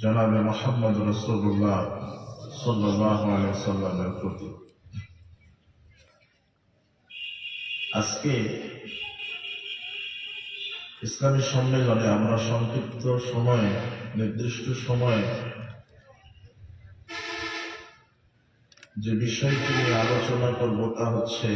জনাবে মুহাম্মদ রাসূলুল্লাহ সাল্লাল্লাহু আলাইহি ওয়াসাল্লামের প্রতি। আজকে ইসলামী সম্মেলনে আমরা সংক্ষিপ্ত সময়ে, নির্দিষ্ট সময়ে যে বিষয়টি নিয়ে আলোচনা করব তা হচ্ছে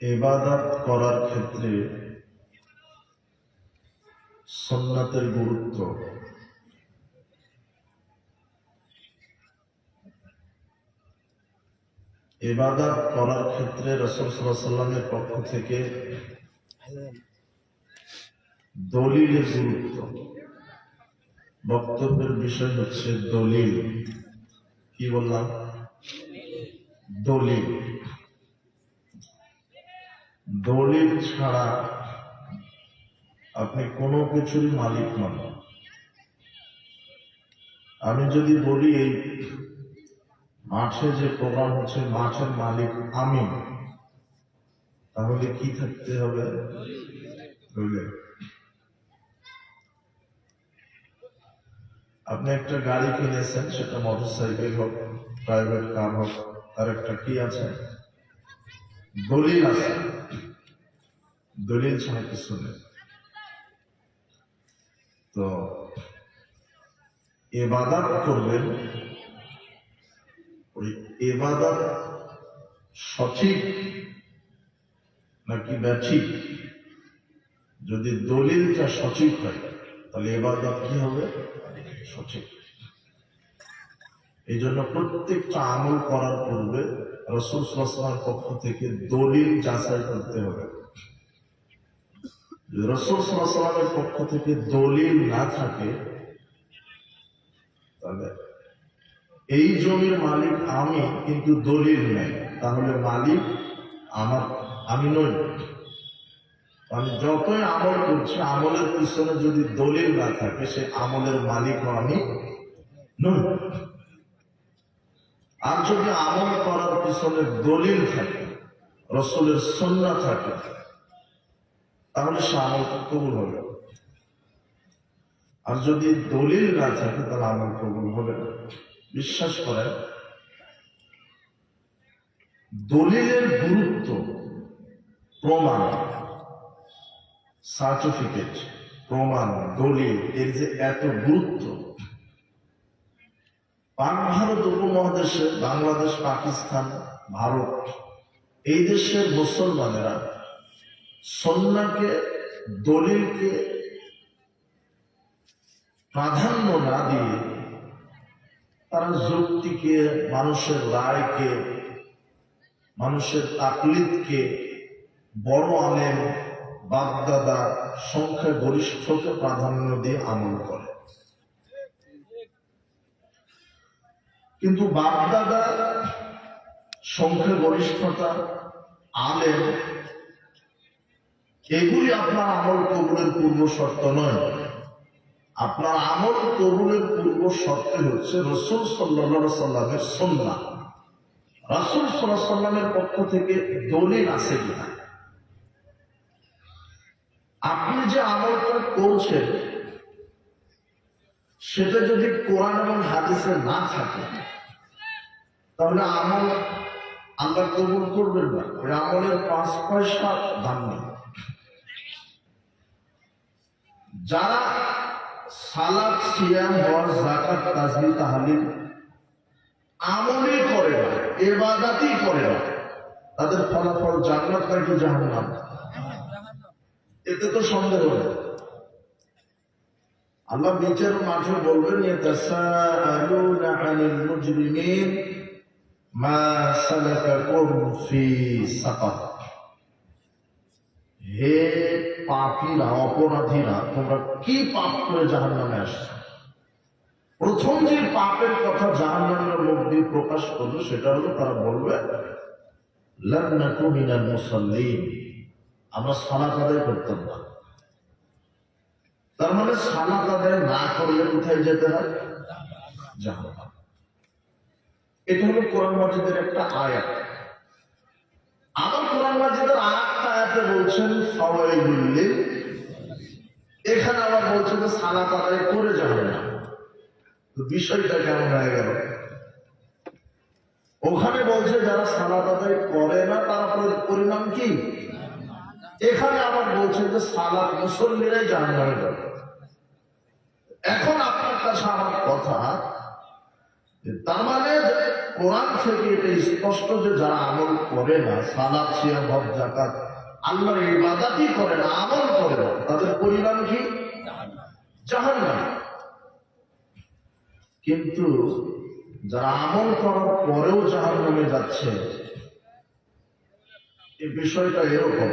ইবাদত করার ক্ষেত্রে সুন্নাতের গুরুত্ব। ইবাদত করার ক্ষেত্রে রাসূল সাল্লাল্লাহু আলাইহি ওয়াসাল্লামের পক্ষ থেকে দলিলের গুরুত্ব। বক্তব্যের বিষয় হচ্ছে দলিল। কি বললাম? দলিল। দলিল ছাড়া আপনি কোনো কিছুর মালিক নন। আমি যদি বলি এই মাঠে যে প্রোগ্রাম হচ্ছে, মাঠের মালিক আমি, তাহলে কি থাকতে হবে? দলিল। আপনি একটা গাড়ি কিনেছেন, সেটা মোটরসাইকেল হোক, প্রাইভেট কার হোক, তার একটা কি আছে? দলিল আছে। দলিল ছাড়া কিছু নেই। তো ইবাদত করবেন, ওই ইবাদত সঠিক নাকি ব্যাঠিক, যদি দলিলটা সঠিক হয় তাহলে ইবাদত কি হবে? সঠিক। এই জন্য প্রত্যেকটা আমল করার পূর্বে রাসূল সাল্লাল্লাহু আলাইহি ওয়াসাল্লামের পক্ষ থেকে দলিল যাচাই করতে হবে। যদি রাসূল সাল্লাল্লাহু আলাইহি ওয়াসাল্লামের পক্ষ থেকে দলিল না থাকে, তাহলে এই জমির মালিক আমি, কিন্তু দলিল নেই, তাহলে মালিক আমি নই। আমি যতই আমল করছি, আমলের পিছনে যদি দলিল না থাকে, সে আমলের মালিকও আমি নই। আর যদি আমল করার পিছনে দলিল থাকে, রাসূলের সুন্নাহ থাকে, তাহলে সে আমল কবুল হবে। আর যদি দলিল না থাকে, তাহলে আমল কবুল হবে না। বিশ্বাস করেন, দলিলের গুরুত্ব, প্রমাণ, সার্টিফিকেট, প্রমাণ, দলিল, এর যে এত গুরুত্ব, পাক ভারত উপমহাদেশে, বাংলাদেশ, পাকিস্তান, ভারত, এই দেশের মুসলমানেরা সুন্নাহকে, দলিলকে প্রাধান্য না দিয়ে তারা যুক্তিকে, মানুষের রায়কে, মানুষের তাকলিদকে, বড় আলেম, বাগদাদা, সংখ্যা গরিষ্ঠকে প্রাধান্য দিয়ে আমল করে। কিন্তু বাগদাদা, সংখ্যা গরিষ্ঠতা, আলেম, এগুলি আপনার আমল কবুলের পূর্ব শর্ত নয়। আপনার আমল কবুলের পূর্ব শর্ত হচ্ছে রাসূল সাল্লাল্লাহু আলাইহি ওয়াসাল্লামের সুন্নাহ। রাসূল সাল্লাল্লাহু আলাইহি ওয়াসাল্লামের পক্ষ থেকে দলিল আছে কিনা। আপনি যে আমলটা করছেন, সেটা যদি কোরআন এবং হাদিসে না থাকে, তাহলে আমল আল্লাহ কবুল করবেন না। ওই আমলের 5 পয়সা দাম নেই। যারা সালাত, সিয়াম, হজ, যাকাত, তাসবিহ, তাহলিল আমলই করে না, ইবাদতই করে না, তাদের ফলাফল জান্নাত নাকি জাহান্নাম? এতে তো সন্দেহ নেই। আল্লাহ বিচার মাঠে বলবেন, ইয়াতাসাআলুনা আনিল মুজরিমিন মা সালাকাকুম ফি সাকার। হে পাপীরা, অপরাধীরা, তোমরা কি পাপ করে জাহান্নামে আসছো? প্রথম যে পাপের কথা জাহান্নামের মুখ দিয়ে প্রকাশ করবে, সেটা হলো তারা বলবে, লাম নাকু মিনাল মুসাল্লিন, আমরা সালাত আদায় করতাম না। তার মানে সালাত আদায় না করলে কোথায় যেতে হয়? জাহান্নাম। এটা হলো কোরআন মাজিদের একটা আয়াত। আবার কোরআন মাজিদের আরেকটা আয়াতে বলছেন ফাওয়াইলুল লিল, এখানে আবার বলছেন যে সালাত আদায় করে যাবে না। তো বিষয়টা কেমন হয়ে গেল? ওখানে বলছে যারা সালাত আদায় করে না তার পরিণাম কি, এখানে আবার বলছে যে সালাত মুসল্লিরাই জাহান্নামে যাবে। এখন আপনার কাছে আমার কথা, তার মানে কোরআন থেকে এটা স্পষ্ট যে যারা আমল করে না, সালাত সিয়াম হজ যাকাত আল্লাহর ইবাদতই করে না, আমল করে না, তাদের পরিণাম কি? জাহান্নাম। কিন্তু যারা আমল করার পরেও জাহান্নামে যাচ্ছে, এই বিষয়টা এরকম,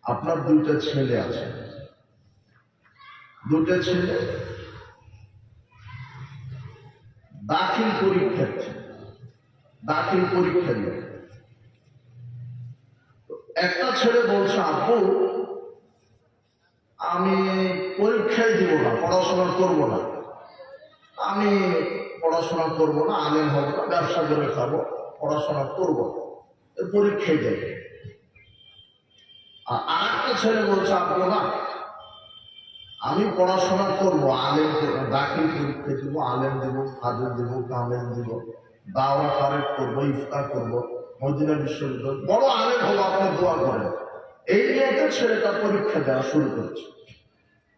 আপনার দুইটা ছেলে আছে, দুটো ছেলে দাখিল পরীক্ষা দিয়ে একটা ছেলে বলছে আব্বু আমি পরীক্ষায় দিব না, পড়াশোনা করব না, আমি পড়াশোনা করব না, আলেম হব না, ব্যবসা করে খাবো, পড়াশোনা করব না, পরীক্ষায় দেবে। আর আরেকটা ছেলে বলছে আব্বু না আমি পড়াশোনা করবো, আলেম দাখিল পরীক্ষা দিব, আলেম দিব, হাজির দিব, কামেল দিব, দাওয়া ফারেক করবো, ইফতার করবো, মদিনা বিশ্ববিদ্যালয় বড় আলেম হবো, আপনি দোয়া করেন। এই নিয়ে ছেলেটা পরীক্ষা দেওয়া শুরু করেছে।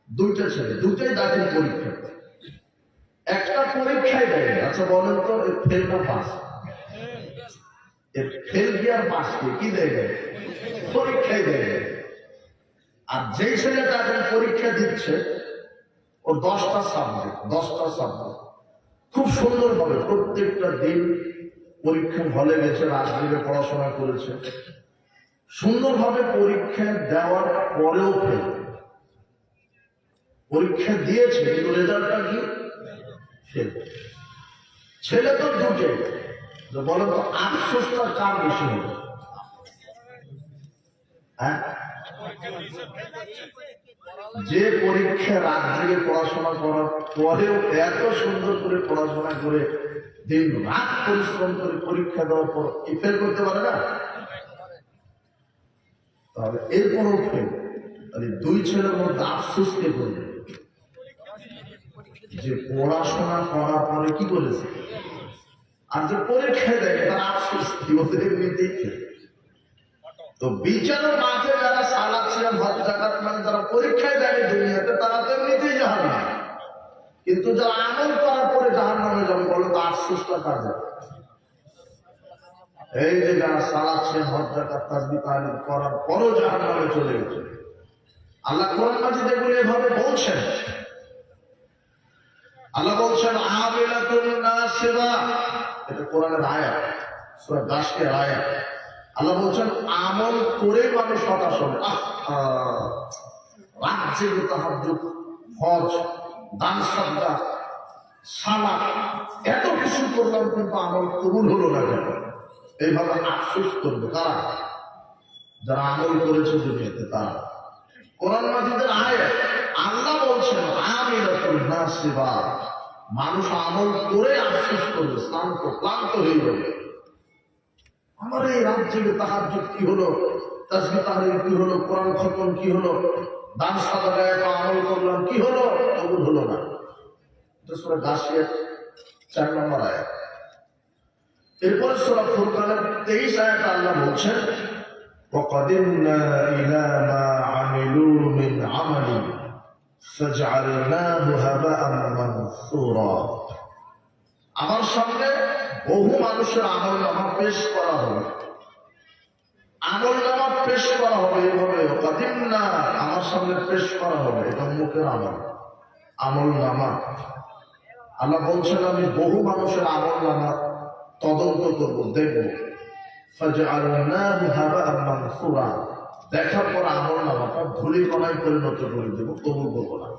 দুইটা ছেলে, দুটাই দাখিল পরীক্ষা। একটা পরীক্ষায় দেয়, আচ্ছা বলেন তো ফেল না পাস? ফেল কি আর পাস কি দেয়? পরীক্ষায় দেয়। আর যে ছেলেটা এখন পরীক্ষা দিচ্ছে ও 10টা সাবজেক্ট খুব সুন্দরভাবে প্রত্যেকটা দিন পরীক্ষা হলে গেছে, রাজনীতি পড়াশোনা করেছে, সুন্দরভাবে পরীক্ষা দেওয়ার পরেও ফেল। পরীক্ষা দিয়েছে কিন্তু রেজাল্টটা কি? ফেল। ছেলে তো দুটো, বলেন তো আফসোসটা কার বেশি হবে? হ্যাঁ, যে পরীক্ষা রাত জেগে পড়াশোনা করার পরেও এত সুন্দর করে পড়াশোনা করে দিন রাত পরিশ্রম করে পরীক্ষা দেওয়ার পর কি ফেল করতে পারে না? তাহলে এরপরও ফেল। তাহলে দুই ছেলের মধ্যে আফসোস কে করবে? যে পড়াশোনা করার পরে কি করেছে, আর যে পরীক্ষা দেয় তার আফসোস কি? ওদের এমনিতেই ফেল। তো বিচারের মাঠে যারা সালাত সিয়াম হজ যাকাত মানে যারা পরীক্ষায় দেয় দুনিয়াতে, তারা তো এমনিতেই জাহান্নামে। কিন্তু যারা আমল করার পরে জাহান্নামে যাবে, বলে তো আফসোসটা কার যাবে? এই যে যারা সালাত সিয়াম হজ যাকাত তাসবিহ তাহলিল করার পরও জাহান্নামে চলে গেছে। আল্লাহ কোরআন মাজিদে এগুলো এভাবে বলছেন। আল্লাহ বলছেন আমিলাতুন নাসিবা, এটা কোরআনের আয়াত, সূরা গাশিয়ার আয়াত। আল্লাহ বলছেন আমল করে মানুষ হতাশ হবে। রাজ্যে তাহাজ্জুদ, হজ, দান সাদকা, সালাত এত কিছু করলাম কিন্তু আমল কবুল হলো না কেন? এইভাবে আফসোস করবে কারা? যারা আমল করেছে দুনিয়াতে তারা। কোরআন মাজিদের আয়াত আল্লাহ বলছেন আমিলাতুন নাসিবা, মানুষ আমল করে আফসোস করবে, ক্লান্ত হয়ে যাবে। আমার এই রাত জেগে তাহাজ্জুদ কি হলো, তাসবিহ তাহলিল কি হলো, কোরআন খতম কি হলো, দান সাদকা এত আমল করলাম কি হলো, কবুল হলো না। এটা সূরা গাশিয়ার 4 নম্বর আয়াত। এরপরে সূরা ফুরকানের 23 আয়াতে আল্লাহ বলছেন ওয়াকাদিমনা ইলা মা আমিলু মিন আমালি ফাজআলনাহু হাবাআন মানসুরা। আমার সামনে বহু মানুষের আমল নামা পেশ করা হবে, আমল নামা পেশ করা হবে এইভাবে ওয়াকাদিমনা, আমার সামনে পেশ করা হবে, এটা মুখের আমল নামা। আল্লাহ বলছেন আমি বহু মানুষের আমল নামা তদন্ত করবো, দেখবো। ফাজআলনাহু হাবাআন মানসুরা, দেখার পর আমল নামাটা ধূলিকণায় পরিণত করে দেবো, কবুল করবো না।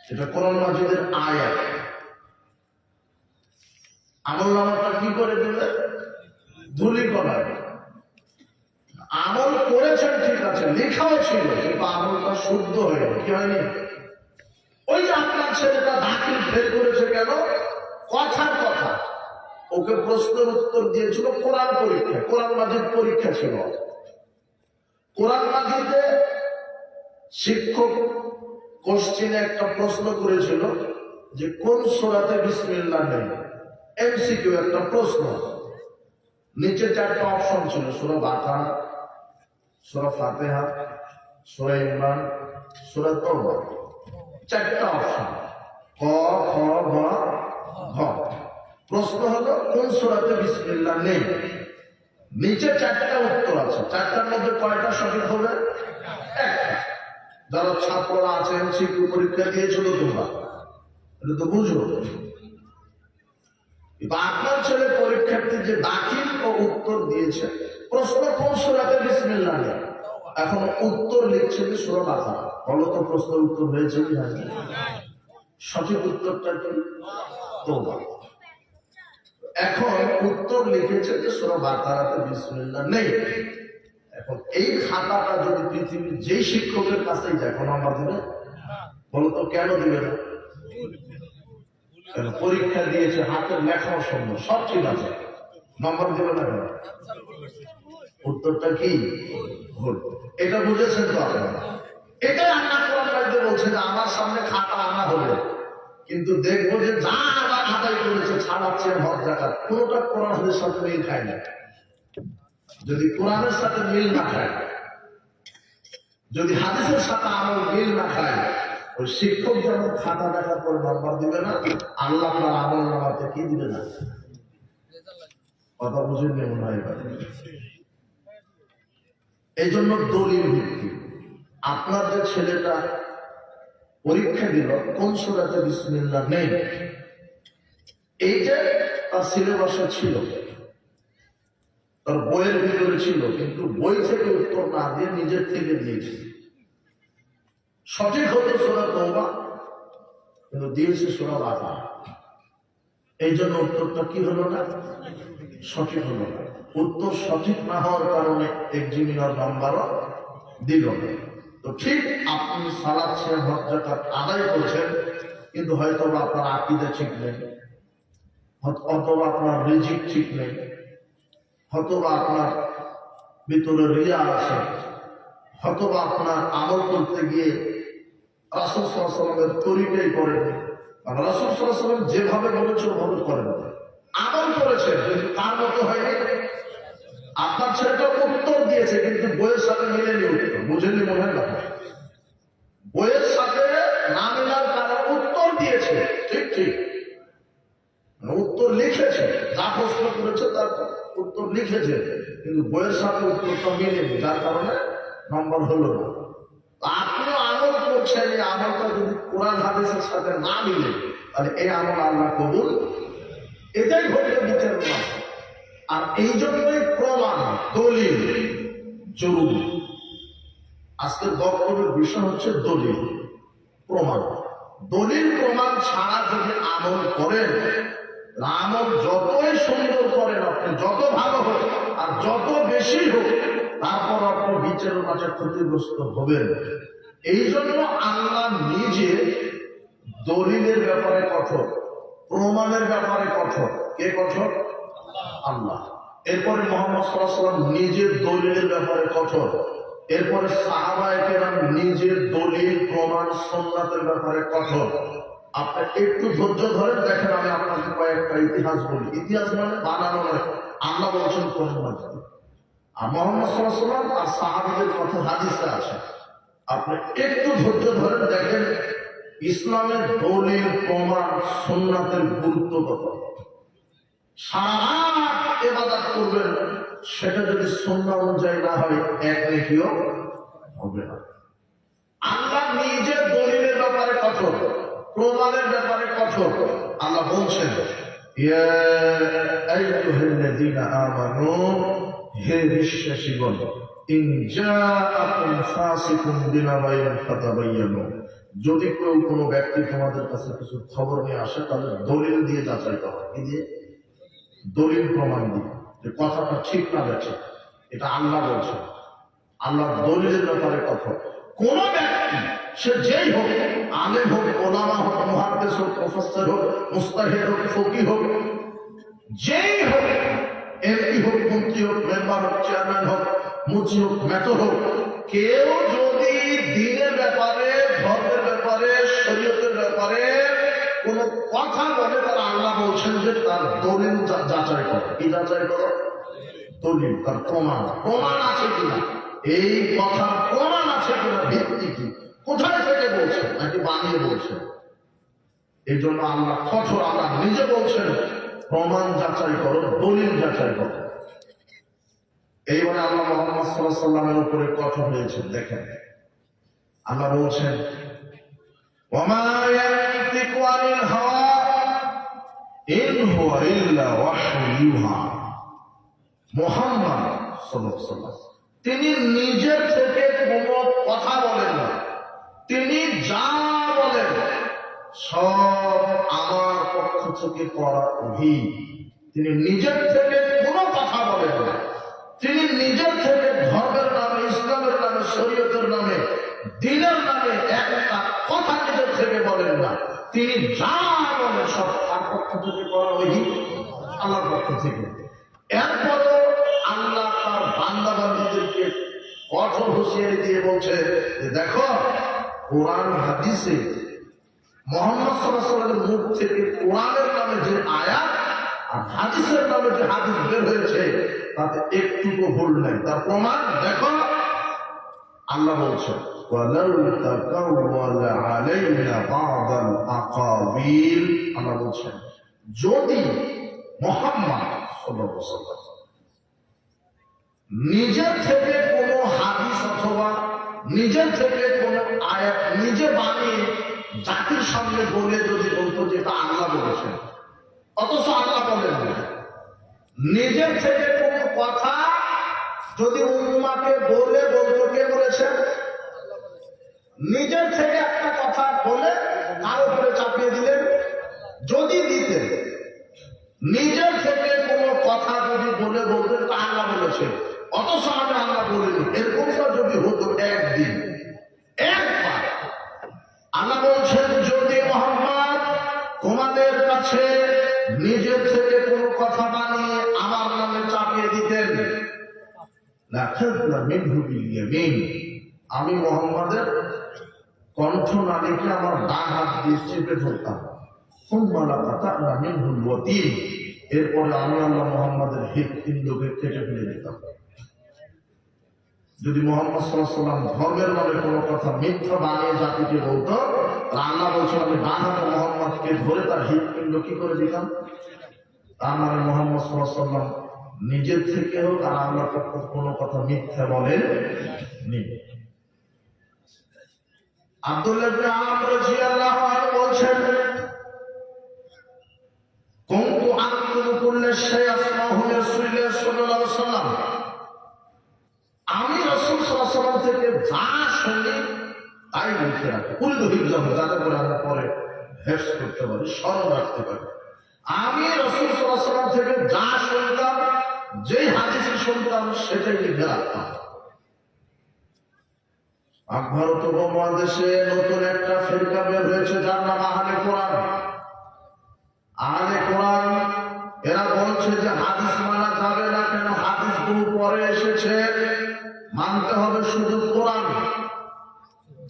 এটা কোরআন মাজিদের আয়াত। আমল নামাটা কি করে দিলে? ধূলিকণায়। আমল করেছেন ঠিক আছে, লেখাও ছিল, কিন্তু আমলটা শুদ্ধ হয়নি। কি হয়নি? ওই যে আপনার ছেলেটা দাখিল ফেল করেছে কেন? কথার কথা। ওকে প্রশ্নের উত্তর দিয়েছিল কোরআন পরীক্ষা, কোরআন মাজিদ পরীক্ষা ছিল। কোরআন মাজিদে শিক্ষক কোশ্চেনে একটা প্রশ্ন করেছিল যে কোন সূরাতে বিসমিল্লাহ নেই। এমসিকিউ একটা প্রশ্ন। নিচে 4টা অপশন ছিল, সূরা বাকারা, সূরা ফাতিহা, সূরা ইমরান, সূরা তাওবা। 4টা অপশন, ক, খ, গ, ঘ। প্রশ্ন হলো কোন সূরাতে বিসমিল্লাহ নেই। নিচে 4টা উত্তর আছে, 4টার মধ্যে কয়টা সঠিক হবে? একটা। যারা ছাত্ররা আছেন এমসিকিউ পরীক্ষা দিয়েছিল তোমরা, এটা তো বুঝো। আপনার ছেলে পরীক্ষার্থী যে দাখিল ও উত্তর দিয়েছে, প্রশ্ন কোন সূরাতে বিসমিল্লাহ নেই, এখন উত্তর লিখছে যে সূরা বাকারা। বলো তো প্রশ্নের উত্তর হয়েছে কি হয়নি? সঠিক উত্তরটা কি? তাওবা। এখন উত্তর লিখেছে যে সূরা বাকারাতে বিসমিল্লাহ নেই। এখন এই খাতাটা যদি পৃথিবীর যেই শিক্ষকের কাছেই যায়, কোন নাম্বার দিবে? বলো তো কেন দিবে না? কেন? পরীক্ষা দিয়েছে, হাতের লেখাও সুন্দর, সব ঠিক আছে, নম্বর দিবে না কেন? উত্তরটা কি? ভুল। এটা বুঝেছেন তো আপনারা? এটাই আল্লাহ কোরআন মাজিদে বলছে যে আমার সামনে খাতা আনা হবে, কিন্তু দেখবো যে যা আবার আদায় করেছে ছাড়াচ্ছে হজ জাকাত, কোনোটা কোরআনের সাথে মিল খায় না। যদি কোরআনের সাথে মিল না খায়, যদি হাদিসের সাথে আমল মিল না খায়, ওই শিক্ষক যেমন খাতা দেখার পর নাম্বার দিবে না, আল্লাহ তার আমল নামাতে কি দিবে না। কথা বুঝে মনে হয়। এই জন্য দলিল ভিত্তি। আপনার যে ছেলেটা পরীক্ষা দিল কোন সূরাতে বিসমিল্লাহ নেই, এইটা তার সিলেবাসে ছিল, তার বইয়ের ভিতরে ছিল, কিন্তু বই থেকে উত্তর না দিয়ে নিজের থেকে দিয়েছে। সঠিক হতো সূরা তাওবা, কিন্তু দিয়েছে সূরা বাকারা। এই জন্য উত্তরটা কি হলো না? সঠিক হলো না। উত্তর সঠিক না হওয়ার কারণে এক্সামিনার নাম্বারও দিল না। তো ঠিক আপনি সালাত সিয়াম হজ যাকাত আদায় করছেন, কিন্তু হয়তো আপনার আকীদা ঠিক নেই, অথবা আপনার রিজিক ঠিক নেই, অথবা আপনার ভিতরে রিয়া আছে, অথবা আপনার আমল করতে গিয়ে রাসূল সাল্লাল্লাহু আলাইহি ওয়াসাল্লামের তরিকাই করেন, আর রাসূল সাল্লাল্লাহু আলাইহি ওয়াসাল্লাম যেভাবে বলেছে ওভাবে করেন, আমল করেছেন কিন্তু তার মতো হয়নি। আপনার ছেলেটা উত্তর দিয়েছে কিন্তু বইয়ের সাথে মিলেনি উত্তর, বুঝেননি মনে হয় না? বইয়ের সাথে না মেলার কারণে উত্তর দিয়েছে, ঠিক ঠিক উত্তর লিখেছে, যা প্রশ্ন করেছে তার উত্তর লিখেছে, কিন্তু বইয়ের সাথে উত্তরটা মিলেনি, যার কারণে নম্বর হলো না। আপনিও আমল করছেন, এই আমলটা যদি কোরআন হাদিসের সাথে না মিলে, তাহলে এই আমল আল্লাহ কবুল, এটাই হলো বিচার না। আর এই জন্যই প্রমাণ, দলিল জরুরি। আজকের বক্তব্যের বিষয় হচ্ছে দলিল প্রমাণ। দলিল প্রমাণ ছাড়া যদি আমল করেন, আমল যতই সুন্দর করেন, আপনি যত ভালো হোক আর যত বেশি হোক, তারপর আপনি বিচারের মাঝে ক্ষতিগ্রস্ত হবেন। এই জন্য আল্লাহ নিজে দলিলের ব্যাপারে কঠোর, প্রমাণের ব্যাপারে কঠোর। কে কঠোর? আল্লাহ। এরপরে মুহাম্মদ সাল্লাল্লাহু আলাইহি ওয়াসাল্লাম নিজের দলিলের ব্যাপারে কঠোর। এরপরে সাহাবায়ে কেরাম নিজের দলিল প্রমাণ সুন্নাতের ব্যাপারে কঠোর। আপনি একটু ধৈর্য ধরেন, দেখেন আমি আপনাকে কয়েকটা ইতিহাস বলি। ইতিহাস মানে বানানো নয়, আল্লাহ বলছেন কোরআন মাজিদে, আর মুহাম্মদ সাল্লাল্লাহু আলাইহি ওয়াসাল্লাম আর সাহাবীদের কথা হাদিসে আছে। আপনি একটু ধৈর্য ধরেন, দেখেন ইসলামের দলিল প্রমাণ সুন্নাতের গুরুত্ব কত। সারা রাত ইবাদত করবেন, সেটা যদি সুন্নাহ অনুযায়ী না হয়, এক নেকিও হবে না। আল্লাহ নিজে দলিলের ব্যাপারে কঠোর, প্রমাণের ব্যাপারে কঠোর। আল্লাহ বলছেন, ইয়া আইয়ুহাল্লাযীনা আমানু, হে বিশ্বাসীগণ, ইন জাআকুম ফাসিকুম বিনাবাইন ফাতাবায়ানু, যদি কেউ কোনো ব্যক্তি তোমাদের কাছে কিছু খবর নিয়ে আসে, তাহলে দলিল দিয়ে যাচাই করো। কি দিয়ে? দলিল প্রমাণ দিয়ে, যে কথাটা ঠিক না বেঠিক। এটা আল্লাহ বলছে, আল্লাহ দলিলের ব্যাপারে কঠোর। কোন ব্যক্তি সে যেই হোক, আলেম হোক, ওলামা হোক, মুহাদ্দিস হোক, মুফাসসির হোক, মুজতাহিদ হোক, ফকিহ হোক, যেই হোক, এমপি হোক, মন্ত্রী হোক, মেম্বার হোক, চেয়ারম্যান হোক, মুচি হোক, মেতো হোক, কেউ যদি দ্বীনের ব্যাপারে, ধর্মের ব্যাপারে, শরীয়তের ব্যাপারে কোন কথা বলে, তারা আল্লাহ বলছেন যে তার দলিল যাচাই করো। কি যাচাই করো? দলিল, তার প্রমাণ আছে কিনা, এই কথার প্রমাণ আছে কিনা, ভিত্তি কি, কোথায় থেকে বলছেন, নাকি বানিয়ে বলছেন। এই জন্য আল্লাহ কঠোর, আল্লাহ নিজে বলছেন প্রমাণ যাচাই করো, দলিল যাচাই করো। এইবারে আল্লাহ মুহাম্মদ সাল্লাল্লাহু আলাইহি ওয়াসাল্লামের উপরে কঠোর হয়েছেন। দেখেন আল্লাহ বলছেন, ওয়ামা ইয়ানতিকু আনিল হাওয়া ইন হুয়া ইল্লা ওয়াহয়ুন ইউহা। মুহাম্মদ সাল্লাল্লাহু আলাইহি ওয়াসাল্লাম তিনি নিজের থেকে কোনো কথা বলেন না, তিনি যা বলেন সব আমার পক্ষ থেকে করা ওহী। তিনি নিজের থেকে কোনো কথা বলেন না, তিনি নিজের থেকে ধর্মের নামে, ইসলামের নামে, শরীয়তের নামে, দ্বীনের নামে একটা কথা নিজের থেকে বলেন না। তিনি যা বলেন সব তার পক্ষ থেকে করা ওহী, আল্লাহর পক্ষ থেকে। এরপরও আল্লাহ তার বান্দা বান্দীদেরকে কঠোর হুঁশিয়ারি দিয়ে বলছে যে দেখো, কোরআন হাদিসে মুহাম্মদ সাল্লাল্লাহু আলাইহি ওয়াসাল্লামের মুখ থেকে কোরআনের নামে যে আয়াত আর হাদিসের নামে যে হাদিস বের হয়েছে তাতে একটুকু ভুল নাই, তার প্রমাণ দেখো। আল্লাহ বলছেন, ওয়ালাউ তাকাওয়ালা আলাইনা বা'দাল আকাবিল। আল্লাহ বলছেন, যদি মুহাম্মদ সাল্লাল্লাহু আলাইহি ওয়াসাল্লাম নিজের থেকে কোনো হাদিস অথবা নিজের থেকে কোনো আয়াত নিজে বানিয়ে জাতির সামনে বলে যদি বলতো যে এটা আল্লাহ বলেছেন, অথচ আল্লাহ বলেন না, নিজের থেকে কোনো কথা যদি উম্মাকে বলে বলতো, কে বলেছেন? নিজের থেকে একটা কথা বলে তার উপরে চাপিয়ে দিলেন। যদি দিতেন, নিজের থেকে কোনো কথা যদি বলে বলতেন তা আল্লাহ বলেছে, অথচ আমি আল্লাহ বলিনি, এরকমটা যদি হতো একদিন, একবার। আল্লাহ বলছেন, যদি মুহাম্মদ তোমাদের কাছে নিজের থেকে কোনো কথা বানিয়ে আমার নামে চাপিয়ে দিতেন, লাখাযনা মিনহু বিল ইয়ামিন, আমি মুহাম্মদের কণ্ঠনালীকে আমার ডান হাত দিয়ে চেপে ধরতাম। সুম্মা লাকাতা'না মিনহুল ওয়াতিন, এরপরে আমি আল্লাহ মুহাম্মদের হৃৎপিণ্ডকে কেটে ফেলে দিতাম। যদি মুহাম্মদ সাল্লাল্লাহু আলাইহি ওয়াসাল্লাম ধর্মের নামে কোনো কথা মিথ্যা বানিয়ে জাতিকে বলতো, আল্লাহ বলছেন আমি ডান হাতে মুহাম্মদকে ধরে তার হৃৎপিণ্ড কি করে দিতাম। তার মানে মুহাম্মদ সাল্লাল্লাহু আলাইহি ওয়াসাল্লাম নিজের থেকে হোক আর আল্লাহর পক্ষে কোনো কথা মিথ্যা বলেন নি। আব্দুল্লাহ ইবনে আমর রাদিয়াল্লাহু আনহু বলছেন, কুনতু আনকুলু কুল্লা শাই আসমাহু রাসূলুল্লাহ সাল্লাল্লাহু আলাইহি ওয়াসাল্লাম, আমি রাসূল সাল্লাল্লাহু আলাইহি ওয়াসাল্লাম থেকে যা শুনি তাই বলতে রাখি, কুল্লু হিফজাহু, যাতে করে আমরা পরে হেফজ করতে পারি, স্মরণ রাখতে পারি। আমি রাসূল সাল্লাল্লাহু আলাইহি ওয়াসাল্লাম থেকে যা শুনতাম, যেই হাদিস শুনতাম সেটাই লিখে রাখতাম। পাক ভারত উপমহাদেশে নতুন একটা ফিরকা বের হয়েছে যার নাম আহলে কোরআন। আহলে কোরআন এরা বলছে যে হাদিস মানা যাবে না, কেন হাদিস বহু পরে এসেছে, মানতে হবে শুধু কোরআন।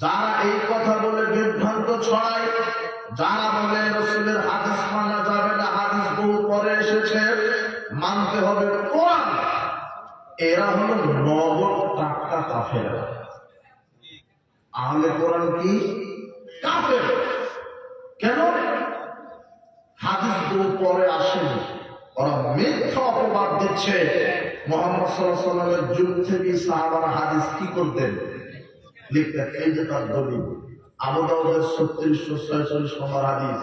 যারা এই কথা বলে বিভ্রান্ত ছড়ায়, যারা বলে রাসূলের হাদিস মানা যাবে না, হাদিস বহু পরে এসেছে, মানতে হবে কোরআন, এরা হলো নগদ টাটকা কাফের। আহলে কোরআন কি কাফের? কেন? হাদিস বহু পরে আসেনি, ওরা মিথ্যা অপবাদ দিচ্ছে। মুহাম্মদ সাল্লাল্লাহু আলাইহি ওয়াসাল্লামের যুগ থেকে সাহাবারা হাদিস কি করতেন, লিখতেন। এই যে তার দলিল, আবু দাউদের 3646 নম্বর হাদিস।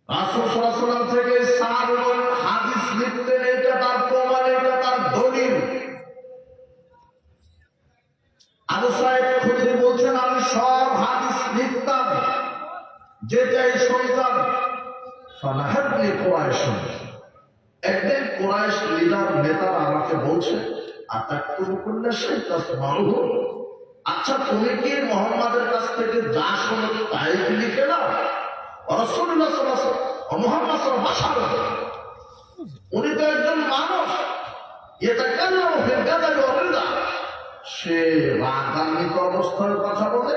রাসূল সাল্লাল্লাহু আলাইহি ওয়াসাল্লাম থেকে সাহাবাগণ হাদিস লিখতেন, এটা তার প্রমাণ, এটা তার দলিল। আবু সাঈদ খুদরি বলছেন, আমি সব হাদিস লিখতাম, যেটাই শুনতাম। ফানাহাতনি কুরাইশ, একদিন কুরাইশ লিডার নেতারা আমাকে বলছে, আচ্ছা তুমি কি মোহাম্মদের কাছ থেকে যা শোনো তাই কি লিখে নাও? রাসূলুল্লাহ সাল্লাল্লাহু আলাইহি ওয়াসাল্লাম মুহাম্মদ সাল্লাল্লাহু আলাইহি ওয়াসাল্লাম উনি তো একজন মানুষ, ইয়াতাকাল্লামু ফিল গাদাবি ওয়ার রিদা, সে রাগান্বিত অবস্থার কথা বলে,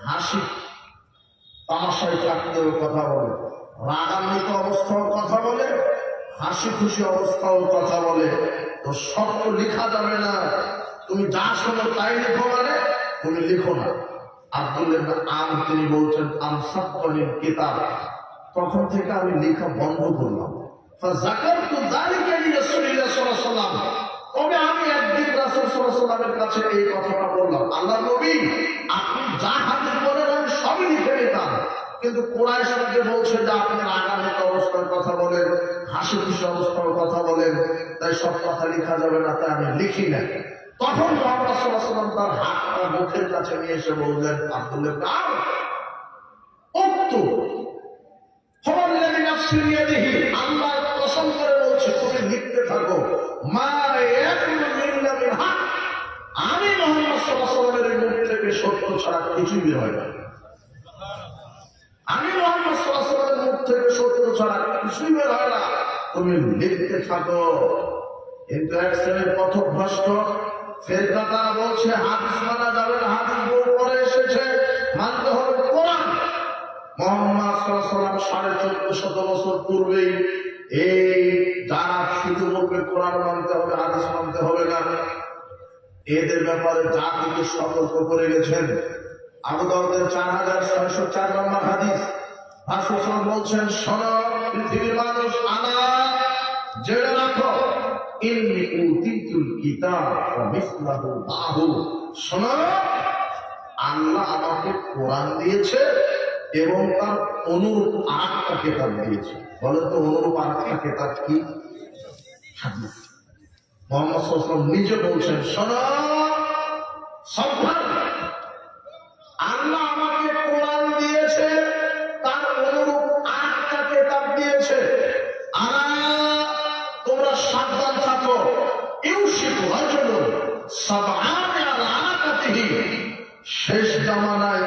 হাসি তামাশায় চাকতেও কথা বলে, রাগান্বিত অবস্থার কথা বলে, হাসি খুশি অবস্থাও কথা বলে। তো সব তো লেখা যাবে না, তুমি যা শোনো তাই লিখো, মানে তুমি লিখো না। আব্দুল্লাহ ইবনে আমর তিনি বলছেন আমসাকনিল কিতাব, তখন থেকে আমি লেখা বন্ধ করলাম। ফাযাকারতু যালিকা লিরাসূলিল্লাহ সাল্লাল্লাহু আলাইহি ওয়াসাল্লাম, তবে আমি একদিন রাসূল সাল্লাল্লাহু আলাইহি ওয়াসাল্লামের কাছে এই কথাটা বললাম, আল্লাহ নবী আপনি যা হাদিস বলেন আমি সবই লিখে নিতাম, কিন্তু কুরাইশ যে বলছে যে আপনি রাগান্বিত অবস্থার কথা বলেন, হাসি খুশি অবস্থার কথা বলেন, তাই সব কথা লেখা যাবে না, তাই আমি লিখি না। তখন মুহাম্মদ সাল্লাল্লাহু আলাইহি ওয়াসাল্লাম তার হাতটা মুখের কাছে নিয়ে এসে বললেন, আব্দুল্লাহ ইবনে আমর উক্তু ফাওয়াল্লাযী নাফসি বিয়াদিহি, আল্লাহর কসম করে বলছে তুমি লিখতে থাকো, মা ইয়াকুলু ইল্লা বিল হক, আমি মুহাম্মদ সাল্লাল্লাহু আলাইহি ওয়াসাল্লামের মুখ থেকে সত্য ছাড়া কিছুই বের হয় না। আমি মুহাম্মদ সাল্লাল্লাহু আলাইহি ওয়াসাল্লামের মুখ থেকে সত্য ছাড়া কিছুই বের হয় না, তুমি লিখতে থাকো। কিন্তু এক শ্রেণীর পথভ্রষ্ট ফেরকা তারা বলছে হাদিস মানা যাবে না, হাদিস বই পরে এসেছে, মানতে হবে কোরআন। মুহাম্মদ সাল্লাল্লাহু আলাইহি ওয়াসাল্লাম 1450 বছর পূর্বেই এই যারা শুধু বলবে কোরআন মানতে হবে, হাদিস মানতে হবে না, এদের ব্যাপারে জাতিকে সতর্ক করে গেছেন। আবু দাউদের 4604 নম্বর হাদিস, রাসূল সাল্লাল্লাহু বলছেন, শোনো পৃথিবীর মানুষ, আনা জেনে রাখো, ইন্নী উতিতুল কিতাব ওয়া মিসলাহু মাহু, শোনো আল্লাহ আমাকে কোরআন দিয়েছে এবং তার অনুরূপ আরেকটা কিতাব দিয়েছে। বলে তো অনুরূপ আরেকটা কিতাব কি? হাদিস। মুহাম্মদ সাল্লাল্লাহু আলাইহি ওয়াসাল্লাম নিজে বলছেন, শোনো সাবধান, আল্লাহ আমাকে কোরআন দিয়েছে, তার অনুরূপ আরেকটা কিতাব দিয়েছে, তোমরা সাবধান থাকো। ইউশিকু রাজুলুন সাবআনা আলা আনাকাতিহি, শেষ জামানায়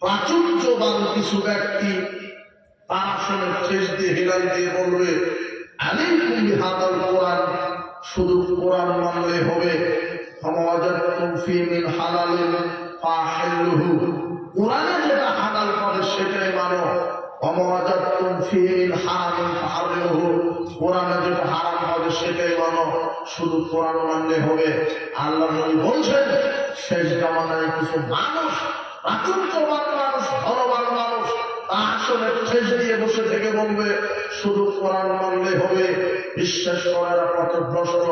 প্রাচুর্যবান কিছু ব্যক্তি তার আসলে শেষ দিয়ে হেলাল দিয়ে বলবে, আলাইকুম বিহাদাল কোরআন, শুধু কোরআন মানলে হবে, ফাওয়াজাদতুম ফী মিন হালালিন ফাহিল্লুহু, কোরআনে যেটা হালাল করে সেটাই মানো, ওয়ামাওয়াজাদতুম ফী মিন হারামিন ফাহরিমুহু, কোরআনে যেটা হারাম হবে সেটাই মানো, শুধু কোরআন মানলে হবে। আল্লাহ নবী বলছেন শেষ জামানায় কিছু মানুষ, প্রাচুর্যবান মানুষ, ধনবান মানুষ, তা আসলে শেষ দিয়ে বসে থেকে বলবে শুধু কোরআন মানলে হবে। বিশ্বাস করার পথভ্রষ্ট,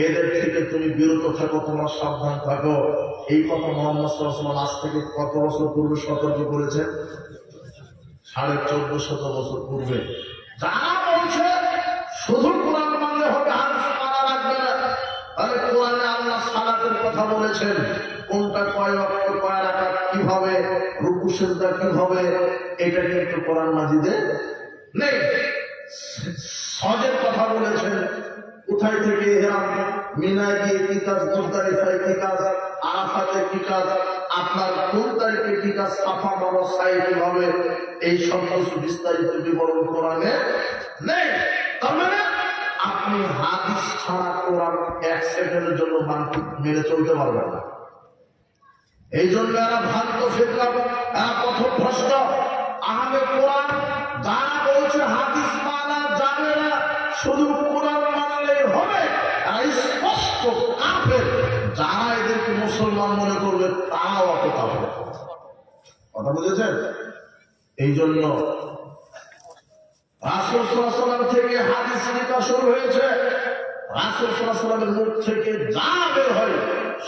এদের থেকে তুমি বিরত থাকো, তোমার সাবধান থাকো। এই কথা মুহাম্মদ সাল্লাল্লাহু আলাইহি ওয়াসাল্লাম আজ থেকে কত বছর পূর্বে সতর্ক করেছেন? 1450 বছর পূর্বে। যারা বলছে শুধু কোরআন মানলে হবে, হাদিস মানা লাগবে না, তাহলে কোরআনে আল্লাহ সালাতের কথা বলেছেন, কোনটা কয় ওয়াক্ত, কয় রাকাত, কিভাবে রুকু সিজদা কিভাবে, এটা কিন্তু কোরআন মাজিদে নেই। হজের কথা বলেছেন, কোথায় থেকে ইহরাম, মিনায় গিয়ে কি কাজ, মুজদালিফায় কি কাজ, আরাফাতে কি কাজ, আপনার কোন তারিখে কি কাজ, সাফা মারওয়া সাই কিভাবে, এই সব কিছু বিস্তারিত বিবরণ কোরআনে নেই। তার মানে আপনি হাদিস ছাড়া কোরআন এক সেকেন্ডের জন্য মেনে চলতে পারবেন না। এই জন্য এরা ভ্রান্ত ফিতনা, এরা পথভ্রষ্ট, আহলে কোরআন যারা বলছে হাদিস মানা যাবে না, শুধু কোরআন মানলেই হবে, এরা স্পষ্ট কাফের। যারা এদেরকে মুসলমান মনে করবে তারাও অত কাফের। কথা বুঝেছেন? এই জন্য রাসূল সাল্লাল্লাহু আলাইহি ওয়াসাল্লাম থেকে হাদিস লেখা শুরু হয়েছে, রাসূল সাল্লাল্লাহু আলাইহি ওয়াসাল্লামের মুখ থেকে যা বের হয়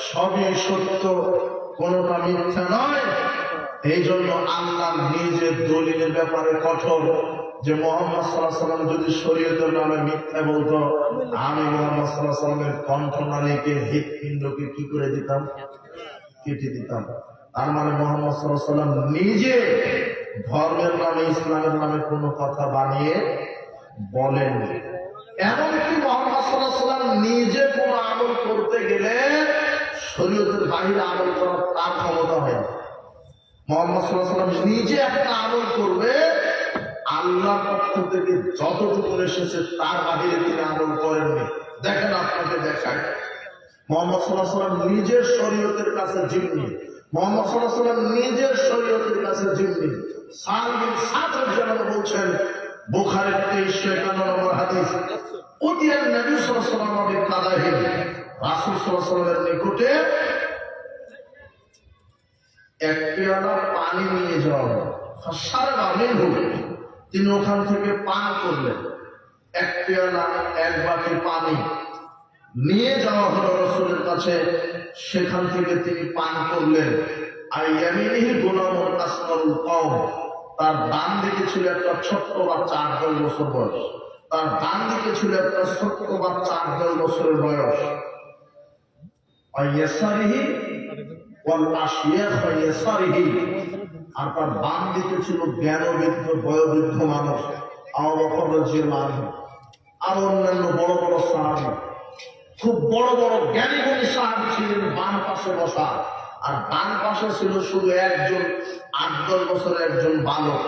সবই সত্য, কোনটা মিথ্যা নয়। এই জন্য আল্লাহ নিজের দলিলের ব্যাপারে কঠোর, যে মুহাম্মদ সাল্লাল্লাহু আলাইহি ওয়াসাল্লাম যদি শরীয়তের নামে মিথ্যা বলতো, আমি মুহাম্মদ সাল্লাল্লাহু আলাইহি ওয়াসাল্লামের কণ্ঠনালীকে, হৃৎপিণ্ডকে কি করে দিতাম? কেটে দিতাম। তার মানে মুহাম্মদ সাল্লাল্লাহু আলাইহি ওয়াসাল্লাম নিজে ধর্মের নামে, ইসলামের নামে কোনো কথা বানিয়ে বলেননি। এমনকি মুহাম্মদ সাল্লাল্লাহু আলাইহি ওয়াসাল্লাম নিজে কোনো আমল করতে গেলে শরীয়তের বাইরে আমল করার তার ক্ষমতা হয় না। মুহাম্মদ সাল্লাল্লাহু আলাইহি ওয়াসাল্লাম নিজে একটা আমল করবে, আল্লাহর পক্ষ থেকে যতটুকু এসেছে তার বাইরে তিনি আমল করেননি। দেখেন, আপনাকে দেখায় মুহাম্মদ সাল্লাল্লাহু আলাইহি ওয়াসাল্লাম নিজের শরীয়তের কাছে জিম্মি। মুহাম্মদ সাল্লাল্লাহু আলাইহি ওয়াসাল্লাম নিজের শরীয়তের কাছে জিম্মি। সাল বিন সাদ রাদিয়াল্লাহু আনহু বলছেন, বুখারীর 2351 নম্বর হাদিস, উতিয়ান নবী সাল্লাল্লাহু আলাইহি ওয়াসাল্লাম বিকাদাহি, রাসূল সাল্লাল্লাহু আলাইহি ওয়াসাল্লামের নিকটে এক পেয়ালা পানি নিয়ে যাওয়া হলো। ফাশারাবা মিনহু, তিনি ওখান থেকে পান করলেন। এক পেয়ালা, এক বাটি পানি নিয়ে যাওয়া হলো রাসূলের কাছে, সেখান থেকে তিনি পান করলেন। আর ইয়ামিনিহি গুলামুল আসমারুল কওম, তার ডান দিকে ছিল একটা ছোট্ট বাচ্চা, 8-10 বছর বয়স। তার ডান দিকে ছিল একটা ছোট্ট বাচ্চা, 8-10 বছরের বয়স। আর ইয়াসারিহি ওয়াল আশিয়াখ ইয়াসারিহি, আর তার বাম দিকে ছিল জ্ঞানবৃদ্ধ বয়োবৃদ্ধ মানুষ, আবু বকর রাদিয়াল্লাহু আনহু। আর অন্যান্য বড় বড় সাহাবী, খুব বড় বড় জ্ঞানী গুণী সাহাবী ছিলেন বাম পাশে বসা। আর ডান পাশে ছিল শুধু একজন 8-10 বছরের একজন বালক।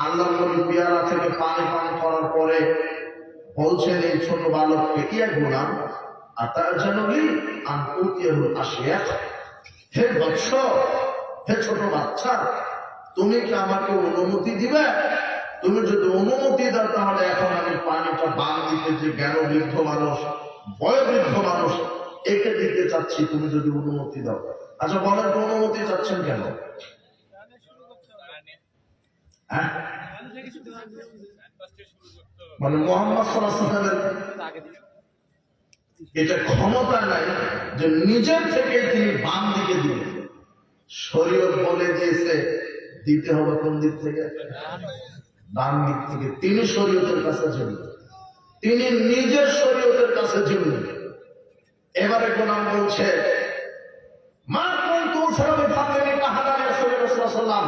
আল্লাহর নবী পেয়ালা থেকে পানি পান করার পরে বলছেন এই ছোট বালককে, ইয়া গুলাম আতাজানুলি আন উতিয়াহুল আশিয়াখ, হে বৎস, হে ছোট বাচ্চা, তুমি কি আমাকে অনুমতি দিবে? তুমি যদি অনুমতি দাও তাহলে এখন আমি পানিটা বাম দিকে যে জ্ঞানবৃদ্ধ মানুষ, বয়োবৃদ্ধ মানুষ, একে দিতে চাচ্ছি, তুমি যদি অনুমতি দাও। আচ্ছা বলেন, অনুমতি চাচ্ছেন কেন? মানে মুহাম্মদ সাল্লাল্লাহু আলাইহি ওয়াসাল্লামের এটা ক্ষমতা নাই যে নিজের থেকে তিনি বাম দিকে দিবেন। শরীয়ত বলে দিয়েছে দিতে হবে কোন দিক থেকে? ডান দিক থেকে। তিনি শরীয়তের কাছে জিম্মি, তিনি নিজের শরীয়তের কাছে জিম্মি। এবারে গোলাম বলছে, মা কুনতু সারাবি ফাতিমি কাহাদানি রাসূলুল্লাহ সাল্লাল্লাহু আলাইহি ওয়াসাল্লাম,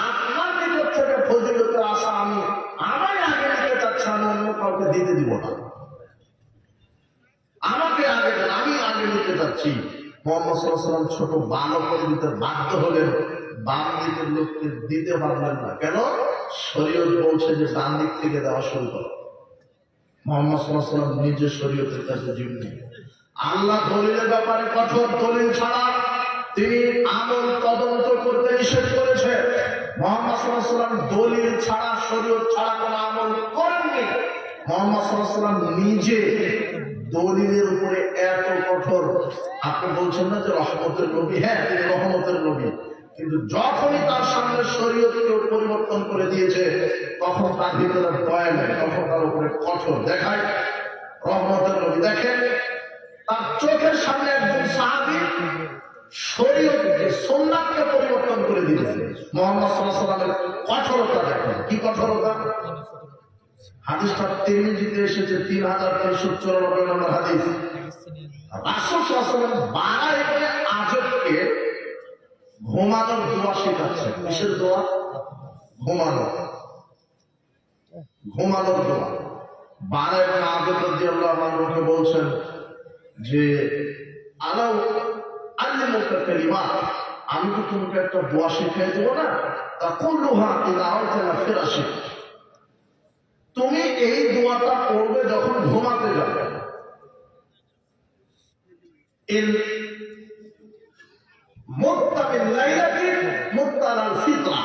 আপনার নিকট থেকে ফজিলতের আশা আমি আমায় আগে দিতে চাচ্ছি, আমি অন্য কাউকে দিতে দিব না। আমাকে আগে দেন, আমি আগে নিতে চাচ্ছি। মুহাম্মদ সাল্লাল্লাহু আলাইহি ওয়াসাল্লাম ছোট বালকের দিতে বাধ্য হলেন, বাম দিকের লোককে দিতে পারলেন না। কেন? শরীয়ত বলছে যে ডান দিক থেকে দেওয়া শুরু করো। মুহাম্মদ সাল্লাল্লাহু আলাইহি ওয়াসাল্লাম নিজের শরীয়তের কাছে জিম্মি। আল্লাহ দলিলের ব্যাপারে কঠোর, দলিল ছাড়া তিনি আমল তদন্ত করতে নিষেধ করেছে। মুহাম্মদ সাল্লাল্লাহু আলাইহি ওয়াসাল্লাম দলিল ছাড়া, শরীয়ত ছাড়া কোনো আমল করেননি। মুহাম্মদ সাল্লাল্লাহু আলাইহি ওয়াসাল্লাম নিজে দলিলের উপরে এত কঠোর। আপনি বলছেন না যে রহমতের নবী? হ্যাঁ, তিনি রহমতের নবী, কিন্তু যখনই তার সামনে শরীয়তকে পরিবর্তন করে দিয়েছে তখন তার ভিতরে দয়া নেই, তখন তার উপরে কঠোর দেখায়। রহমতের নবী দেখেন, তার চোখের সামনে একজন সাহাবী শরীয়তকে, সুন্নাতকে পরিবর্তন করে দিয়েছে। মুহাম্মদ সাল্লাল্লাহু আলাইহি ওয়াসাল্লামের কঠোরতা দেখেন, কি কঠোরতা! হাদিসটা তিরমিজিতে এসেছে, 3394 নম্বর হাদিস। রাসূল সাল্লাল্লাহু আলাইহি ওয়াসাল্লাম বারা ইবনে আজবকে ঘুমানোর দোয়া শেখাচ্ছেন। কিসের দোয়া? ঘুমানো, ঘুমানোর দোয়া। বারা ইবনে আজব রাদিয়াল্লাহু আনহুকে বলছেন যে আলাউ আল্লিমুকা কালিমাত, আমি তো তোমাকে একটা দোয়া শিখিয়ে দেবো না? তাকুলুহা ইযা আওতালা ফিরাশিক, তুমি এই দোয়াটা পড়বে যখন ঘুমাতে যাবে। ইন মুত্তাবিল লাইলাতি মুত্তালাল ফিতরা,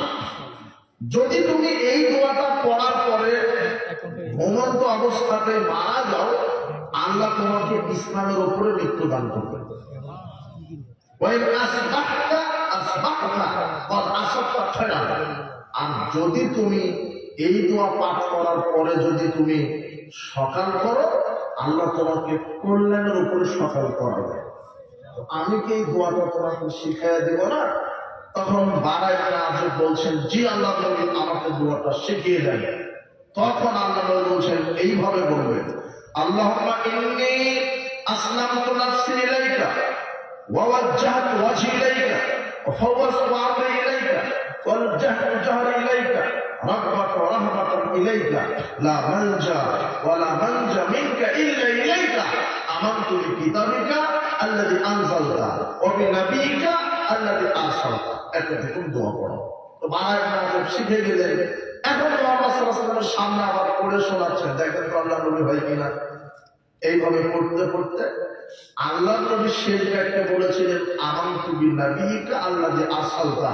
যদি তুমি এই দোয়াটা পড়ার পরে ঘুমন্ত অবস্থাতে মারা যাও, আল্লাহ তোমাকে ইসলামের উপরে মৃত্যু দান করবে। আর যদি তুমি এই দোয়া পাঠ করার পরে যদি তুমি সকাল করো, আল্লাহ তোমাকে কল্যাণের উপরে সকাল করাবে। আমি কি এই দোয়াটা তোমাকে শিখাইয়া দেব না? তখন বারা ইবনে আজব বলছেন, জি আল্লাহ নবী, আমাকে দোয়াটা শিখিয়ে দেন। তখন আল্লাহ নবী বলছেন, এইভাবে বলবেন, আল্লাহুম্মা ইন্নী আসলামতু নাফসি ইলাইকা ওয়া ওয়াজ্জাহতু ওয়াজহি ইলাইকা ওয়া ফাওয়াজতু আমরি ইলাইকা والجهر إليك رغبة ورهبة إليك لا ملجأ ولا منجا منك إلا إليك آمنت بكتابك الذي أنزلت وبنبيك الذي أرسلت একটা দেখুন দোয়া পড়ো তো বাংলায় নামাজ শিখে গেলেন এখন মুহাম্মদ সাল্লাল্লাহু আলাইহি ওয়াসাল্লামের সামনে আবার পড়ে শোনাচ্ছেন দেখেন তো আল্লাহ নবী হয় কিনা এইভাবে পড়তে পড়তে আল্লাহ নবী শেষ বাক্যে বলেছিলেন আমানতু বিনাবিকা আল্লাযী আরসালতা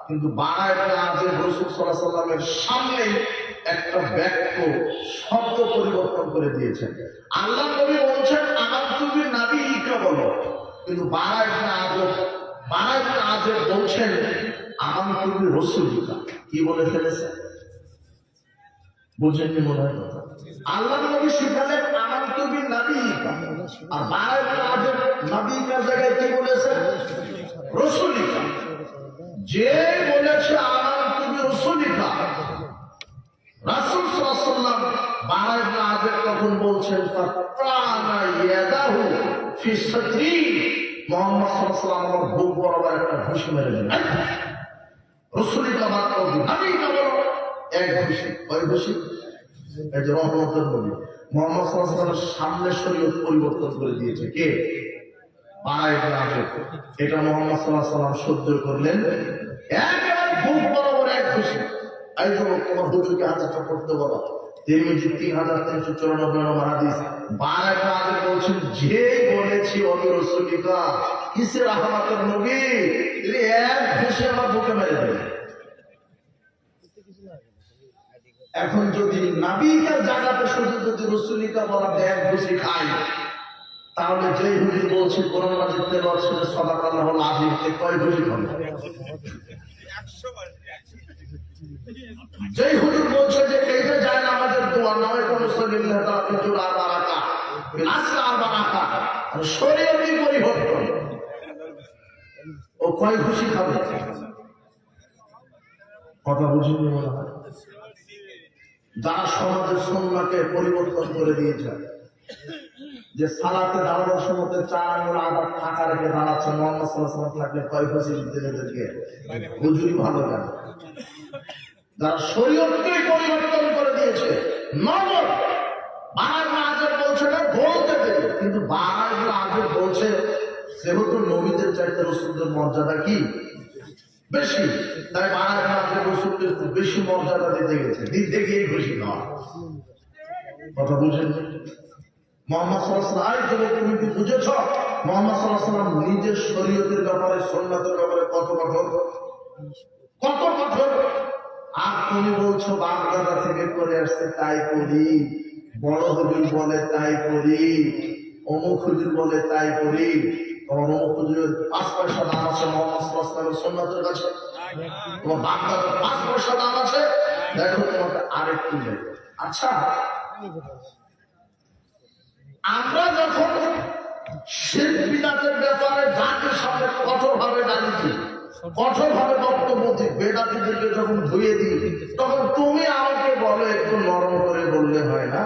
কিন্তু বাংলায় নামাজে রাসূল সাল্লাল্লাহু আলাইহি ওয়াসাল্লামের সামনে একটা বাক্য শব্দ পরিবর্তন করে দিয়েছেন আল্লাহ নবী বলছেন আমানতু বিনাবিকা বলো কিন্তু বাংলায় নামাজে বলছেন আমানতু বিরাসূলিকা কি বলে ফেলেছে বুঝেননি মনে হয় কথা আল্লাহ নবী শিখালেন আমানতু বিনাবিকা আর বাংলায় নামাজে নবীকার জায়গায় কি বলেছে রাসূলিকা যে বলেছে আমানতু বিরাসূলিকা রাসূল সাল্লাল্লাহু আলাইহি ওয়াসাল্লাম বাংলায় নামাজে তখন বলছেন ফাতানা ইয়াদাহু ফি সাদরি মুহাম্মদ সাল্লাল্লাহু আলাইহি ওয়াসাল্লাম আমার বুক বরাবর একটা ঘুষি মেরে দিলেন রাসূলিকা মাত্র নবীকা বলো এক ঘুষি ওই ঘুষি এই যে রহমতের নবী মুহাম্মদ সাল্লাল্লাহু আলাইহি ওয়াসাল্লামের সামনে শরীয়ত পরিবর্তন করে দিয়েছে কে এটা মুহাম্মদ সাল্লাল্লাহু আলাইহি ওয়াসাল্লাম সহ্য করলেন একেবারে বুক বরাবর এক ঘুষি এই যে তোমার হুজুরকে হাদিসটা পড়তে বলো তিরমিজি 3394 নম্বর হাদিস বাংলায় নামাজে বলছেন যে বলেছি আমি রাসূলিকা কিসের রহমতের নবী তিনি এক ঘুষি আমার বুকে মেরে দিলেন এখন যদি নবীকার জায়গাতে শুধু যদি রাসূলিকা বলা এক ঘুষি খায় তাহলে যে হুজুর বলছে কোরআন মাজিদ তেলাওয়াত শুনে সাদাকাল্লাহুল আযীম তে কয় ঘুষি খাবে যে হুজুর বলছে যে এইটা যায় না আমাদের দোয়া নয় কোন সাল্লিল্লাহু তাআলা ফিজুল আরবারাকা আসল আরবারাকা আর শরীয়তি পরিবর্তন ও কয় ঘুষি খাবে কথা বুঝিনি মনে হয় যারা সমাজের সুন্নাহকে পরিবর্তন করে দিয়েছে যে সালাতে দাঁড়ানোর সময় 4 আঙ্গুল আদা ফাঁকা রেখে দাঁড়াচ্ছে মুহাম্মদ সাল্লাল্লাহু আলাইহি ওয়াসাল্লাম থাকলে কয় ঘুষি দিতে এদেরকে হুজুরই ভালো জানে যারা শরীয়তকে পরিবর্তন করে দিয়েছে নগদ বাংলা আজব বলছে না বলতে দেবে কিন্তু বাংলা আজব বলছে যেহেতু নবীদের চাইতে রাসূলদের মর্যাদা কি বেশি তাই বাংলা আজব রাসূলকে বেশি মর্যাদা দিতে গেছে দিতে গিয়ে খুশি না কথা বুঝেন মুহাম্মদ সাল্লাল্লাহু আলাইহি ওয়াসাল্লাম তুমি কি বুঝেছ মুহাম্মদ সাল্লাল্লাহু আলাইহি ওয়াসাল্লাম নিজের শরীয়তের ব্যাপারে সুন্নাতের ব্যাপারে কত কঠোর আর তুমি বলছো বাপদাদা থেকে করে আসছে তাই করি বড় হুজুর বলে তাই করি অমুক হুজুর বলে তাই করি অমুক হুজুরের 5 পয়সা দাম আছে মুহাম্মদ সাল্লাল্লাহু আলাইহি ওয়াসাল্লামের সুন্নাতের কাছে তোমার বাপদাদার 5 পয়সা দাম আছে দেখো তোমাকে আরেকটু দেয় আচ্ছা আমরা যখন শিরক বিদআতের ব্যাপারে জাতির সামনে কঠোরভাবে দাঁড়িয়েছি কঠোরভাবে বক্তব্য দিই বেদাতীদেরকে যখন ধুয়ে দিই তখন তুমি আমাকে বলো একটু নরম করে বললে হয় না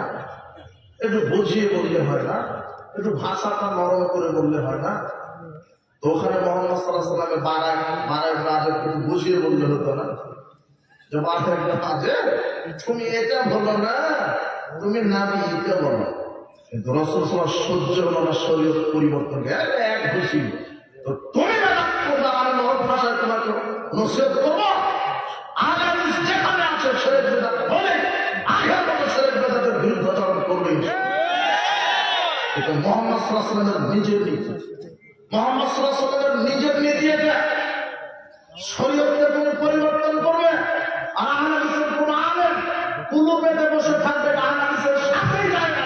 একটু বুঝিয়ে বললে হয় না একটু ভাষাটা নরম করে বললে হয় না তো ওখানে মুহাম্মদ সাল্লাল্লাহু আলাইহি ওয়াসাল্লামের বারায় একটু বুঝিয়ে বললে হতো না যে বাজে তুমি এটা বলো না তুমি নবীকে বলো কিন্তু রাসূল সাল্লাল্লাহু আলাইহি ওয়াসাল্লাম সহ্য হলো না শরীয়ত পরিবর্তন এক ঘুষি তো তুমি ভাষায় তোমাকে নসিহত করবো আগামী যেখানে আছে শরীয়ত বিদআত বলে আগের মতো শরীয়ত বিদআতের বিরুদ্ধাচরণ করবে এটা মুহাম্মদ সাল্লাল্লাহু আলাইহি ওয়াসাল্লামের নিজের নীতি মুহাম্মদ সাল্লাল্লাহু আলাইহি ওয়াসাল্লামের নিজের নীতি এটা শরীয়তকে তুমি পরিবর্তন করবে আর আহলে হাদিসের কোন আলেম কুলো পেতে বসে থাকবে আহলে হাদিসের সাথেই যায় না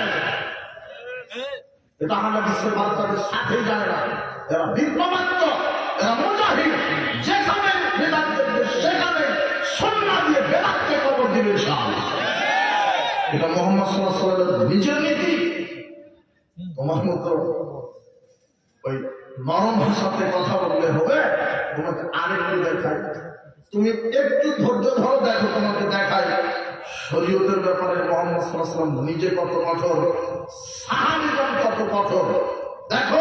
এটা আহলে হাদিসের বাচ্চাদের সাথেই যায় না এরা বিপ্লবাত্মক এরা মুজাহিদ যেখানে বেদাত দেখবে সেখানে সুন্নাহ দিয়ে বেদাতকে কবর দিবে ইনশাআল্লাহ এটা মুহাম্মদ সাল্লাল্লাহু আলাইহি ওয়াসাল্লামের নিজের নীতি তোমার মতো ওই নরম ভাষাতে কথা বললে হবে তোমাকে আরেকটু দেখাই তুমি একটু ধৈর্য ধরো দেখো তোমাকে দেখাই শরীয়তের ব্যাপারে মুহাম্মদ সাল্লাল্লাহু আলাইহি ওয়াসাল্লাম নিজে কত কঠোর সাহাবীগণ কত কঠোর দেখো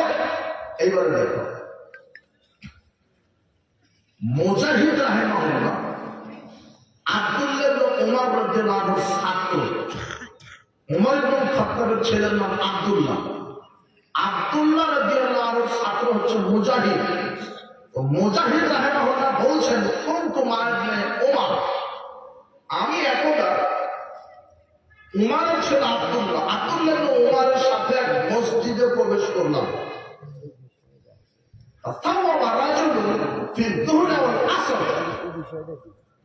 এইবারে দেখো মুজাহিদ রাহিমাহুল্লাহ আব্দুল্লাহ ইবনে উমর রাদিয়াল্লাহু আনহু ছাত্র। উমর ইবনে খাত্তাবের ছেলের নাম আব্দুল্লাহ। আব্দুল্লাহ রাদিয়াল্লাহু আনহু ছাত্র হচ্ছে মুজাহিদ। তো মুজাহিদ রাহিমাহুল্লাহ বলছেন, কুনতু মা ইবনে উমর, আমি একদা উমরের ছেলে আব্দুল্লাহ ইবনে উমরের সাথে এক মসজিদে প্রবেশ করলাম।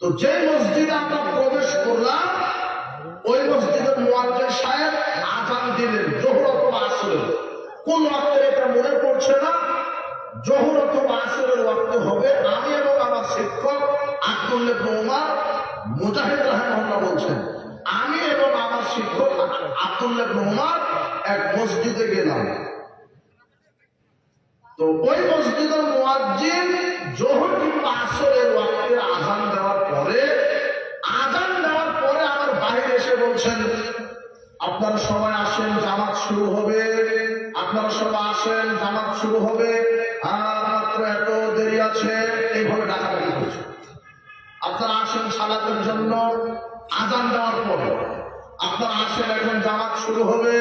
তো যে মসজিদে আমরা প্রবেশ করলাম ওই মসজিদের মুয়াজ্জিন সাহেব আযান দিলেন যোহর অথবা আসরের। কোন ওয়াক্তে এটা মনে পড়ছে না, যোহর অথবা আসরের ওয়াক্তে হবে। আমি এবং আমার শিক্ষক আব্দুল্লাহ ইবনে উমর, মুজাহিদ রাহিমাহুল্লাহ বলছেন, আমি এবং আমার শিক্ষক আব্দুল্লাহ ইবনে উমর এক মসজিদে গেলাম। তো ওই মসজিদের মুয়াজ্জিন যোহর কিংবা আসরের ওয়াক্তে আযান দেওয়ার পরে আমার বাইরে এসে বলছেন, আপনারা সবাই আসেন, জামাত শুরু হবে, আপনারা সবাই আসেন, জামাত শুরু হবে, আর মাত্র এত দেরি আছে, এইভাবে ডাকাডাকি করছে। আপনারা আসেন সালাতের জন্য, আযান দেওয়ার পরে আপনারা আসেন, এখন জামাত শুরু হবে,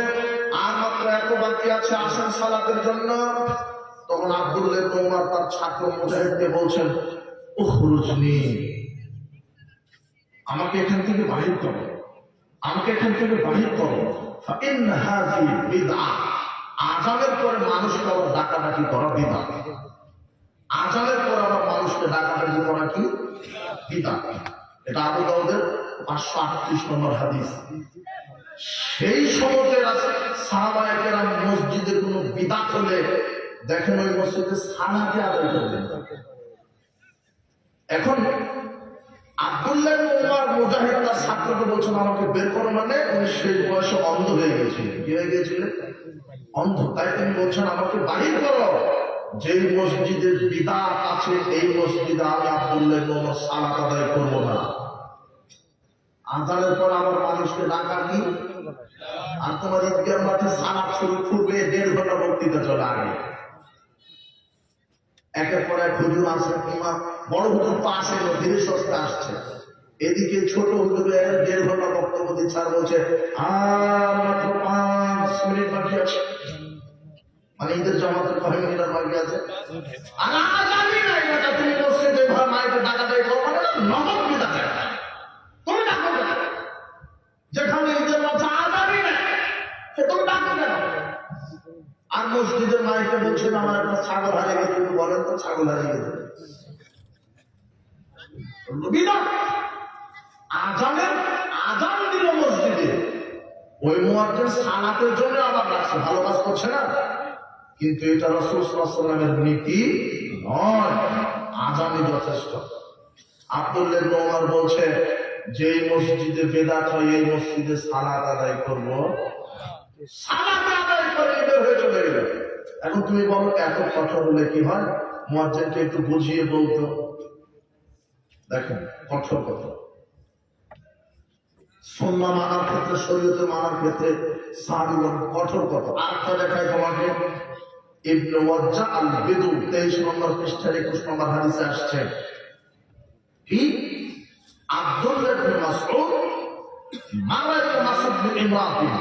আর মাত্র এত বাকি আছে, আসেন সালাতের জন্য। তখন আব্দুল্লাহ ইবনে উমর তার ছাত্র মুজাহিদকে বলছেন, উখরুজনি, আমাকে এখান থেকে বাহির করো, আমাকে এখান থেকে বাহির করো। ফাইন্না হাযিহি বিদআহ, আযানের পরে মানুষকে আবার ডাকাডাকি করা বিদআত। আযানের পরে আবার মানুষকে ডাকাডাকি করা কি বিদআত। এটা আবু দাউদের 538 নম্বর হাদিস। সেই সময়তে সাহাবায়ে কেরাম মসজিদে কোনো বিদআত হলে দেখেন ওই মসজিদে সালাতে আদায় করবেন। এখন আব্দুল্লাহ ইবনে উমর মুজাহিদ তার ছাত্রকে বলছেন, আমাকে বের করো, মানে উনি সেই বয়সে অন্ধ হয়ে গেছিলেন। কি হয়ে গিয়েছিলেন? অন্ধ। তাই তিনি বলছেন, আমাকে বাহির করো, যেই মসজিদে বিদআত আছে এই মসজিদে আমি আব্দুল্লাহ ইবনে উমর সালাত আদায় করবো না। আযানের পর আবার মানুষকে ডাকা কি, আর তোমার ঈদগাহ মাঠে সালাত শুরু করবে, 1.5 ঘন্টা বক্তৃতা চলে আগে। একের পর এক হুজুর আসে, ইমাম বড় হুজুর তো আসে, ধীরে সস্তে আসছে। এদিকে ছোট হুজুরের 1.5 ঘন্টা বক্তব্য দিচ্ছে, আর বলছে আর মাত্র 5 মিনিট বাকি আছে, মানে ঈদের জামাতের 5 মিনিট বাকি আছে। আর আজানই নাই, এটা তুমি মসজিদে ঘর মাইকে ডাকাডাকি করো, মানে নগদ বিদআত। তুমি ডাকো কেন? যেখানে ঈদের মাঝে আজানই নাই তুমি ডাকো কেন? আর মসজিদের মাইকে বলছেন, আমার একটা ছাগল হারিয়ে গেছে, একটু বলেন তো ছাগল হারিয়ে গেছে। আযান দিল মসজিদে, ওই মুয়াজ্জিন সালাতের জন্য আবার ডাকছে, ভালো কাজ করছে না। কিন্তু এটা রাসূল সাল্লাল্লাহু আলাইহি ওয়াসাল্লামের নীতি নয়, আযানই যথেষ্ট। আব্দুল্লাহ ইবনে উমর বলছে, যে মসজিদে বিদআত হয় এই মসজিদে সালাত আদায় করব, সালাত আদায় করে বের হয়ে চলে গেল। এখন তুমি বলো, এত কঠোর হলে কি হয়? মুয়াজ্জিনকে একটু বুঝিয়ে বলতো। দেখেন কঠোর কথা, সুন্নাহ মানার ক্ষেত্রে, শরীয়তে মানার ক্ষেত্রে সাহাবীগণ কঠোর কথা। আরেকটা দেখায় তোমাকে, ইবনে ওয়াজ্জা আল বিদু 23 নম্বর পৃষ্ঠার 21 নম্বর হাদিসে আসছে, কি আব্দুল্লাহ ইবনে মাসউদ মারা ইবনে মাসউদ বিন ইমরাতিন,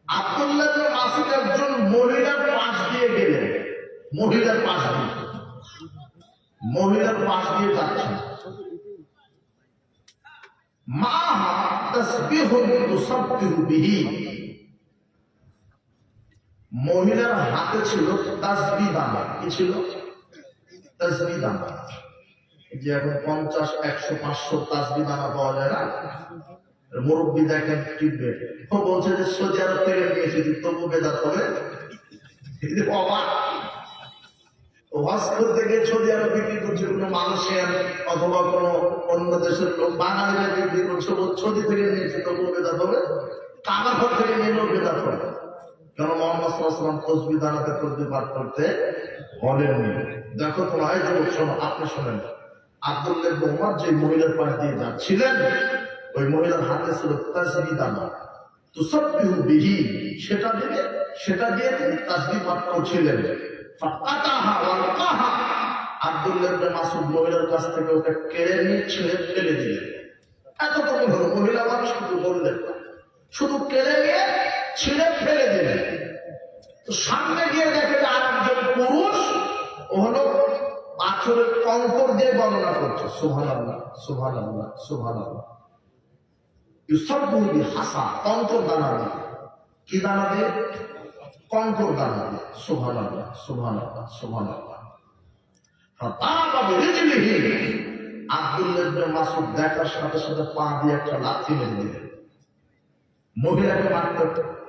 আব্দুল্লাহ ইবনে মাসউদ একজন মহিলার পাশ দিয়ে গেলেন, মহিলার পাশ দিয়ে যাচ্ছেন। মাহা তাসবিহুন তুসাব্বিহু বিহি, মহিলার হাতে ছিল তাসবিহ দানা। কি ছিল? তাসবিহ দানা। যে এখন 50, 100, 500 তাসবিহ দানা পাওয়া যায় না, মুরব্বী দেখেন টিপবে, ও বলছে যে সৌদি আরব থেকে নিয়েছে, তবু বেদাত হবে। অবাক, ওয়াজ করতে গিয়ে সৌদি আরব বিক্রি করছে কোনো মালয়েশিয়ান অথবা কোনো অন্য দেশের লোক, বাঙালিরা বিক্রি করছে, সৌদি থেকে নিয়েছে, তবু বেদাত হবে। কাবার ঘর থেকে নিলেও বেদাত হবে। কেন? মুহাম্মদ সাল্লাল্লাহু আলাইহি ওয়াসাল্লাম তাসবিহ দানাতে তাসবিহ পাঠ করতে বলেননি। দেখো তোমার এই যুবক, শোনো, আপনি শোনেন, আব্দুল্লাহ ইবনে উমর যে মহিলার পাশ দিয়ে যাচ্ছিলেন, ওই মহিলার হাতে ছিল তাসবিহ দানা, তুসাব্বিহু বিহি, সেটা দিয়ে তিনি তাসবিহ পাঠ করছিলেন। ফাকাতাহা ওয়ালকাহা, আব্দুল্লাহ ইবনে মাসউদ মহিলার কাছ থেকে ওটা কেড়ে নিয়ে ছিঁড়ে ফেলে দিলেন। এতটুকু হলো, মহিলা মানুষ কিন্তু বললেন না, শুধু কেড়ে নিয়ে ছিঁড়ে ফেলে দিলেন। তো সামনে গিয়ে দেখে যে আর একজন পুরুষ ও হলো পাথরের কঙ্কর দিয়ে গণনা করছে, সুবহানাল্লাহ সুবহানাল্লাহ সুবহানাল্লাহ। ইউসাব্বিহু হাসা, কঙ্কর দানা দিয়ে। কি দানা দিয়ে? কঙ্কর দানা দিয়ে। সুবহানাল্লাহ সুবহানাল্লাহ সুবহানাল্লাহ। ফাতাবা বিরিজলিহি, আব্দুল্লাহ ইবনে মাসউদ দেখার সাথে সাথে পা দিয়ে একটা লাথি মেরে দিলেন। মহিলাকে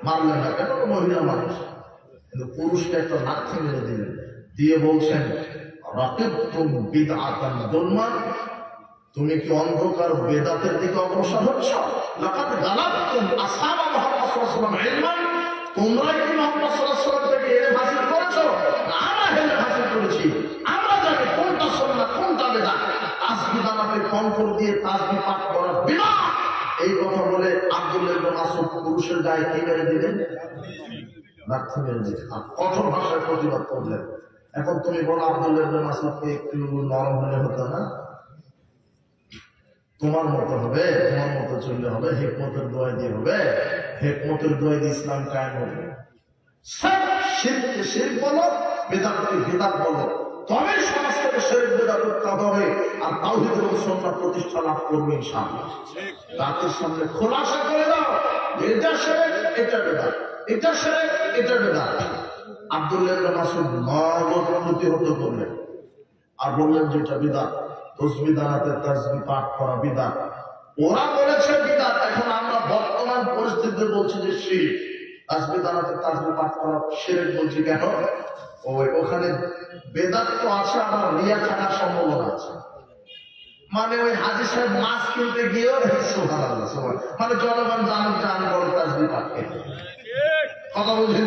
মারলেন না, কেন? মহিলা মানুষ, কিন্তু পুরুষকে একটা লাথি মেরে দিলেন, দিয়ে বলছেন রাকিবতুম বিদআতান দুলমান, তুমি কি অন্ধকার বেদাতের দিকে অগ্রসর হচ্ছ? লাকাদ গালাবতুম আসহাবা মুহাম্মদ সাল্লাল্লাহু আলাইহি ওয়াসাল্লাম ইলমান, তোমরা কি মুহাম্মদ সাল্লাল্লাহু আলাইহি ওয়াসাল্লাম থেকে ইলম হাসিল করেছো? না, আমরা ইলম হাসিল করেছি। আমরা জানি কোনটা সুন্নাহ কোনটা বেদাত। তাসবিহ বানাতে কঙ্কর দিয়ে তাসবিহ পাঠ করা বিদআত। এই কথা বলে আব্দুল্লাহ ইবনে মাসউদ পুরুষের গায়ে কি মেরে দিলেন? লাথি মেরে দিলেন, আর কঠোর ভাষায় প্রতিবাদ করলেন। এখন তুমি বলো আব্দুল্লাহ ইবনে মাসউদকে একটু নরম হলে হতো না? তোমার মতো হবে, তোমার মতো চললে হবে, হিকমতের দোয়া দিয়ে হবে, হিকমতের দোয়া দিয়ে ইসলাম কায়েম হবে। সব শিরকে শিরক বলো, বেদাতকে বেদাত বলো, তবে সমাজ থেকে শিরক বেদাত উৎখাত হবে আর তাওহীদ এবং সুন্নাহ প্রতিষ্ঠা লাভ করবে ইনশাআল্লাহ। রাতের সামনে খোলাসা করে দাও, এটা শিরক, এটা বেদাত, এটা শিরক, এটা বেদাত। আব্দুল্লাহ ইবনে মাসউদ নগদ প্রতিহত করলেন আর বললেন যে এটা বিদআত, তাসবিহ দানাতে তাসবিহ পাঠ করা বিদআত। ওরা বলেছে বিদআত, এখন আমরা বর্তমান পরিস্থিতিতে বলছি যে শিরক। তাসবিহ দানাতে তাসবিহ পাঠ করা শিরক বলছি কেন? ওখানে বেদাত তো আছে, আবার রিয়া থাকার সম্ভাবনা আছে। মানে ওই হাজী সাহেব মাছ কিনতে গিয়েও সুবহানাল্লাহ সুবহানাল্লাহ, মানে জনগণ জানুক যে আমি বড় তাসবিহ পাঠ করি। কথা বুঝেন?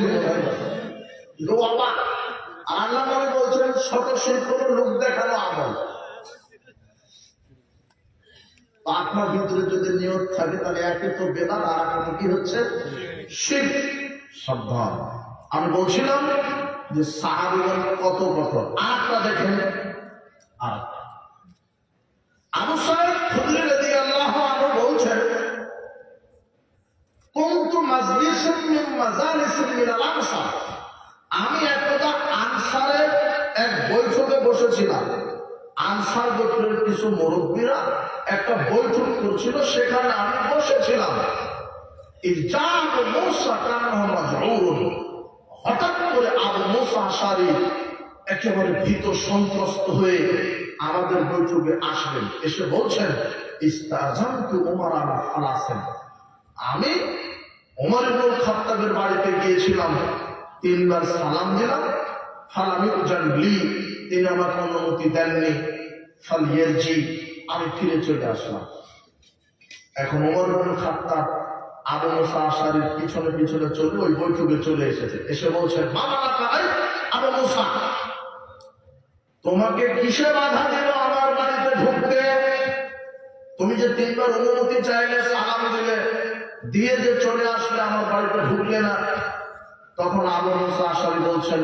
আল্লাহ নবী বলছেন ছোট শিরক হলো লোক দেখানো আমল। আপনার ভিতরে যদি নিয়ত থাকে তাহলে একে তো বেদাত, আর একটা কি হচ্ছে? শিরক। সাবধান। আমি বলছিলাম যে সাহাবীগণ কত কঠোর। আরেকটা দেখেন, আরেকটা আবু সাঈদ খুদরি রাদিয়াল্লাহু আনহু বলছেন কুনতু মাজলিসান মিন মাজালিসিন মিনাল আনসার, আমি একদা আনসারের এক বৈঠকে বসেছিলাম। আনসার গোত্রের কিছু মুরব্বীরা একটা বৈঠক করছিল, সেখানে আমি বসেছিলাম। ইজাবু মুসা কান্নাহু মাজউরুন, হঠাৎ করে আবু মুসা আশআরী একেবারে ভীত সন্ত্রস্ত হয়ে আমাদের বৈঠকে আসলেন। এসে বলছেন ইস্তাজানতু উমর আলা ফালাসিন, আমি ওমর ইবনে খাত্তাবের বাড়িতে গিয়েছিলাম, 3 বার সালাম দিলাম। ফালামি উজানলি, তিনি আমাকে অনুমতি দেননি। ফালিয়ারজি, আমি ফিরে চলে আসলাম। এখন ওমর ইবনে খাত্তাব আবু মুসা আশআরীর পিছনে পিছনে চলে ওই বৈঠকে চলে এসেছে। এসে বলছেন মামালাকা আবু মুসা, তোমাকে কিসে বাধা দিল আমার বাড়িতে ঢুকতে? তুমি যে 3 বার অনুমতি চাইলে, সালাম দিলে, দিয়ে যে চলে আসলে, আমার বাড়িতে ঢুকলে না। তখন আবু মুসা আশআরী বলছেন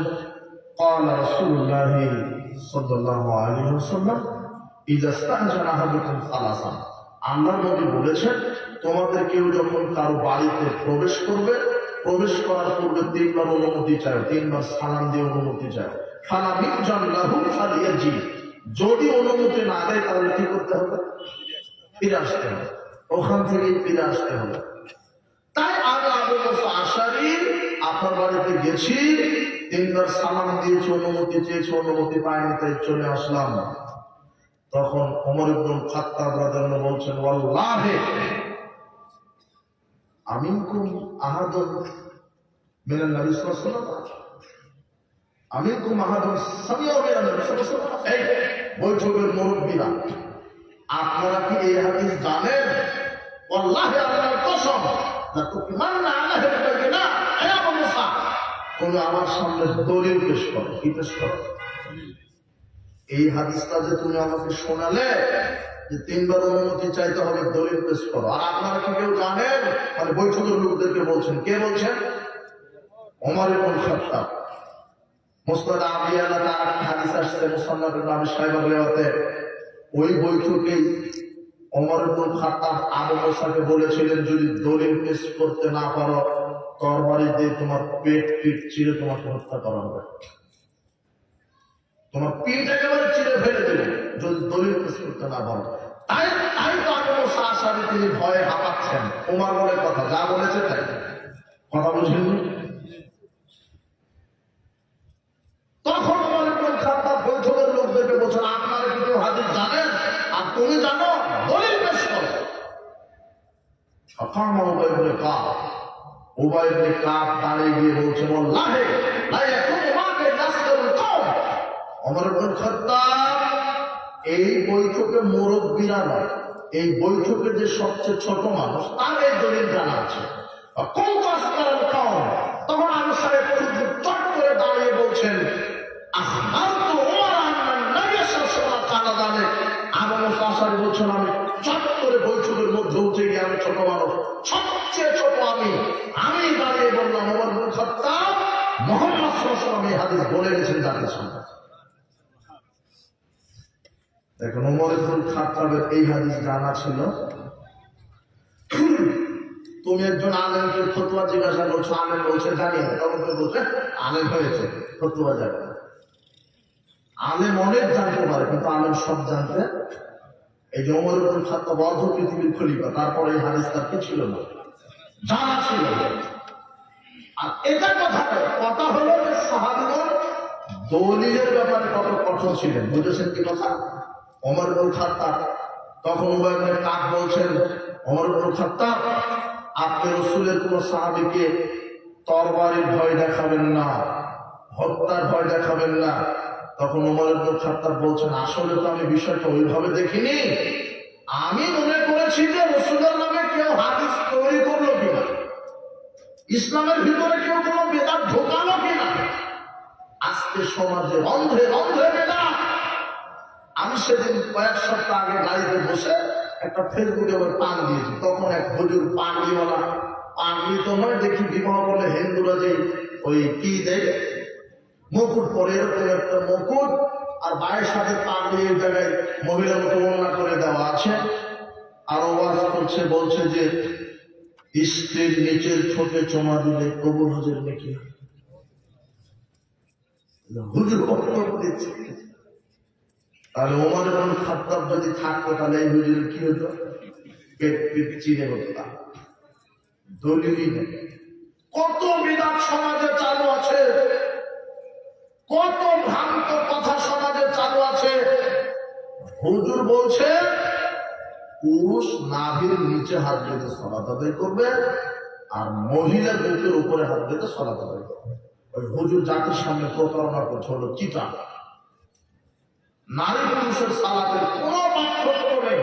قال رسول الله صلى الله عليه وسلم اذا استأذن احدكم ثلاثا, আল্লাহর নবী বলেছেন তোমাদের কেউ যখন কারো বাড়িতে প্রবেশ করবে, প্রবেশ করার পূর্বে 3 বার অনুমতি চায়, 3 বার সালাম দিয়ে অনুমতি চায়। ফালামিন জাল্লাহু ফালিয়াজি, যদি অনুমতি না দেয় তাহলে কি করতে হবে? ফিরে আসতে হবে, ওখান থেকেই ফিরে আসতে হবে। তাই আমি আবু মুসা আশআরী আপনার বাড়িতে গেছি, 3 বার সালাম দিয়েছি, অনুমতি চেয়েছি, অনুমতি পাইনি, তাই চলে আসলাম। তখন ওমর ইবনে খাত্তাব রাদিয়াল্লাহু আনহু বলছেন ওয়াল্লাহি আমিনকুম আহাদুন মিনান নবী সাল্লাল্লাহু আলাইহি ওয়াসাল্লাম, আমিনকুম আহাদুন সামিআ মিনান নবী সাল্লাল্লাহু আলাইহি ওয়াসাল্লাম। এই বৈঠকের মুরব্বিরা, আপনারা কি এই হাদিস জানেন? ওয়াল্লাহি আল্লাহর কসম, লা তুকমান্না আলাইহি বিনা ইয়া আবু মুসা, তুমি আমার সামনে দলিল পেশ করো। কি পেশ করো? এই হাদিসটা যে তুমি আমাকে শোনালে যে 3 বার অনুমতি চাইতে হবে, দলিল পেশ করো। আর আপনারা কি কেউ জানেন? মানে বৈঠকের লোকদেরকে বলছেন, কে বলছেন? ওমর ইবনে খাত্তাব। মুসনাদ আবি আলা তার হাদিস আসছে মুসন্নাদ ইবনে শাইবার রিওয়ায়াতে, ওই বৈঠকেই ওমর ইবনে খাত্তাব আবু মুসাকে বলেছিলেন, যদি দলিল পেশ করতে না পারো তরবারি দিয়ে তোমার পেট চিরে তোমাকে হত্যা করা হবে, তোমার পিঠ একেবারে চিরে ফেলে দেবে যদি দলিল পেশ করতে না পারো। তাই তাই তো আবু মুসা আশআরী তিনি ভয়ে হাঁপাচ্ছেন। ওমর বলে কথা, যা বলেছে তাই। কথা বুঝলেন? তখন ওমর ইবনে খাত্তাব বৈঠকের লোকদেরকে বলছেন, আপনারা কি কেউ হাদিস জানেন? আর তুমি জানো? দলিল পেশ করো। ফাকামা উবাই ইবনে কাব, উবাই ইবনে কাব দাঁড়িয়ে গিয়ে বলছে, ওয়াল্লাহি লা ইয়াকুনু মাকা ইয়াসদুল কওম। ওমর ইবনে খাত্তাব এই বৈঠকে মুরব্বীরা নয়, এই বৈঠকে যে সবচেয়ে ছোট মানুষ তার এই দলিল জানা আছে। কোন আসকারুল কওম, তখন আবু সাহেব চট করে দাঁড়িয়ে বলছেন, আখবারতু ওমর আন্নান নবী সাল্লাল্লাহু আলাইহি ওয়াসাল্লাম কালা যালিক। আবু মুসা আশআরী বলছেন, আমি চট করে বৈঠকের মধ্যে উঠে গিয়ে, আমি ছোট মানুষ, সবচেয়ে ছোট আমি দাঁড়িয়ে বললাম, ওমর ইবনে খাত্তাব মুহাম্মদ সাল্লাল্লাহু আলাইহি ওয়াসাল্লাম এই হাদিস বলে গেছেন জাতির সামনে। দেখুন, ওমর ইবনে খাত্তাবের এই হাদিস জানা ছিল। তুমি একজন আলেমকে ফতোয়া জিজ্ঞাসা করছো, আলেম বলছে জানি না, তখন তুমি বলছে আলেম হয়েছে, ফতোয়া জানে না। আলেম অনেক জানতে পারে, কিন্তু আলেম সব জানতে। এই যে ওমর ইবনে খাত্তাব অর্ধ পৃথিবীর খলিফা, তারপরে এই হাদিস তার কি ছিল না, জানা ছিল। আর এটা কথা হলো যে সাহাবীগণ দলিলের ব্যাপারে কত কঠোর ছিলেন। বুঝেছেন কি কথা? ওমর ইবনে খাত্তাব তখন উবাই ইবনে কাব বলছেন, ওমর ইবনে খাত্তাব আপনি রাসূলের কোন সাহাবীকে তরবারির ভয় দেখাবেন না, হত্যার ভয় দেখাবেন না। তখন ওমর ইবনে খাত্তাব বলছেন, আসলে তো আমি বিষয়টা ওইভাবে দেখিনি, আমি মনে করেছি যে রাসূলের নামে কেউ হাদিস তৈরি করলো কিনা, ইসলামের ভিতরে কেউ কোনো বেদাত ঢোকালো কিনা। আজকে সমাজে অন্ধে অন্ধে বেদাত। আমি সেদিন কয়েক সপ্তাহ আগে গাড়িতে বসে একটা ফেসবুকে পান দিয়েছি, তখন এক হুজুর পাগড়িওয়ালা, পাগড়ি তো নয়, দেখি বিবাহ বলে হিন্দুরা যে ওই কি দেয় মুকুট পরে, এরকম একটা মুকুট, আর বায়ের সাথে পাগড়ি এই জায়গায় মহিলার মতো ওড়না করে দেওয়া আছে, আর ওয়াজ করছে, বলছে যে স্ত্রীর নিচের ঠোঁটে চমা দিলে কবুল হজের নাকি। হুজুর বক্তব্য দিচ্ছে। তাহলে ওমর ইবনে খাত্তাব যদি থাকতো তাহলে এই হুজুরের কি হতো? পেট চিরে হতো। দলিলই নেই। কত বিদাত সমাজে চালু আছে, কত ভ্রান্ত কথা সমাজে চালু আছে। হুজুর বলছে পুরুষ নাভির নিচে হাত দিতে সালাত আদায় করবে, আর মহিলা বুকের উপরে হাত দিতে সালাত আদায় করবে। ওই হুজুর জাতির সামনে প্রতারণা করছে, হলো চিটা। নারী পুরুষের সালাতের কোনো পার্থক্য নেই,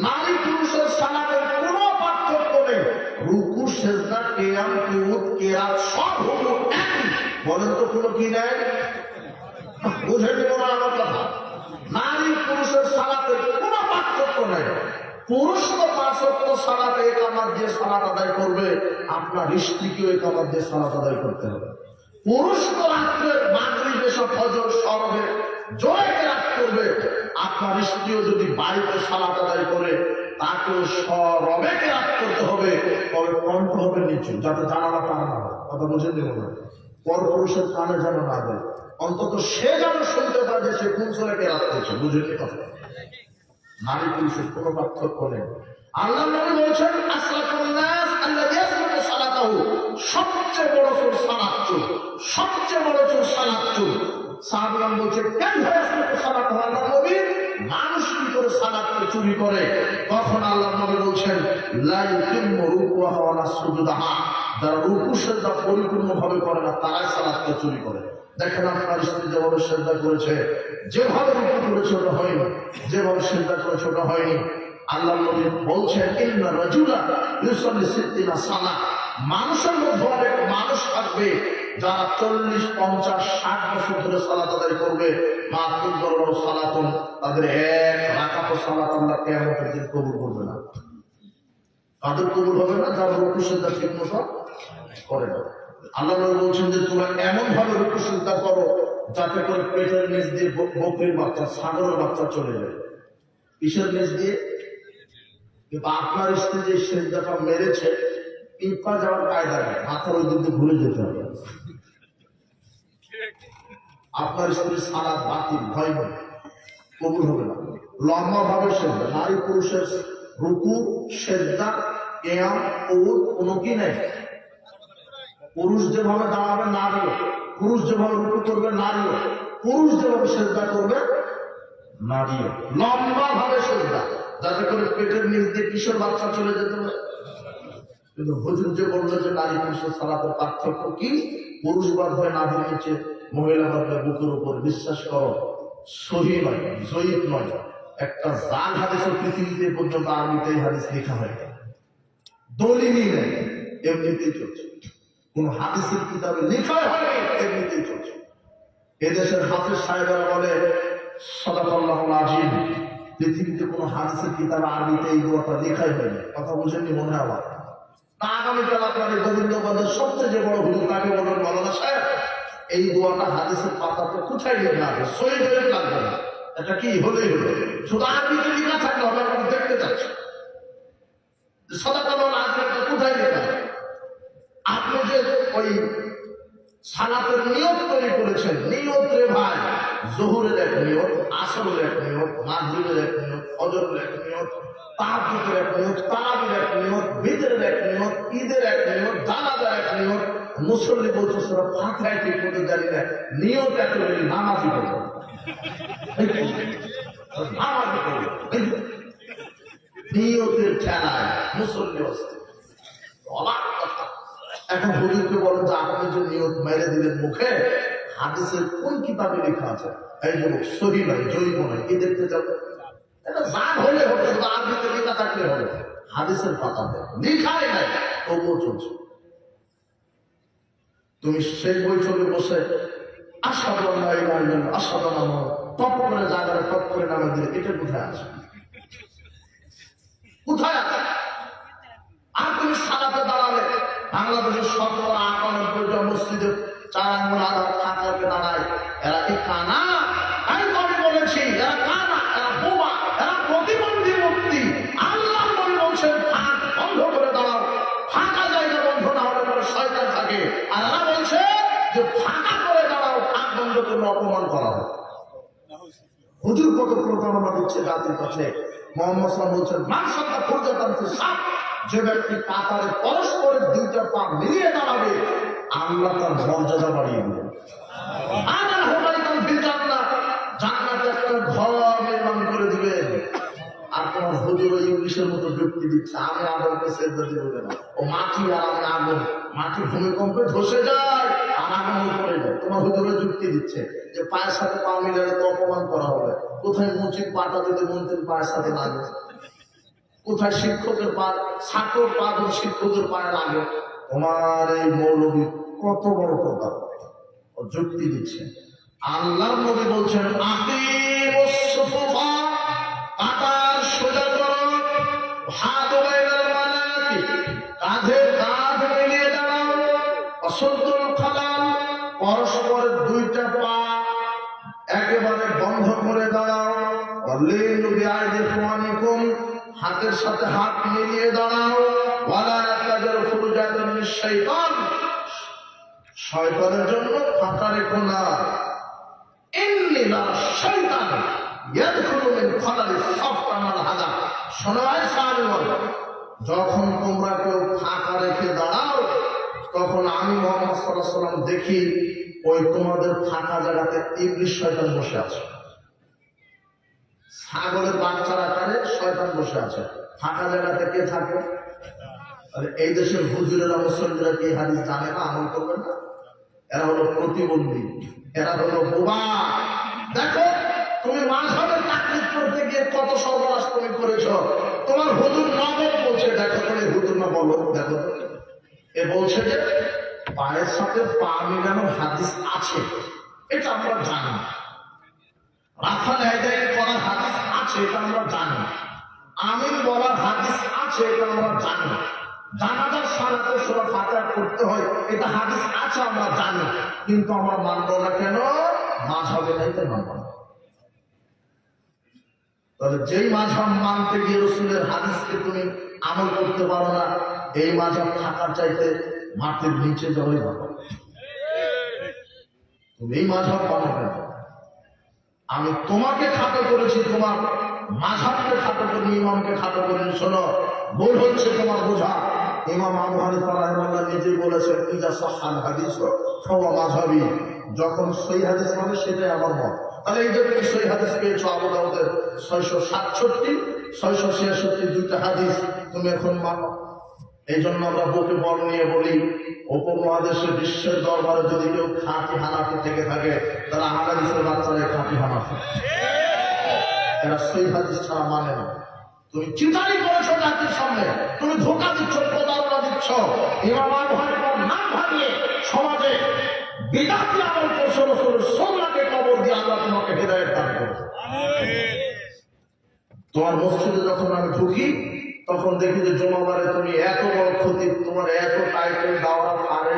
নারী পুরুষের সালাতের কোনো পার্থক্য নেই। রুকু, সেজদা, কিয়াম, কুনুত, কিরাত সব হলো একই। বলেন তো কোনো কি নেই? বুঝে নিব না আমার কথা। নারী পুরুষের সালাতের কোনো পার্থক্য নেই। পুরুষ তো 5 ওয়াক্ত সালাতে ইকামত দিয়ে সালাত আদায় করবে, আপনার স্ত্রীকেও ইকামত দিয়ে সালাত আদায় করতে হবে। পুরুষ তো রাত্রে মাগরিব, এসা, ফজর, সরবে জোরে কেরাত করবে, আপনার স্ত্রীও যদি বাড়িতে সালাত আদায় করে তাকেও সরবে কেরাত করতে হবে, তবে কণ্ঠ হবে নিচু, যাতে জানালা টানা না হয়। কথা বুঝে দেব না, পর পুরুষের কানে যেন না দেয়, অন্তত সে যেন শুনতে পারে যে সে কোন সরে কেরাত করছে। বুঝেনি কথা? নারী পুরুষের কোনো পার্থক্য নেই। আল্লাহ নবী বলেছেন, আসরাফুন নাস আল্লাযী ইয়াসরুকু সালাতাহু, সবচেয়ে বড় চোর সালাত চোর, সবচেয়ে বড় চোর সালাত চোর। সাহাবাগণ বলছে, কেন ইয়াসরুকু সালাতাহু, আল্লাহ নবী মানুষ কি করে সালাতকে চুরি করে? তখন আল্লাহ নবী বলছেন, লা ইউকিম্মু রুকুআহা ওয়া লা সুজুদাহা, যারা রুকু সিজদা পরিপূর্ণভাবে করে না তারাই সালাতকে চুরি করে। দেখেন আপনার স্ত্রী যেভাবে সিজদা করেছে, যেভাবে রুকু করেছে ওটা হয়নি, যেভাবে সিজদা করেছে ওটা হয়নি। আল্লাহ নবী বলছেন, ইন্না রাজুলা ইউসাল্লি 60 সালাত, মানুষের মধ্যে অনেক মানুষ থাকবে যারা 40, 50, 60 বছর ধরে সালাত আদায় করবে, মা তুকবালু সালাতুন, তাদের এক রাকাত সালাত আল্লাহ কিয়ামতের দিন কবুল করবে না। তাদের কবুল হবে না যারা রুকু সিজদা ঠিকমতো করে না। আল্লাহ বলছেন যে তোমরা এমন ভাবে রুকু সিজদা করো যাতে করে পেটের নিচ দিয়ে বকরির বাচ্চা, ছাগলের বাচ্চা চলে যায়। কিসের নিচ দিয়ে? কিন্তু আপনার স্ত্রী যে সিজদাটা মেরেছে, পিঁপা যাওয়ার কায়দা নেই, মাথার ওই দিক দিয়ে ঘুরে যেতে হবে। আপনার স্ত্রীর সালাত বাতিল, ভয় নেই, কবুল হবে না। লম্বা ভাবে সেজদা, নারী পুরুষের রুকু সেজদা কিয়াম কবুল কোনো কি নেই। পুরুষ যেভাবে দাঁড়াবে নারীও, পুরুষ যেভাবে রুকু করবে নারীও, পুরুষ যেভাবে সেজদা করবে নারীও, লম্বা ভাবে সেজদা যাতে করে পেটের নিচ দিয়ে কিশোর বাচ্চা চলে যেতে পারে। কিন্তু হুজুর যে বললো যে নারী পুরুষের সালাতের পার্থক্য কি, পুরুষ বাঁধবে নাভির নিচে, মহিলা বাঁধবে বুকের উপর, বিশ্বাস করো সহি নয়, জয়ীফ নয়। একটা জাল হাদিসের পৃথিবীতে পর্যন্ত আরবিতে এই হাদিস লেখা হয়, দলিলই নেই, এমনিতেই চলছে। কোন হাদিসের কিতাবে লেখা হয় এমনিতেই চলছে। এদেশের হাফেজ সাহেবেরা বলে সাদাকাল্লাহুল আযীম, পৃথিবীতে কোন হাদিসের কিতাবে আরবিতে এই দোয়াটা লেখাই হয়নি। কথা বুঝেননি মনে হয় আমার? তা আগামীকাল আপনাদের গোবিন্দগঞ্জের সবচেয়ে যে বড় হুজুর তাকে বলবেন মাওলানা সাহেব, এই দোয়াটা হাদিসের পাতাতে কোথায় লেখা আছে? সহি জয়ীফ লাগবে না, এটা কি হলেই হলো, শুধু আরবিতে লেখা থাকলে হবে। আমরা দেখতে চাচ্ছি সাদাকাল্লাহুল আযীম কোথায় লেখা। আপনি যে ওই সালাতের নিয়ত তৈরি করেছেন, নিয়ত রে ভাই, জোহরের এক নিয়ত, আসরের এক নিয়ত, মাগরিবের এক নিয়ত, ফজরের এক নিয়ত, তাহাজ্জুদের এক নিয়ত, তারাবির এক নিয়ত, বিদরের এক নিয়ত, ঈদের এক নিয়ত, জানাজার এক নিয়ত। মুসল্লি বলছে সেটা ফাতিহা ঠিক মতো জানি না, নিয়ত একেবারে নামাজি করবে, নামাজি করবে, নিয়তের ঠেলায় মুসল্লি আসছে। অবাক কথা। এখন হুজুরকে বলেন যে আপনি যে নিয়ত মেরে দিলেন মুখে, হাদিসের কোন কিতাবে লেখা আছে? এই যুবক সহি নয়, জৈব নয়, কি দেখতে যাবো? এটা জান হলে হবে, শুধু আরবিতে লেখা থাকলে হবে। হাদিসের পাতাতে লেখাই নাই, তবুও চলছে। তুমি সেই বৈঠকে বসে আশহাদু আল্লা ইলাহা ইল্লাল্লাহ, আশহাদু আন্না মুহাম্মাদান, টপ করে জায়গায় টপ করে নামে দিলে এটা কোথায় আছে? কোথায় আছে? আর তুমি সালাতে দাঁড়ালে বাংলাদেশের 17-98টা মসজিদে 4 আঙ্গুল আধার ফাঁকাকে দাঁড়ায়, এরা কি কানা? আমি বলেছি এরা কানা, এরা বোবা, এরা প্রতিবন্ধী মূর্তি। আল্লাহ নবী বলছেন ফাঁক বন্ধ করে দাঁড়াও, ফাঁকা জায়গা বন্ধ না হলে পরে শয়তান থাকে। আর এরা বলছে যে ফাঁকা করে দাঁড়াও, ফাঁক বন্ধ করলে অপমান করা হয়। হুজুর কত প্রতারণা দিচ্ছে জাতির কাছে। মোহাম্মদ সাল্লাল্লাহু আলাইহি ওয়াসাল্লাম বলছেন মানসাদা ফুরজাতান ফি সাফ, যে ব্যক্তি কাতারে পরস্পরের দুইটা পা মিলিয়ে দাঁড়াবে আল্লাহ তার মর্যাদা বাড়িয়ে দিবেন। আল্লাহ হুবাইতান ফিল জান্নাহ, জান্নাতে একটা ঘর নির্মাণ করে দিবেন। আর তোমার হুজুর ইংলিশের মতো যুক্তি দিচ্ছে আমি আদমকে সেজদা দিব কেন? ও মাটি আর আমি আগুন, মাটি ভূমিকম্পে ধসে যায় আর আগুন উপরে যায়। তোমার হুজুরে যুক্তি দিচ্ছে যে পায়ের সাথে পা মিলালে তো অপমান করা হবে। কোথায় মসজিদ পাটা দিতে মন্ত্রীর পায়ের সাথে লাগে? কোথায় শিক্ষকের পা, ছাত্র পা শিক্ষকের পায়ে লাগে? তোমার এই মৌলবী কত বড় কথা যুক্তি দিচ্ছে। আল্লাহ নবী বলছেন আকিমুস সুফুফা, কাতার সোজা করো, হাত বাইনাল মানাকিব, কাঁধে কাঁধ মিলিয়ে দাঁড়াও, অসদ্দুল খালাল, পরস্পরের দুইটা পা একেবারে বন্ধ করে দাঁড়াও, ওয়ালিনু বিআইদিকুম, হাতের সাথে হাত মিলিয়ে দাঁড়াও, ওয়ালা তাজরু ফুরজাতান লিশ-শাইতান, শয়তানের জন্য ফাঁকা রেখো না। ইন্নী লা শাইতান ইয়াদখুলু মিন খালালিস সাফ কামাল হাদা, শোনো আয় সাহাবীগণ, যখন তোমরা কেউ ফাঁকা রেখে দাঁড়াও তখন আমি মুহাম্মদ সাল্লাল্লাহু আলাইহি ওয়াসাল্লাম দেখি ওই তোমাদের ফাঁকা জায়গাতে ইবলিস শয়তান বসে আছে। ছাগলের বাচ্চার আকারে শয়তান বসে আছে। ফাঁকা জায়গাতে কে থাকে? এই দেশের হুজুরেরা মুসল্লিরা কি হাদিস জানে না, আমল করবে না? এরা হলো প্রতিবন্ধী, এরা হলো বোবা। দেখো তুমি মাঝহাবের তাকলিদ করতে গিয়ে কত সর্বনাশ তুমি করেছো। তোমার হুজুর নবদ বলছে, দেখো তুমি হুজুর না বলো, দেখো এ বলছে যে পায়ের সাথে পা মিলানোর হাদিস আছে, এটা আমরা জানি। রাফা লেদাই করার হাদিস আছে, এটা আমরা জানি। আমিন বলার হাদিস আছে, এটা আমরা জানি। জানাজার সালাতে সূরা ফাতিহা করতে হয়, এটা হাদিস আছে আমরা জানি, কিন্তু আমরা মানব না কেন? মাযহাবে নাই তো মানব না। তাহলে যেই মাযহাব মানতে গিয়ে রাসূলের হাদিসকে তুমি আমল করতে পারো না, এই মাযহাব থাকার চাইতে মাটির নিচে যাওয়াই ভালো। তুমি এই মাযহাব মানো কেন? আমি তোমাকে খাটো করেছি, তোমার মাযহাবকে খাটো করে, ইমামকে খাটো করে। শোনো, ভুল হচ্ছে তোমার বোঝা। ইমাম আবু হানিফা রাহিমাহুল্লাহ নিজেই বলেছেন, ইজা সাহাল হাদিস ফাহুয়া মাযহাবি, যখন সহিহ হাদিস মানে সেটাই আমার মত। তাহলে এই যে তুমি সহিহ হাদিস পেয়েছো আবু দাউদের 667, 666 দুইটা হাদিস তুমি এখন মানো। এই জন্য আমরা বুকে বল নিয়ে বলি, উপমহাদেশে বিশ্বের দরবারে যদি কেউ খাঁটি হানাফি থেকে থাকে, তারা হানাফির বাচ্চারা খাঁটি হানাফি। এরা সহিহ হাদিস ছাড়া মানে না। তুমি চিন্তাই করেছো জাতির সামনে, তুমি ধোঁকা দিচ্ছ, প্রতারণা দিচ্ছ। ইমাম আবু হানিফার নাম ভাঙিয়ে সমাজে বিদআতি আমল করছো, রাসূলের সুন্নাহকে কবর দিয়ে আল্লাহ তোমাকে হেদায়েত দান করবে। তোমার মসজিদে যখন আমি ঢুকি, তখন দেখি যে জমাবারে তুমি এত বড় খতিব, তোমার এত টাইটেল দাওয়া পারে,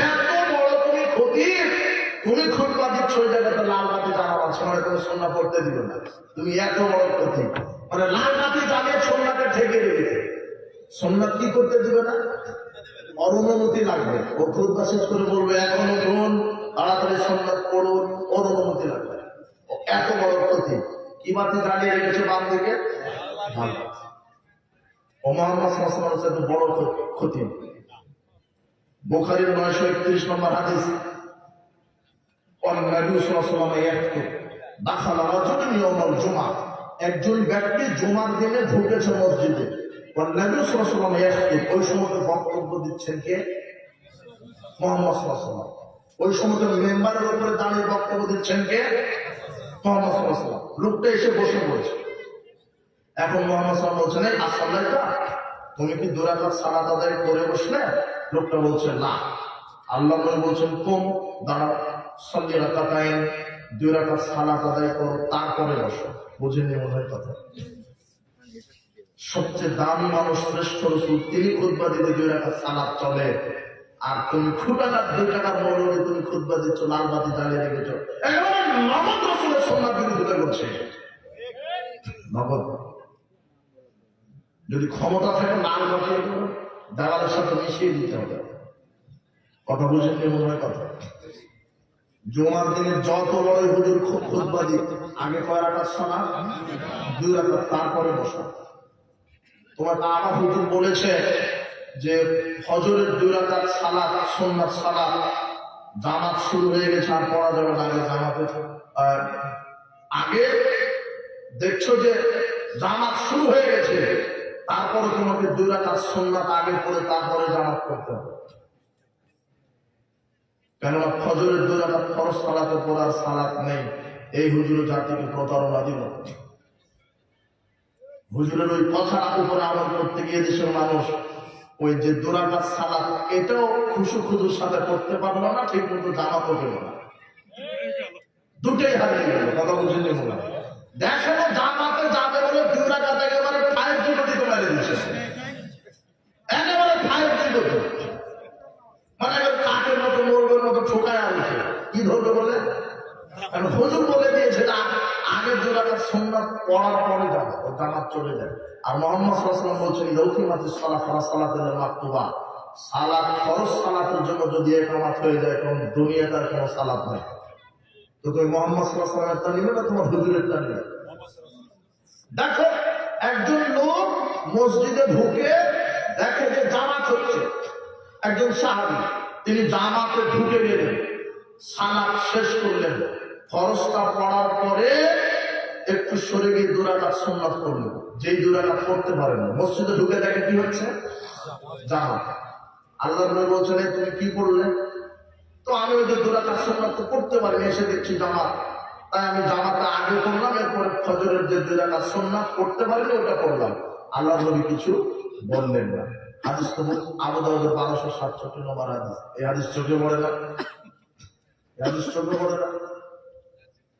এত বড় তুমি খতিব, তুমি খুতবা দিচ্ছ, ওই জায়গাতে লাল বাতি জ্বালানো আছে, মানে তুমি সুন্নাহ পড়তে দিবে না। তুমি এত বড় খতিব, মানে লাল বাতি জ্বালিয়ে সুন্নাহকে ঠেকে রেখেছে। সুন্নাহ কি করতে দিবে না? অনুমতি লাগবে। ও খুতবা শেষ করে বলবে, এখন উঠুন, তাড়াতাড়ি সুন্নাহ পড়ুন, ওর অনুমতি লাগবে। এত বড় খতিব কি বাতি জ্বালিয়ে রেখেছে বাম দিকে? ভালো। ও মুহাম্মদ সাল্লাল্লাহু আলাইহি ওয়াসাল্লাম বড় খতিব। বুখারীর 931 নম্বর হাদিস, নবী সাল্লাল্লাহু আলাইহি ওয়াসাল্লাম দাখালা রাজুলুন ইয়াউমাল জুমআহ, একজন ব্যক্তি জুমার দিনে ঢুকেছে মসজিদে। নবী সাল্লাল্লাহু আলাইহি ওয়াসাল্লাম ওই সময় বক্তব্য দিচ্ছেন কে? মুহাম্মদ সাল্লাল্লাহু আলাইহি ওয়াসাল্লাম। ওই সময় মেম্বারের উপরে দাঁড়িয়ে বক্তব্য দিচ্ছেন কে? মুহাম্মদ সাল্লাল্লাহু আলাইহি ওয়াসাল্লাম। লোকটা এসে বসে পড়েছে। এখন মুহাম্মদ সাল্লাল্লাহু আলাইহি ওয়াসাল্লাম বলছেন, আসসালাইতা, তুমি কি 2 রাকাত সালাত আদায় করে বসলে? লোকটা বলছে না। আল্লাহ নবী বলছেন, কুম, দাঁড়াও, সাল্লি রাকাতাইন, 2 রাকাত সালাত আদায় করো, তারপরে বসো। বুঝেননি মনে হয় কথা? সবচেয়ে দামি মানুষ, শ্রেষ্ঠ রাসূল, তিনি খুতবা দিতে 2 রাকাত সালাত চলে, আর তুমি খুটাকার 2 টাকার মৌলবি তুমি খুতবা দিচ্ছ, লাল বাতি জ্বালিয়ে রেখেছো। একেবারে নগদ রাসূলের সুন্নাহর বিরোধিতা করছে। নগদ। যদি ক্ষমতা থাকে লাল বাতি দেওয়ালের সাথে মিশিয়ে দিতে হবে। কথা বুঝেন মনে হয় কথা? জুমার দিনে যত বড় হুজুর খুতবা দিক, আগে কয় রাকাত সালাত? 2 রাকাত, তারপরে বসা। তোমার আমার হুজুর বলেছে যে ফজরের 2 রাকাত সালাত, সুন্নাত সালাত, জামাত শুরু হয়ে গেছে, আর পড়া যাবে না। আগে জামাতে আগে দেখছো যে জামাত শুরু হয়ে গেছে, তারপরে তোমাকে 2 রাকাত সুন্নাত আগে পড়ে তারপরে জামাত করতে হবে। কেননা ফজরের 2 রাকাত ফরজ সালাতে পড়ার সালাত নেই। এই হুজুর জাতিকে প্রতারণা দিল। হুজুরের ওই কথার উপরে আমল করতে গিয়ে দেশের মানুষ ওই যে 2 রাকাত সালাত, এটাও খুশু খুদুর সাথে পড়তে পারলো না, ঠিক মতো জামাতও পেল না, দুটোই হারিয়ে গেল। কথা বুঝেনি মনে হয়? দেখেন জামাতে যাবে বলে 2 রাকাত একেবারে 5G গতিতে মেরে দিচ্ছে, একেবারে 5G গতি, মানে কাকের মতো মোরগের মতো ঠোকায় আনছে। কি ধরবে বলে? কারণ হুজুর বলে দিয়েছে না, আগের 2 রাকাত সুন্নাত পড়ার পরে যাবে, ও জামাত চলে যাবে। আর মুহাম্মদ সাল্লাল্লাহু আলাইহি ওয়াসাল্লাম বলছেন, লৌকিমাতিস সালাত সালাতুল মাকতুবা, সালাত ফরজ সালাতের জন্য যদি ইকামত হয়ে যায়, তখন দুনিয়াতে আর কোনো সালাত নাই। তো তুমি মুহাম্মদ সাল্লাল্লাহু আলাইহি ওয়াসাল্লামের তা নিবে না তোমার হুজুরের তা নিবে? দেখো, একজন লোক মসজিদে ঢুকে দেখে যে জামাত হচ্ছে, একজন সাহাবী, তিনি জামাতে ঢুকে গেলেন, সালাত শেষ করলেন, ফরজটা পড়ার পরে একটু সরে গিয়ে 2 রাকাত সুন্নাত পড়লেন। যেই 2 রাকাত পড়তে পারেন না, মসজিদে ঢুকে দেখে কি হচ্ছে? জামাত। আল্লাহ নবী বলছেন, তুমি কি পড়লে? তো আমি ওই যে 2 রাকাত সুন্নাত তো পড়তে পারিনি, এসে দেখছি জামাত, তাই আমি জামাতে আগে পড়লাম, এরপরে ফজরের যে 2 রাকাত সুন্নাত পড়তে পারিনি ওটা পড়লাম। আল্লাহ নবী কিছু বললেন না। হাদিস তো আবু দাউদের 1267 নম্বর হাদিস। এই হাদিস চোখে পড়ে না? এই হাদিস চোখে পড়ে না?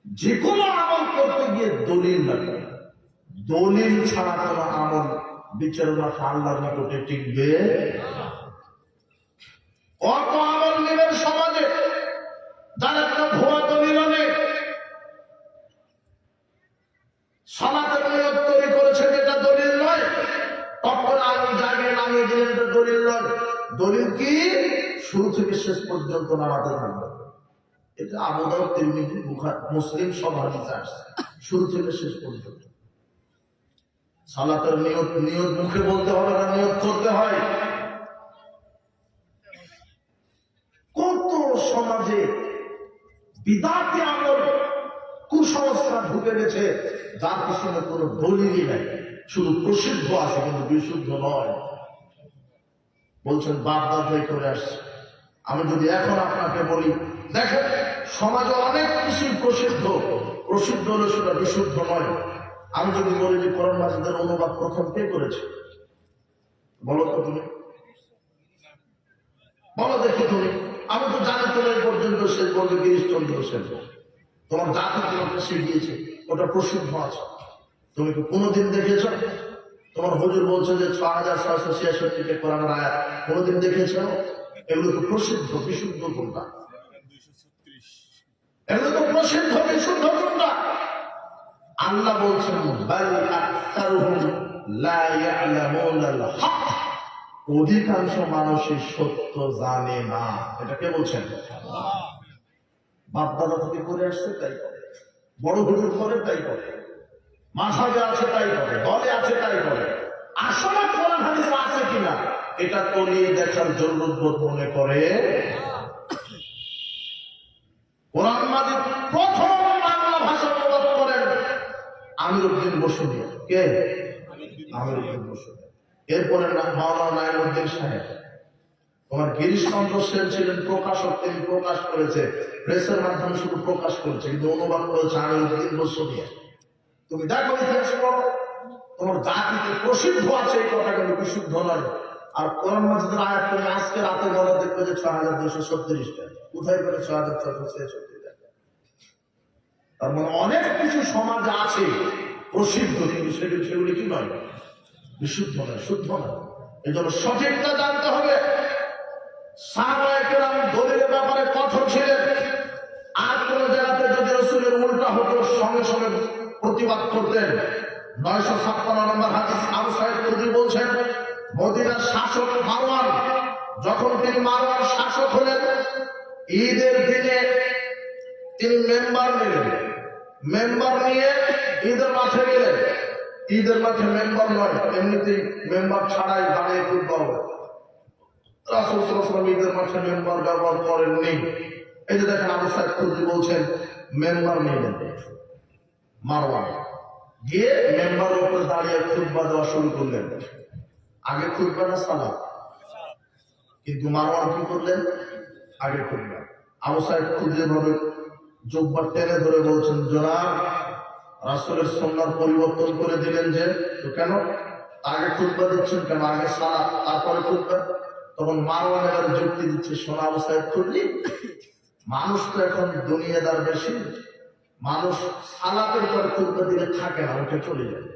যে কোনো আমল করতে গিয়ে দলিল লাগবে, দলিল ছাড়া কোনো আমল বিচার মাথা আল্লাহর নিকটে টিকবে। কত আমল নেবেন সমাজে, যার একটা ভুয়া দলিল নেই। সালাতের নিয়ত তৈরি করেছেন, এটা দলিল নয়। তখন আমি জানিয়ে নামিয়ে দিলেন, এটা দলিল নয়। দলিল কি? শুরু থেকে শেষ পর্যন্ত নামাতে থাকবে। এটা আবু দাউদ, তিরমিজি, বুখারী, মুসলিম সব হাদিসে আসছে, শুরু থেকে শেষ পর্যন্ত। সালাতের নিয়ত মুখে বলতে হবে না, নিয়ত করতে হয়। কত সমাজে বিদাতি আমল, কুসংস্কার ঢুকে গেছে, যার পিছনে কোনো দলিলই নাই, শুধু প্রসিদ্ধ আছে কিন্তু বিশুদ্ধ নয়। বলছেন বাপ দাদাই করে আসছে। আমি যদি এখন আপনাকে বলি, দেখেন সমাজে অনেক কিছু প্রসিদ্ধ হলে সেটা বিশুদ্ধ নয়। আমি যদি বলি যে কোরআন মাজিদের অনুবাদ প্রথম কে করেছে, বলো তো তুমি, বলো দেখি তুমি। আমি তো জানি তোমার এই পর্যন্ত শেষ বলবে গিরিশচন্দ্র সেন, তোমার জাতি তোমাকে শিখিয়েছে, ওটা প্রসিদ্ধ আছে। তুমি কি কোনোদিন দেখেছ? তোমার হুজুর বলছে যে ৬৬৬৬ কোরআনের আয়াত, কোনোদিন দেখেছ? এগুলো তো প্রসিদ্ধ, বিশুদ্ধ কোনটা? এগুলো তো প্রসিদ্ধ, বিশুদ্ধ কোনটা? আল্লাহ বলছেন বাল আকতারুহুম লা ইয়ালামুনাল হক, অধিকাংশ মানুষই সত্য জানে না। এটা কে বলছেন? বাপ দাদা থেকে করে আসছে তাই করে, বড় হুজুর করে তাই করে, মাঝাবে আছে তাই করে, দলে আছে তাই করে। আসলে কোরআন হাদিস আছে কিনা এটা তলিয়ে দেখার জরুরত বোধ মনে করে। কোরআন মাজিদ প্রথম বাংলা ভাষা অনুবাদ করেন আমিরউদ্দিন বসুনিয়া। কে? আমিরউদ্দিন বসুনিয়া। এরপরে মাওলানা নাঈমুদ্দিন সাহেব। তোমার গিরিশচন্দ্র সেন ছিলেন প্রকাশক, তিনি প্রকাশ করেছে, প্রেসের মাধ্যমে শুধু প্রকাশ করেছে, কিন্তু অনুবাদ করেছে আমিরউদ্দিন বসুনিয়া। তুমি দেখো ইতিহাস পড়ো, তোমার জাতিতে প্রসিদ্ধ আছে এই কথা, কিন্তু বিশুদ্ধ নয়। আর কোরআন মাজিদের আয়াত তুমি আজকে রাতে বলা দেখবে যে ৬২৩৬টা, কোথায় করে ৬৪৬৬টা। তার মানে অনেক কিছু সমাজে আছে প্রসিদ্ধ, কিন্তু সেগুলি কি নয়? বিশুদ্ধ নয়, শুদ্ধ নয়। এই জন্য সঠিকটা জানতে হবে। সাহাবায়ে কেরাম দলিলের ব্যাপারে কঠোর ছিলেন। আর কোন জায়গাতে যদি রাসূলের উল্টা হতো সঙ্গে সঙ্গে প্রতিবাদ করতেন। ৯৫৬ নম্বর হাদিস, আবু সাঈদ খুদরি বলছেন, মদিনার শাসক মারওয়ান, যখন তিনি মারওয়ান শাসক হলেন, ঈদের দিনে তিনি মেম্বার নিলেন। মেম্বার নিয়ে ঈদের মাঠে গেলেন। ঈদের মাঠে মেম্বার নয়, এমনিতেই মেম্বার ছাড়াই বানিয়ে খুতবা হবে। রাসূল সাল্লাল্লাহু আলাইহি ওয়াসাল্লাম ঈদের মাঠে মেম্বার ব্যবহার করেননি। এই যে দেখেন আবু সাঈদ খুদরি বলছেন, মেম্বার নিলেন মারওয়ান, গিয়ে মেম্বারের উপর দাঁড়িয়ে খুতবা দেওয়া শুরু করলেন। আগে খুতবা না সালাত? কিন্তু মারওয়ান কি করলেন? আগে খুতবা। আবু সাঈদ খুদরি ভাবে জুব্বা টেনে ধরে বলছেন, জনাব রাসূলের সুন্নাত পরিবর্তন করে দিলেন যে, তো কেন আগে খুতবা দিচ্ছেন কেন? আগে সালাত তারপরে খুতবা। তখন মারওয়ান এবার যুক্তি দিচ্ছে, শোনা আবু সাঈদ খুদরি, মানুষ তো এখন দুনিয়াদার বেশি, মানুষ সালাতের পরে খুতবা দিলে থাকে না, উঠে চলে যায়,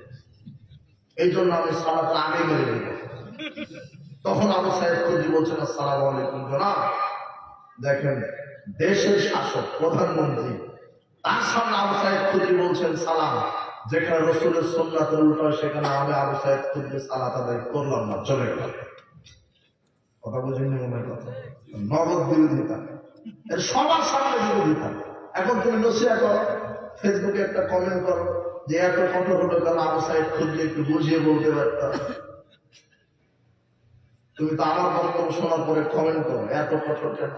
এই জন্য আমি সালাত আগে মেরে দেব। তখন আবু সাঈদ খুদরি বলছেন, আসসালামু আলাইকুম জনাব, দেখেন দেশের শাসক প্রধানমন্ত্রী, তার সামনে আবু সাঈদ খুদরি বলছেন সালাম। যেখানে রাসূলের সুন্নাতের উল্টা সেখানে আমি আবু সাঈদ খুদরি সালাত আদায় করলাম না, চলে গেলাম। কথা বুঝেননি মনে কথা? নগদ বিরোধিতা, এর সবার সামনে বিরোধিতা। এখন তুমি নসিহা করো, ফেসবুকে একটা কমেন্ট করো যে এত কঠোর হলো কেন, আবু সাঈদ খুদরি একটু বুঝিয়ে বলতে পারতাম। তুমি তো আমার বক্তব্য শোনার পরে কমেন্ট করো এত কঠোর কেন।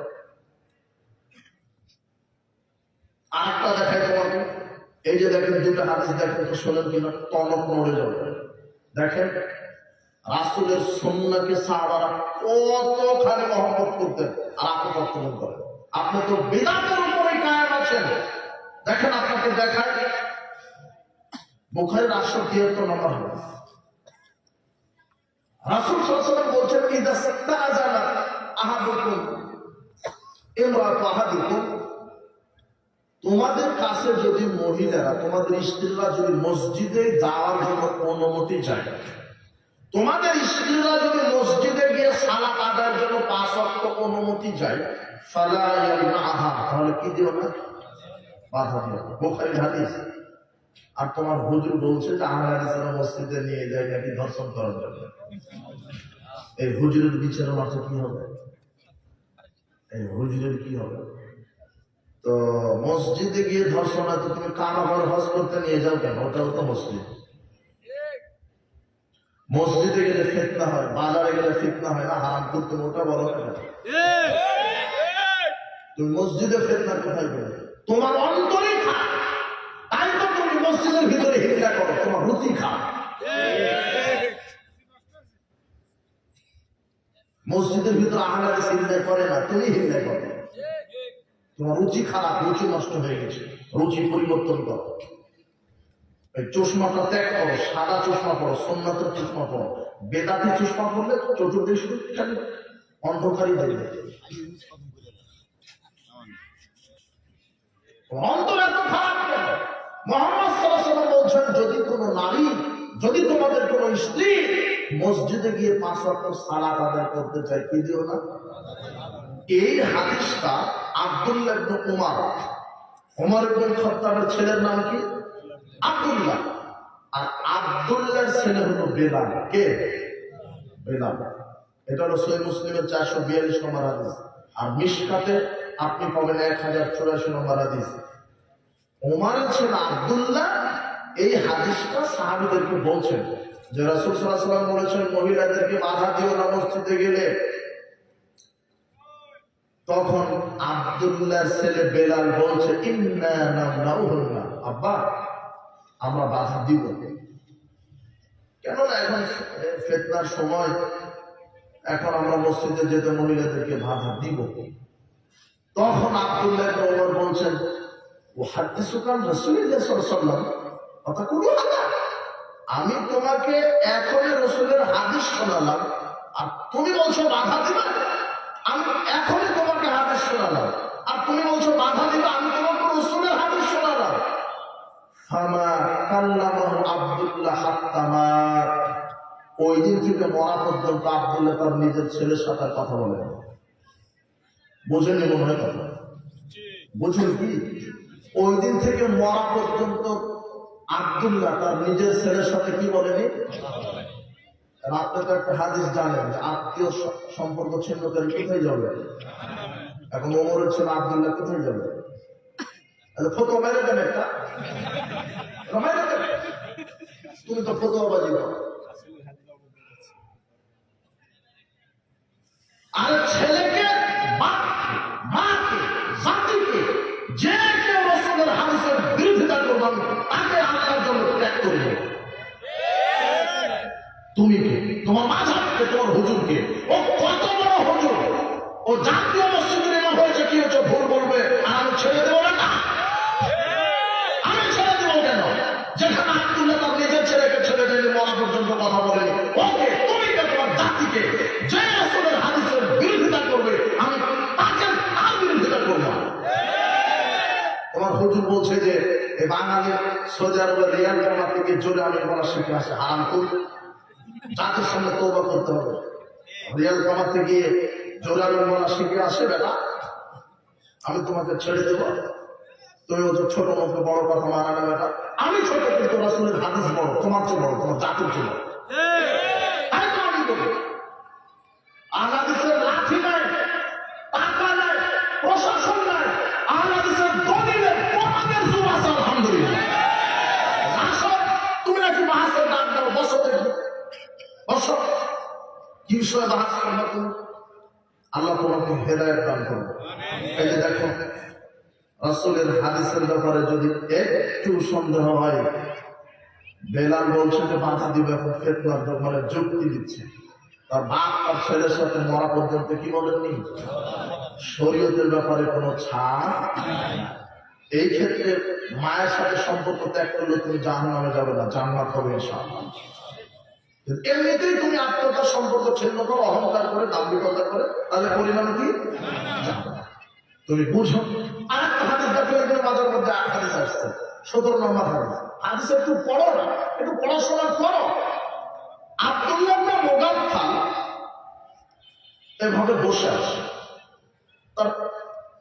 আরেকটা দেখায় তোমাকে, এই যে দেখেন দুটো হাদিস দেখেন তো, শোনেন কিনা, টনক নড়ে যাবে। দেখেন রাসূলের সুন্নাহকে সাহাবারা কতখানি মহব্বত করতেন, আর আপনি কতক্ষণ করেন। আপনি তো বিদআতের উপরে কায়েম আছেন। দেখেন আপনাকে দেখায় বুখারীর ৮৭৩ নম্বর হাদিস, রাসূল সাল্লাল্লাহু আলাইহি ওয়াসাল্লাম বলছেন, ইযা ইস্তাআযানা আহাদুকুম ইমরাতু আহাদিকুম, তোমাদের কাছে যদি মহিলারা, তোমাদের স্ত্রীরা যদি মসজিদে যাওয়ার জন্য অনুমতি চায়, তোমাদের স্ত্রীরা যদি মসজিদে গিয়ে সালাত আদায়ের জন্য 5 ওয়াক্ত অনুমতি চায়, ফালা ইয়ামনাহা, তাহলে কি দিও না? বাধা দিও না। বুখারী হাদিস। আর তোমার হুজুর বলছে যে আহলে হাদিসরা মসজিদে নিয়ে যায় নাকি ধর্ষণ করার জন্য। এই হুজুরের বিচারের মাত্র কি হবে? এই হুজুরের কি হবে? তো মসজিদে গিয়ে ধর্ষণ, তো তুমি কাবাগর হজ করতে নিয়ে যাও কেন? ওটাও তো মসজিদ। মসজিদে গেলে ফিতনা হয়, বাজারে গেলে ফিতনা হয় না, হারাম করতে ওটা বলো না। তুমি মসজিদে ফিতনা কোথায় পেলে? তোমার অন্তরে খা, তাই তো তুমি মসজিদের ভিতরে হিংসা করো, তোমার রুচি খা। মসজিদের ভিতরে আহলে হাদিস হিংসা করে না, তুমি হিংসা করো। তোমার রুচি খারাপ, রুচি নষ্ট হয়ে গেছে, রুচি পরিবর্তন করো। এই চশমাটা ত্যাগ করো, সাদা চশমা পড়ো, সুন্নাতের চশমা পড়ো। বেদাতি চশমা পড়লে চতুর্দিকে খালি অন্ধকারই হয়ে যায়। অন্তর এত খারাপ কেন? মুহাম্মদ সাল্লাল্লাহু আলাইহি ওয়াসাল্লাম বলছেন, যদি কোনো নারী, যদি তোমাদের কোনো স্ত্রী মসজিদে গিয়ে 5 ওয়াক্ত সালাত আদায় করতে চায়, কি দিও না? এই হাদিসটা আব্দুল্লাহ ইবনে ওমর ইবনে খাত্তাবের ছেলের নাম কি? আব্দুল্লাহ। আর আব্দুল্লাহর ছেলে হলো বেলাল। কে? বেলাল। এটা হলো সহিহ মুসলিমের 442 নম্বর হাদিস। আর মিশকাতে আপনি পাবেন 1084 নম্বর হাদিস। ওমরের ছেলে আব্দুল্লাহ এই হাদিসটা সাহাবীদেরকে বলছেন যে রাসূল সাল্লাল্লাহু আলাইহি ওয়াসাল্লাম বলেছেন, মহিলাদেরকে বাধা দিও না মসজিদে গেলে। তখন আব্দুল্লাহর ছেলে বেলাল বলছে, ইন্না নামনাউহুন্না, আব্বা আমরা বাধা দিব। কেননা এখন ফিতনার সময়, এখন আমরা মসজিদে যেতে মহিলাদেরকে বাধা দিব। তখন আব্দুল্লাহ ইবনে ওমর বলছেন, ও হাদিসুকান রাসূলুল্লাহ সাল্লাল্লাহু আলাইহি ওয়াসাল্লাম, কথা কোন হাদা, আমি তোমাকে এখনই রাসূলের হাদিস শোনালাম আর তুমি বলছো বাধা দিবা। আমি এখনই তোমাকে হাদিস শোনালাম আর তুমি বলছো বাধা দিবা। আমি তোমাকে রাসূলের হাদিস শোনালাম। ফামা কাল্লামাহু আব্দুল্লাহ হাত্তা মাত, ওই দিন থেকে মরা পর্যন্ত আব্দুল্লাহ তার নিজের ছেলের সাথে কথা বলেন। বুঝেননি মনে হয় কথা? বুঝুন কি? ওই দিন থেকে মরা পর্যন্ত আব্দুল্লাহ তার নিজের ছেলের সাথে কি বলেনি? আপনি তো একটা হাদিস জানেন যে আত্মীয় সম্পর্ক ছিন্নকারী কোথায় যাবে? এখন ওমরের ছেলে আব্দুল্লাহ কোথায় যাবে? ফতোয়া মেরে দেন একটা, তুমি তো ফতোয়াবাজি করো। আর ছেলেকে, মাকে, জাতিকে, যে কেউ রাসূলের হাদিসের বিরোধিতা করবেন তাকে আল্লাহর জন্য ত্যাগ করবে। তুমি কে? তোমার মাযহাবকে, তোমার হুজুরকে। ও কত বড় হুজুর, ও জাতীয় মসজিদের ইমাম হয়েছে, কি হচ্ছে ভুল বলবে আর আমি ছেড়ে দেবো না? আমি ছেড়ে দেবো কেন? যেখানে আব্দুল্লাহ তার নিজের ছেলেকে ছেড়ে দিলে মরা পর্যন্ত কথা বলেনি। ওকে, তুমি কে? তোমার জাতিকে। যে রাসূলের হাদিসের বিরোধিতা করবে আমি তাকে তার বিরোধিতা করব। তোমার হুজুর বলছে যে এই বাঙালি সৌদি আরবের রিয়াল কামা থেকে জোরে আমি বলা শিখে আসে, হারাম করবে, জাতির সামনে তওবা করতে হবে। রিয়াল কামাতে গিয়ে জোরে আমি বলা শিখে আসে, বেটা আমি তোমাকে ছেড়ে দেবো। তুমি বলছো ছোট মুখে বড় কথা মানা না বেটা। আমি ছোট কিন্তু রাসূলের হাদিস বড়, তোমার চেয়ে বড়, তোমার জাতির চেয়ে বড়। আমি বলি আহলে হাদিসের লাঠি নাই, টাকা নাই, প্রশাসন নাই, আহলে হাদিসের দলিলের প্রমাণের যুগ আছে। আলহামদুলিল্লাহ। আসো, তুমি নাকি বাহাসের ডাক দাও, বসো দেখি, বসো। কি বিষয়ে বাহাস করবা তুমি? আল্লাহ তোমাকে হেদায়েত দান করবে। এই যে দেখো, রাসূলের হাদিসের ব্যাপারে যদি একটু সন্দেহ হয়, বেলাল বলছে যে বাধা দিবে, এখন ফিতনার ব্যাপারে যুক্তি দিচ্ছে। তার বাপ তার ছেলের সাথে মরা পর্যন্ত কি বলেননি? শরীয়তের ব্যাপারে কোনো ছাড়। এই ক্ষেত্রে মায়ের সাথে সম্পর্ক ত্যাগ করলে তুমি জাহান্নামে যাবে না, জান্নাত হবে ইনশাআল্লাহ। এমনিতেই তুমি আত্মীয়তার সম্পর্ক ছিন্ন করো, অহংকার করে, দাম্ভিকতা করে, তাহলে পরিণাম কি? তুমি বুঝো। আর একটা হাদিস দেখো, এখানে মাঝে মধ্যে আর হাদিস আসছে, 17 নম্বর হাদিস। হাদিস একটু পড়ো না, একটু পড়াশোনা করো। আব্দুল্লাহ ইবনে মুগাফফাল এভাবে বসে আছে, তার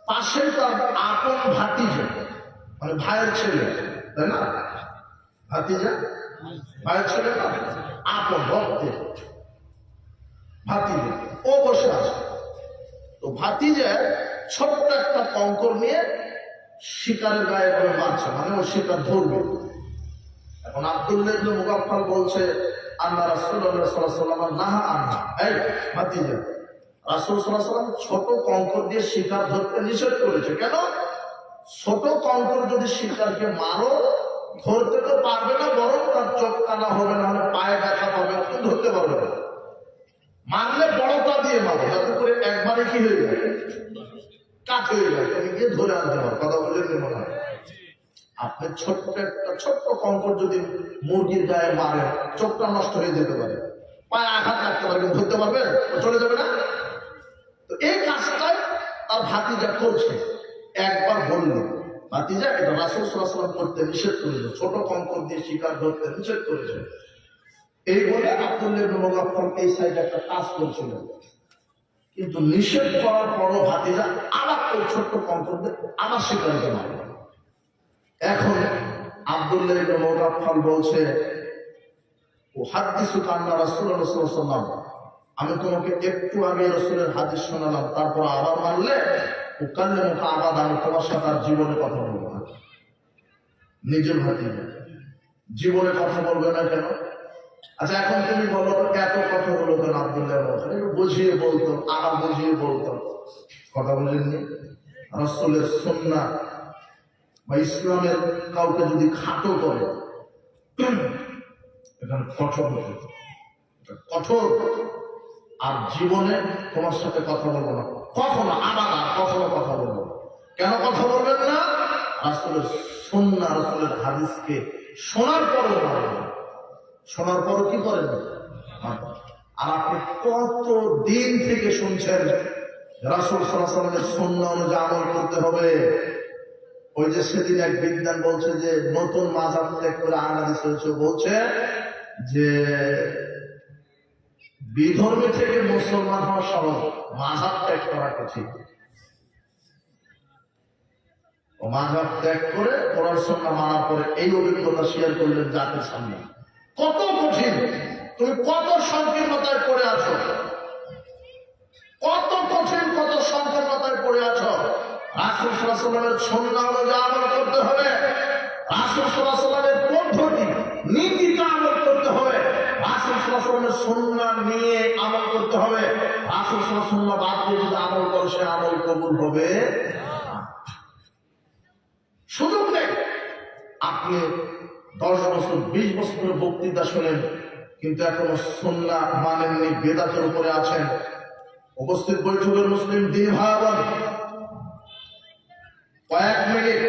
পাশে তার আপন ভাতিজা, মানে ভাইয়ের ছেলে, তাই না? ভাতিজা ভাইয়ের ছেলে না, আপন রক্তের ভাতিজা, ও বসে আছে। তো ভাতিজা ছোট্ট একটা কঙ্কর নিয়ে শিকারের গায়ে করে মারছে, মানে ও শিকার ধরবে। এখন আব্দুল্লাহ ইবনে মুগাফফাল বলছে, আল্লাহ রাসূলুল্লাহ সাল্লাল্লাহু আলাইহি ওয়াসাল্লাম নাহা আনহা, এই ভাতিজা, রাসূল সাল্লাল্লাহু আলাইহি ওয়াসাল্লাম ছোট কঙ্কর দিয়ে শিকার ধরতে নিষেধ করেছে। কেন? ছোট কঙ্কর যদি শিকারকে মারো, ধরতে তো পারবে না, বরং তার চোখ কানা হবে, না হলে পায়ে ব্যথা পাবে, তুমি ধরতে পারবে না। মারলে বড়টা দিয়ে মারো, যাতে করে একবারে কি হয়ে যায়, কাজ হয়ে যায়, তুমি গিয়ে ধরে আনতে পারো। কথা বলে মনে হয় আপনি ছোট্ট একটা ছোট্ট কঙ্কর যদি মুরগির গায়ে মারে, চোখটা নষ্ট হয়ে যেতে পারে, পায়ে আঘাত লাগতে পারে, কিন্তু ধরতে পারবে, চলে যাবে না। তো এই কাজটাই তার ভাতিজা করছে। একবার বলল, ভাতিজা এটা রাসূল সাল্লাল্লাহু আলাইহি ওয়াসাল্লাম করতে নিষেধ করেছে, ছোট কঙ্কর দিয়ে শিকার ধরতে নিষেধ করেছে। এই বলে আব্দুল্লাহ ইবনে মুগাফফাল এই সাইডে একটা কাজ করছিল, কিন্তু নিষেধ করার পরও ভাতিজা আবার ওই ছোট্ট কঙ্কর দিয়ে আবার শিকারকে মারল। এখন আব্দুল্লাহ ইবনে মুগাফফাল বলছে, ও হাদিসুকা আন্না রাসূলুল্লাহ সাল্লাল্লাহু আলাইহি ওয়াসাল্লাম, আমি তোমাকে একটু আগে রাসূলের হাদিস শোনালাম, তারপর আবার মানলে, ও কাল্লামুকা আবাদ, আমি তোমার সাথে আর জীবনে কথা বলবো না। নিজের ভাতিজা জীবনে কথা বলবে না কেন? আচ্ছা এখন তুমি বলো, এত কথা হলো কেন? আব্দুল্লাহ বুঝিয়ে বলতো, আবার বুঝিয়ে বলতো, কথা বলেননি। রাসূলের সুন্নাহ বা ইসলামের কাউকে যদি খাটো করে, এখানে কঠোর হতে, কঠোর। আর জীবনে তোমার সাথে কথা বলবো না, কখনো, আবার আর কখনো কথা বলবো না। কেন কথা বলবেন না? রাসূলের সুন্নাহ, রাসূলের হাদিসকে শোনার পরও মানবেন, শোনার পরও কি করেন? আর আপনি কত দিন থেকে শুনছেন রাসূল সাল্লাল্লাহু আলাইহি ওয়াসাল্লামের সুন্নাহ অনুযায়ী আমল করতে হবে। ওই যে সেদিন এক বিজ্ঞান বলছে যে নতুন মাযহাব ত্যাগ করে আনাদিস হয়েছে, বলছে যে বিধর্মী থেকে মুসলমান হওয়া সহজ, মাযহাব ত্যাগ করা কঠিন। ও মাযহাব ত্যাগ করে কোরআন সুন্নাহ মানার পরে এই অভিজ্ঞতা শেয়ার করলেন জাতির সামনে। কত কঠিন, তুমি কত সংকীর্ণতায় পড়ে আছো, কত কঠিন, কত সংকীর্ণতায় পড়ে আছো। রাসূল সাল্লাল্লাহু আলাইহি ওয়াসাল্লামের সুন্নাহ অনুযায়ী আমল করতে হবে, রাসূল সাল্লাল্লাহু আলাইহি ওয়াসাল্লামের পদ্ধতি নীতিতে আমল করতে হবে, রাসূল সাল্লাল্লাহু আলাইহি ওয়াসাল্লামের সুন্নাহ নিয়ে আমল করতে হবে। রাসূল সাল্লাল্লাহু আলাইহি ওয়াসাল্লাম সুন্নাহ বাদ দিয়ে যদি আমল করে, সে আমল কবুল হবে না। সুযোগ নেই। আপনি 10 বছর 20 বছরের বক্তৃতা শোনেন, কিন্তু এখনো সুন্নাহ মানেননি, বেদাতের উপরে আছেন। উপস্থিত বৈঠকের মুসলিম দিন ভাই বোন, কয়েক মিনিট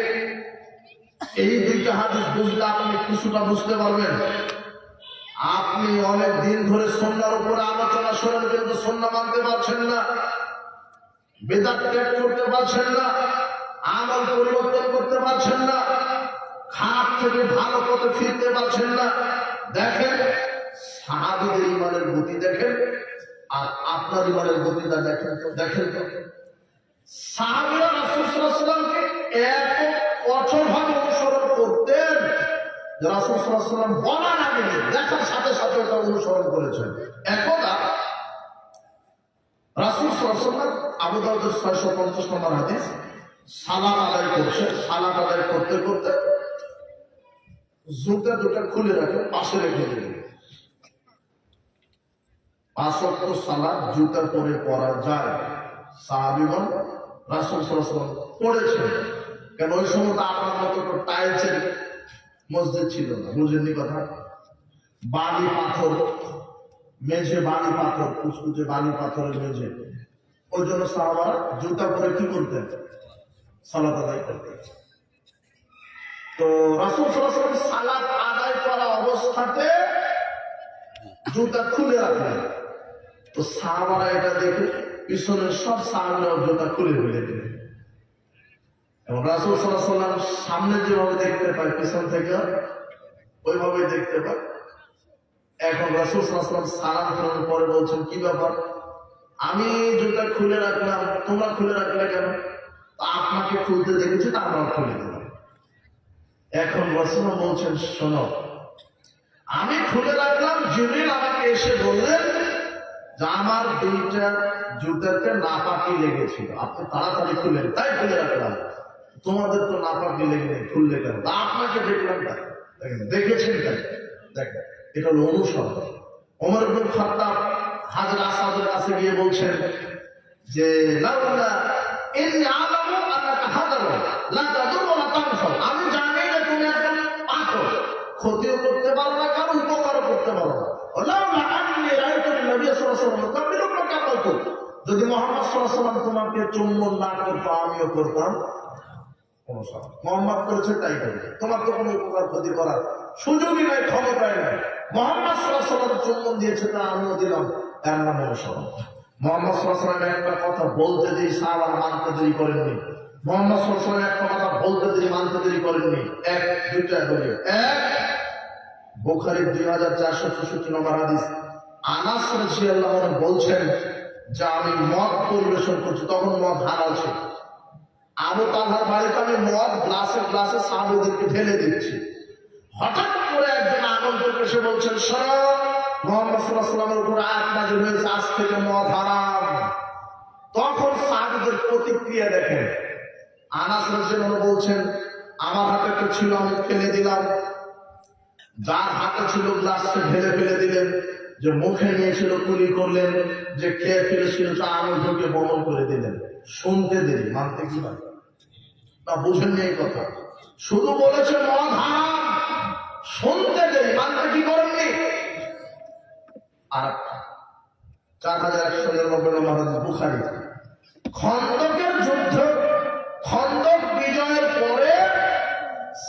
এই দুইটা হাদিস বুঝলে আপনি কিছুটা বুঝতে পারবেন। আপনি অনেক দিন ধরে সুন্নাহর উপরে আলোচনা শোনেন, কিন্তু সুন্নাহ মানতে পারছেন না, বেদাত ত্যাগ করতে পারছেন না, আমল পরিবর্তন করতে পারছেন না, খারাপ থেকে ভালো পথে ফিরতে পারছেন না। দেখেন সাহাবীদের ইমানের গতি দেখেন, আর আপনার ইমানের গতিটা দেখেন তো, দেখেন তো। সাহাবীরা রাসূল সাল্লাল্লাহু আলাইহি ওয়াসাল্লামকে এত কঠোরভাবে অনুসরণ করতেন, রাসূল সাল্লাল্লাহু আলাইহি ওয়াসাল্লাম বলার আগে দেখার সাথে সাথে ওটা অনুসরণ করেছেন। একদা রাসূল সাল্লাল্লাহু আলাইহি ওয়াসাল্লাম, আবু দাউদের 650 নম্বর হাদিস, সালাত আদায় করছে। সালাত আদায় করতে করতে জুতা দুটা খুলে রাখে, পাশে রেখে দিলেন। 5 ওয়াক্ত সালাত জুতা পরে পড়া যায়। সাহাবীগণ রাসূল সাল্লাল্লাহু আলাইহি ওয়াসাল্লাম পড়েছেন, কেন ওই সময় তো আপনার মতো টাইলসের মসজিদ ছিল না, বুঝেননি কথা। বালি পাথর মেঝে, বালি পাথর, কুচকুচে বালি পাথরের মেঝে, ওই জন্য সাহাবারা জুতা পরে কি করতেন? সালাত আদায় করতেন। তো রাসূল সাল্লাল্লাহু আলাইহি ওয়াসাল্লাম সালাত আদায় করা অবস্থাতে জুতা খুলে রাখলেন। তো সাহাবারা এটা দেখে পিছনের সব সাহাবারা জুতা খুলে ফেলে দিলেন। এবং রাসূল সাল্লাল্লাহু আলাইহি ওয়াসাল্লাম সামনে যেভাবে দেখতে পায়, পিছন থেকে ওইভাবে দেখতে পায়। এখন রাসূল সাল্লাল্লাহু আলাইহি ওয়াসাল্লাম সালাম ফেরানোর পরে বলছেন, কি ব্যাপার, আমি জুতা খুলে রাখলাম, তোমরা খুলে রাখলে কেন? আপনাকে খুলতে দেখেছি, তা আমরাও খুলে দিলাম। এখন রাসূল বলছেন, শোনো, আমি খুলে রাখলাম, জিবরিল আমাকে এসে বললেন যে আমার দুইটা জুতাতে নাপাকি লেগেছিল, আপনি তাড়াতাড়ি খুলেন, তাই খুলে রাখলাম। তোমাদের তো নাপাকি লেগে নেই, খুললে কেন? তা আপনাকে দেখলাম, দেখেছেন কেন? দেখেন, এটা হলো অনুসরণ। ওমর ইবনে খাত্তাব হাজরা আসাদের কাছে গিয়ে বলছেন যে লাউলা ইন্নী আলামু আন্নাকা হাজারু লা তাদুরু ওয়া লা তানফা, আমি জানি যে তুমি একদম পাথর, ক্ষতিও করতে পারো না, কারো উপকারও করতে পারো না। লাউলা আন্নী রাআইতুন নবী সাল্লাল্লাহু আলাইহি ওয়াসাল্লাম কাবিলুকা কাবাতু, যদি মুহাম্মদ সাল্লাল্লাহু আলাইহি ওয়াসাল্লাম তোমাকে চুম্বন না করতো আমিও করতাম। মোহাম্মদ করেছে তাই করবে, তোমার তো কোনো উপকার ক্ষতি করার সুযোগই নাই, ক্ষমতাই নাই। মুহাম্মদ সাল্লাল্লাহু আলাইহি ওয়াসাল্লাম চুম্বন দিয়েছে, তা আমিও দিলাম, এর নাম অনুসরণ। মুহাম্মদ সাল্লাল্লাহু আলাইহি ওয়াসাল্লাম একটা কথা বলতে দেরি, সাহাবারা মানতে দেরি করেননি। মুহাম্মদ সাল্লাল্লাহু আলাইহি ওয়াসাল্লাম একটা কথা বলতে দেরি, মানতে দেরি করেননি। এক দুইটা দলিল। এক, বুখারীর 2464 নম্বর হাদিস, আনাস রাদিয়াল্লাহু আনহু বলছেন যে আমি মদ পরিবেশন করছি, তখন মদ হালাল ছিল। আবু তালহার বাড়িতে আমি মদ গ্লাসে গ্লাসে সাহাবীদেরকে ঢেলে দিচ্ছি। হঠাৎ করে একজন আগন্তুক এসে বলছেন, শোনো, মুহাম্মদ সাল্লাল্লাহু আলাইহি ওয়াসাল্লামের উপর আয়াত নাযিল হয়েছে, আজ থেকে মদ হারাম। তখন সাহাবীদের প্রতিক্রিয়া দেখেন। আনাস রাদিয়াল্লাহু আনহু বলছেন, আমার হাতে তো ছিল, আমি ফেলে দিলাম। যার হাতে ছিল গ্লাস সে ঢেলে ফেলে দিলেন, যে মুখে নিয়েছিল কুলি করলেন, যে খেয়ে ফেলেছিল তা আঙুল ঢুকে বমন করে দিলেন। শুনতে দেরি, মানতে কি হয় না? বুঝেননি এই কথা? শুধু বলেছে মদ হারাম, শুনতে দেরি, মানতে কি করেননি? আর 4190 নম্বর হাদিস, বুখারী, খন্দকের যুদ্ধ, খন্দক বিজয়ের পরে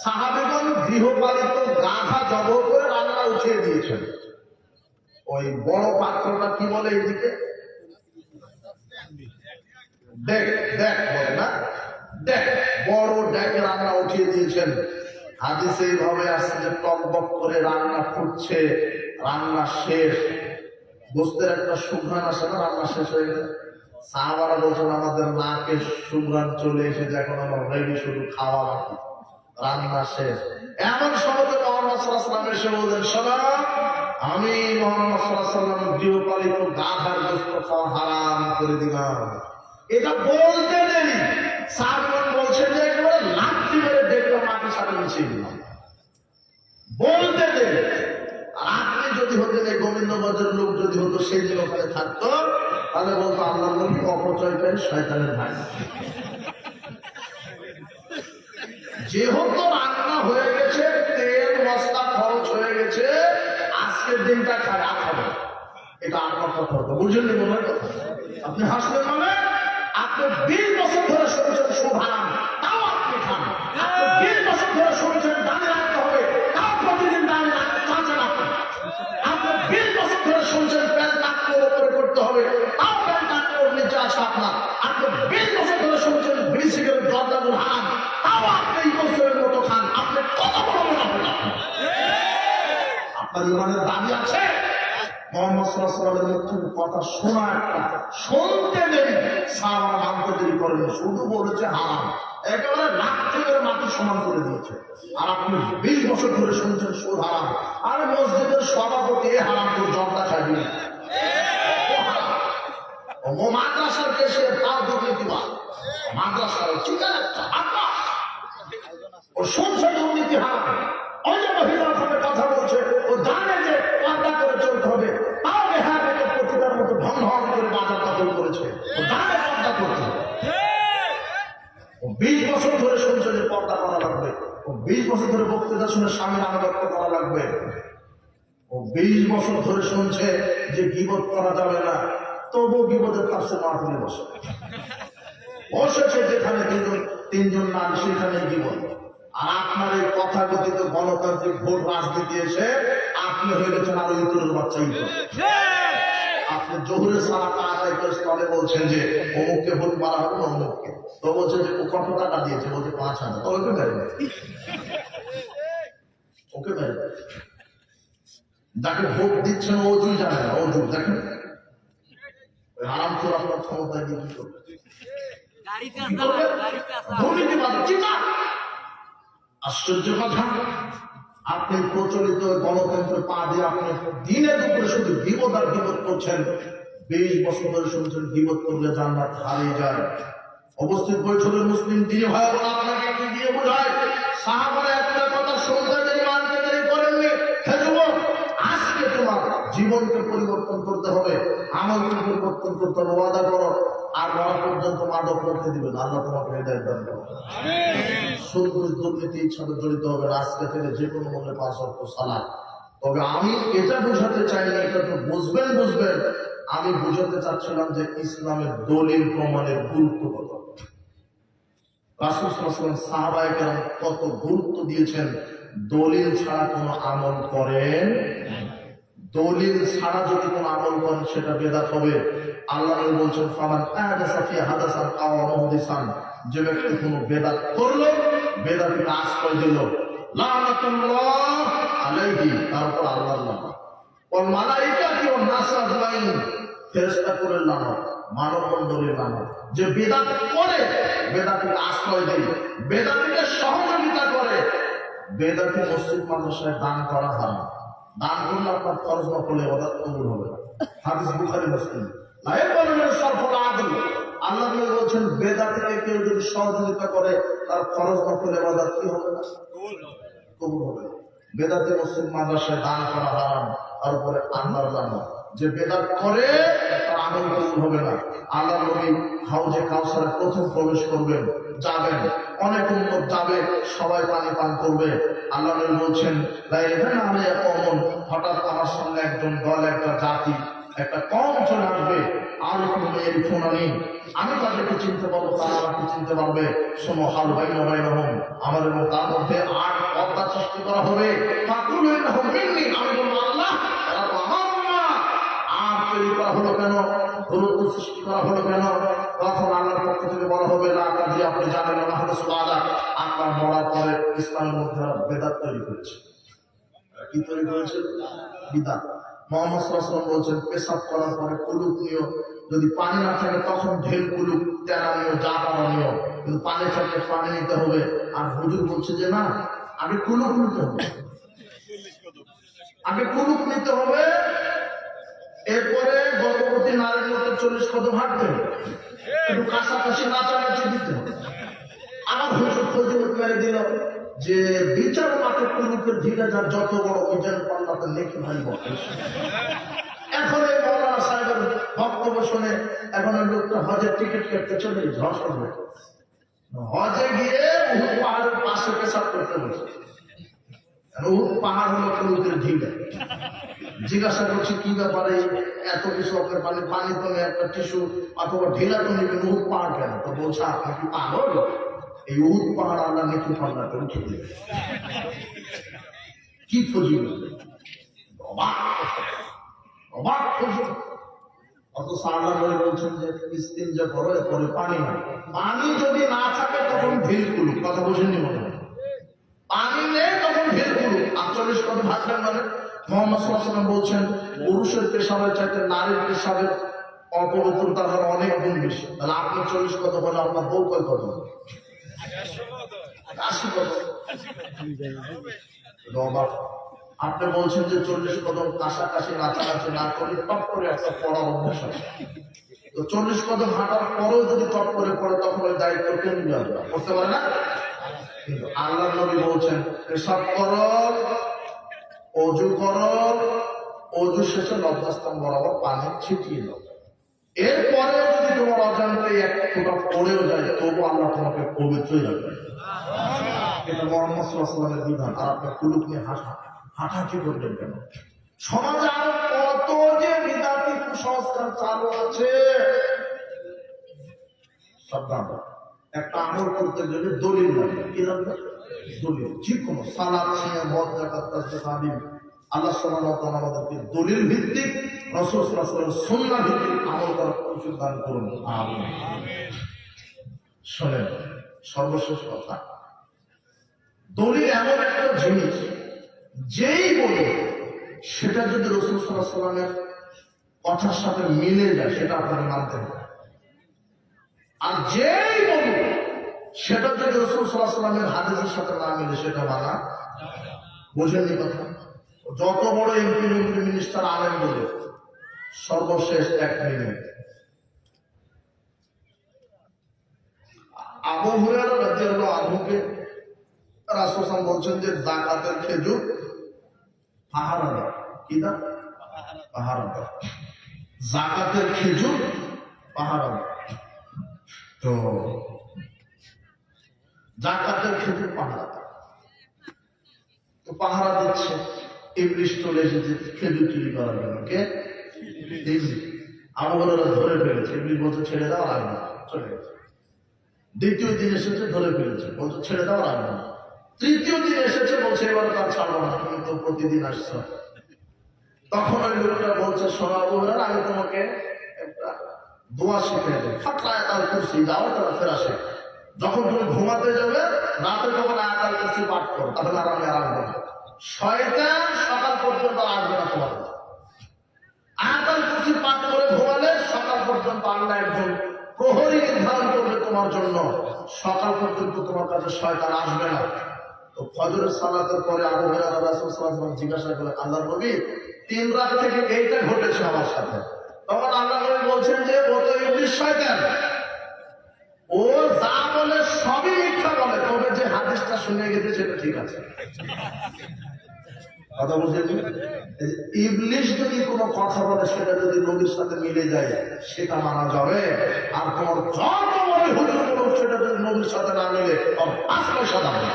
সাহাবীগণ গৃহপালিত গাধা জবহ করে রান্না উঠিয়ে দিয়েছেন। ওই বড় পাত্রটা কি বলে এইদিকে, ডেক, ডেক বলে না, ডেক, বড় ডেকে রান্না উঠিয়ে দিয়েছেন। হাদিসে এইভাবে আসছে যে টকবক করে রান্না ফুটছে, রান্না শেষ, গোস্তের একটা সুঘ্রাণ আসে না, রান্না শেষ হয়ে গেছে। সাহাবারা বলছেন আমাদের নাকে সুঘ্রাণ চলে এসেছে, এখন আমার রেডি, শুধু খাওয়া বাকি, রান্না শেষ। এমন সময় মুহাম্মদ সাল্লাল্লাহু আলাইহি ওয়াসাল্লাম এসে বললেন, শোনো, আমি মুহাম্মদ সাল্লাল্লাহু আলাইহি ওয়াসাল্লাম গৃহপালিত গাধার গোশত খাওয়া হারাম করে দিলাম। এটা বলতে দেরি, সাহাবীগণ বলছেন যে একেবারে লাঠি মেরে দেখলো মাটির সাথে মিশিয়ে দিলাম। বলতে দেরি। আপনি যদি হতেন এই গোবিন্দগঞ্জের লোক, যদি হতো সেই দিন ওখানে থাকতো, তাহলে বলতো আল্লাহ নবী অপচয়কারী, শয়তানের ভাই। যেহেতু রান্না হয়ে গেছে, তেল মশলা খরচ হয়ে গেছে, আজকের দিনটা খারাপ হবে, এটা আপনার কথা হতো, বুঝলেন? মনে কথা আপনি হাসলেন, মানে আপনি 20 বছর ধরে শুনছেন সুদ হারাম, তাও আপনি খান। আপনি 20 বছর ধরে শুনছেন দাঁড়িয়ে রাখতে হবে, তাও প্রতিদিন দাঁড়িয়ে রাখতে চাচ্ছেন আপনি। আপনি 20 বছর ধরে শুনছেন প্যান্ট কাটতে উপরে করতে হবে, তাও প্যান্ট কাটতে নিচে আছে আপনার। আপনি 20 বছর ধরে শুনছেন বিড়ি সিগারেট জর্দাগুল হারাম, তাও আপনি ইকোসের মতো খান। আপনি কত বড় মুনাফিক! আপনার ইমানের দাবি আছে? মুহাম্মদ সাল্লাল্লাহু আলাইহি ওয়াসাল্লামের কথা শোনা একটা, শুনতে দেরি, সাহাবারা মানতে দেরি করেনি, শুধু বলেছে হারাম, একেবারে লাঠি মাটি সমান করে দিয়েছে। আর আপনি 20 বছর ধরে শুনছেন সুদ হারাম। আরে মসজিদের সভাপতি হারাম করে জর্দা খাবি না, ও মাদ্রাসার কেসে তার দুর্নীতিবাদ, মাদ্রাসার চিকার একটা আত্মা, ও শুনছে দুর্নীতি হারাম। ওই যে মহিলার সাথে কথা বলছে, ও জানে যে পর্দা করে চলতে হবে, তাও বেহার থেকে প্রতিটার মতো ঢং ঢং করে বাজার দখল করেছে, ও জানে পর্দা করতে হবে। ও 20 বছর ধরে শুনছে যে পর্দা করা লাগবে, ও 20 বছর ধরে বক্তৃতা শুনে স্বামীর আনুগত্য করা লাগবে, ও 20 বছর ধরে শুনছে যে গীবত করা যাবে না, তবু গীবতের কাছে মাহফিলে বসেছে, যেখানে তিনজন নারী সেখানে গীবত। আর আপনার এই কথাগতিত গণতান্ত্রিক ভোট রাজনীতি এসে আপনি হয়ে গেছেন আরো ইতরের বাচ্চা। আপনি জোহরের সালাতা আদায় করে স্থলে বলছেন যে অমুককে ভোট মারা হবে না অমুককে, তো বলছে যে ও কত টাকা দিয়েছে, বলছে 5000, ওকে মেরে ওকে মেরে। যাকে ভোট দিচ্ছেন অজুই জানে না, অজু দেখেন আরাম করে আপনার ক্ষমতায় দিয়ে কি করবে, দুর্নীতিবাদ চিন্তা। আশ্চর্য কথা, আপনি প্রচলিত গণতন্ত্রের পা দিয়ে আপনি দিনে দুপুরে শুধু বিপদ আর বিপদ করছেন। 20 বছর ধরে শুনছেন বিপদ করলে জান্নাত হারিয়ে যায়। অবস্থিত বৈঠকের মুসলিম তিনি ভাই বোন আপনাকে কি দিয়ে বোঝায়? সাহাবারা একটা কথা শুনতে দেরি মানতে দেরি করেননি। হে যুবক, আজকে তোমার জীবনকে পরিবর্তন করতে হবে, আমলকে পরিবর্তন করতে হবে, ওয়াদা করো আর মরা পর্যন্ত মাদক করতে দিবেন। আল্লাহ তোমাকে হেদায়েত দান করুন। শুধু দুর্নীতির সাথে জড়িত হবে আজকে থেকে যে কোনো মূল্যে 5 ওয়াক্ত সালাত। তবে আমি এটা বোঝাতে চাই না, এটা তো বুঝবেন। আমি বোঝাতে চাচ্ছিলাম যে ইসলামের দলিল প্রমাণের গুরুত্ব কত। রাসূল সাল্লাল্লাহু আলাইহি ওয়াসাল্লাম সাহাবায়ে কেরাম কত গুরুত্ব দিয়েছেন। দলিল ছাড়া কোনো আমল করেন, দলিল ছাড়া যদি কোনো আমল করেন সেটা বেদাত হবে। আল্লাহ নবী বলছেন ফামান আহদাসা ফি হাদাসান আও মুহদিসান, যে ব্যক্তি কোনো বেদাত করলো, বেদাতকে আশ্রয় দিল, লানাতুল্লাহ আলাইহি, তারপর আল্লাহর লানত, ওয়াল মালাইকাতি ওয়ান নাস আজমাইন, ফেরেশতা কুলের লানত, মানব মণ্ডলীর লানত। যে বেদাত করে, বেদাতকে আশ্রয় দেয়, বেদাতকে সহযোগিতা করে, বেদাতি মসজিদ মাদ্রাসায় দান করা হারাম। দান করলে আপনার ফরজ নফল ইবাদত কবুল হবে না। হাদিস বুখারী মুসলিম। আল্লাহ বলছেন বেদাতিকে কেউ যদি সহযোগিতা করে তার ফরজ নফল ইবাদত কি হবে না, কবুল হবে না। বেদাতি মসজিদ মাদ্রাসায় দান করা হারাম, তারপরে আল্লাহর লানত। যে বেদাত করে তার আমল কবুল হবে না। আল্লাহ নবী হাউজে কাউসারে প্রথম প্রবেশ করবেন, যাবেন, অনেক উম্মত যাবে, সবাই পানি পান করবে। আল্লাহ নবী বলছেন হঠাৎ আমার সামনে একজন দল, একটা জাতি, একটা কম চলে আসবে, আমি তাদেরকে চিনতে পারবো, তারা আমাকে চিনতে পারবে। শোনো, হাল বাইনা বাইনাহুম, আমাদের তার মধ্যে 8 পর্দা সৃষ্টি করা হবে। আমি বলবো আল্লাহ, তারা তো আমার উম্মাহ। আর তৈরি করা হলো কেন, দূরত্ব সৃষ্টি করা হলো কেন? তখন আল্লাহর পক্ষ থেকে বলা হবে না, কাজে আপনি জানেন না আপনার মরার পরে ইসলামের মধ্যে বেদাত তৈরি করেছে। কি তৈরি করেছে? বিদাত। মুহাম্মদ সাল্লাল্লাহু আলাইহি ওয়াসাল্লাম বলছেন পেশাব করার পরে কুলুপ নিও, যদি পানি না থাকে তখন ঢেল কুলুপ তেরা নিও, যা পারো নিও, কিন্তু পানি থাকলে পানি নিতে হবে। আর হুজুর বলছে যে না, আগে কুলুপ নিতে হবে, আগে কুলুপ নিতে হবে, এরপরে গর্ভবতী নারীর মতো 40 কদম হাঁটতে হবে, একটু কাছাকাছি নাচানাচি দিতে হবে। আমার হুজুর ফজিলত মেরে দিল যে বিচার মাঠে কুলুপের ঢিলে যার যত বড় ওজন পাল্লাতে লেখি ভাই বলে। এখন এই মৌলানা সাহেবের বক্তব্য শুনে এখন লোকটা হজের টিকিট কেটে চলে ঝড় হবে, হজে গিয়ে উহুদ পাহাড়ের পাশে পেশাব করতে বসে। উহুদ পাহাড় হলো কুলুপের ঢিলে। জিজ্ঞাসা করছে কি ব্যাপারে এত কিছু আপনার পানি তো একটা টিস্যু অথবা ঢিলা তো নেবেন, উহুদ পাহাড় কেন? তো বলছে আপনি কি পাগল? এই উহুদ পাহাড় আল্লাহ নেকি পাল্লাতে উঠে দেবে। কি ফজিল, অবাক ফজিল। অথচ আল্লাহ বলছেন যে ইস্তিনজা করো, এরপরে পানি না, পানি যদি না থাকে তখন ঢিল কুলুক। কথা বোঝেননি মনে হয়? পানি নেই তখন ঢিল কুলুক। 48 কদম হাঁটবেন মানে মুহাম্মদ সাল্লাল্লাহু আলাইহি ওয়াসাল্লাম বলছেন পুরুষের পেশাবের চাইতে নারীর পেশাবের অপবিত্রতা অনেক গুণ বেশি। তাহলে আপনি 40 কদম হলে আপনার বউ কয় কদম? 80 কদম। আপনি বলছেন যে 40 কদম কাছাকাছি নাচানাচি না করে টপ করে একটা পড়ার অভ্যাস আছে। তো 40 কদম হাঁটার পরেও যদি টপ করে পড়ে তখন ওই দায়িত্ব কে নিবে? আপনার করতে পারে না। কিন্তু আল্লাহ নবী বলছেন পেশাব করো, অজু করো, অজু শেষে লজ্জাস্থান বরাবর পানি ছিটিয়ে দাও। এরপরে যদি তোমার অজান্তে এক ফোঁটা পড়েও যায় তবু আল্লাহ তোমাকে পবিত্রই রাখবে। এটা মুহাম্মদ সাল্লাল্লাহু আলাইহি ওয়াসাল্লামের বিধান। আর আপনার কুলুপ নিয়ে হাঁটাহাঁটি করবেন কেন? সমাজে আর কত যে বিদাতি কুসংস্কার চালু আছে। সাবধান, একটা আমল করতে গেলে দলিল লাগবে। কি লাগবে? দলিল। যে কোনো সালাত, সিয়াম, হজ, যাকাত, তাসবিহ, তাহলিল, আল্লাহ সুবহানাহু ওয়া তাআলা আমাদেরকে দলিল ভিত্তিক, রাসূল সাল্লাল্লাহু আলাইহি ওয়াসাল্লামের সুন্নাহ ভিত্তিক আমল করার তৌফিক দান করুন। আমিন। শুনেন, সর্বশেষ কথা, দলিল এমন একটা জিনিস যেই বলে সেটা যদি রাসূল সাল্লাল্লাহু আলাইহি ওয়াসাল্লামের কথার সাথে মিলে যায় সেটা আপনাকে মানতে হবে। আর যেই বলুন সেটা যদি রাসূল সাল্লাল্লাহু আলাইহি ওয়াসাল্লামের হাদিসের সাথে না মিলে সেটা মানা বোঝেননি কথা। যত বড় এমপি মিনিস্টার আলেম বলে সর্বশেষ 1 মিনিট। আবু হুরায়রা রাদিয়াল্লাহু আনহুকে রাসূল সাল্লাল্লাহু বলছেন যে যাকাতের খেজুর পাহারা দাও। কি দাও? পাহারা দাও। যাকাতের খেজুর পাহারা দাও। তো যাকাতের খেজুর পাহারা দাও। তো পাহারা দিচ্ছে, ইবলিস চলে এসেছে খেজুর চুরি করার জন্য। কে? ইবলিস। আবু হুরায়রা ধরে ফেলেছে। ইবলিস বলছে ছেড়ে দাও, আর না, চলে গেছে। দ্বিতীয় দিন এসেছে, ধরে ফেলেছে, বলছে ছেড়ে দাও, আর না। তৃতীয় দিন এসেছে, বলছে এবার তার ছাড়বো না, তুমি তো প্রতিদিন আসছো। তখন ওই লোকটা বলছে শোনো আবু হুরায়রা, আমি তোমাকে একটা দোয়া শিখিয়ে দেব, ফাতরা আয়াতুল কুরসি দাও, তারা ফেরাসে যখন তুমি ঘুমাতে যাবে রাতে তখন আয়াতুল কুরসি পাঠ করো, তাহলে আরামে আসবে না। শয়তান সকাল পর্যন্ত আসবে না তোমার কাছে। আয়াতুল কুরসি পাঠ করে ঘুমালে সকাল পর্যন্ত আল্লাহ একজন প্রহরী নির্ধারণ করবে তোমার জন্য, সকাল পর্যন্ত তোমার কাছে শয়তান আসবে না। তো ফজরের সালাতের পরে আবু হুরায়রা রাসূল সাল্লাল্লাহু আলাইহি ওয়াসাল্লাম জিজ্ঞাসা করলেন, আল্লাহর নবী 3 রাত থেকে এইটা ঘটেছে আমার সাথে। তখন আল্লাহ নবী বলছেন যে ও তো ইবলিস শয়তান, ও যা বলে সবই মিথ্যা বলে, তবে যে হাদিসটা শুনে গেছে সেটা ঠিক আছে। কথা বুঝলেন? ইবলিস যদি কোনো কথা বলে সেটা যদি নবীর সাথে মিলে যায় সেটা মানা যাবে। আর তোমার যত বড় হুজুর বলুক সেটা যদি নবীর সাথে না মিলে আর 5 পয়সা দাম না।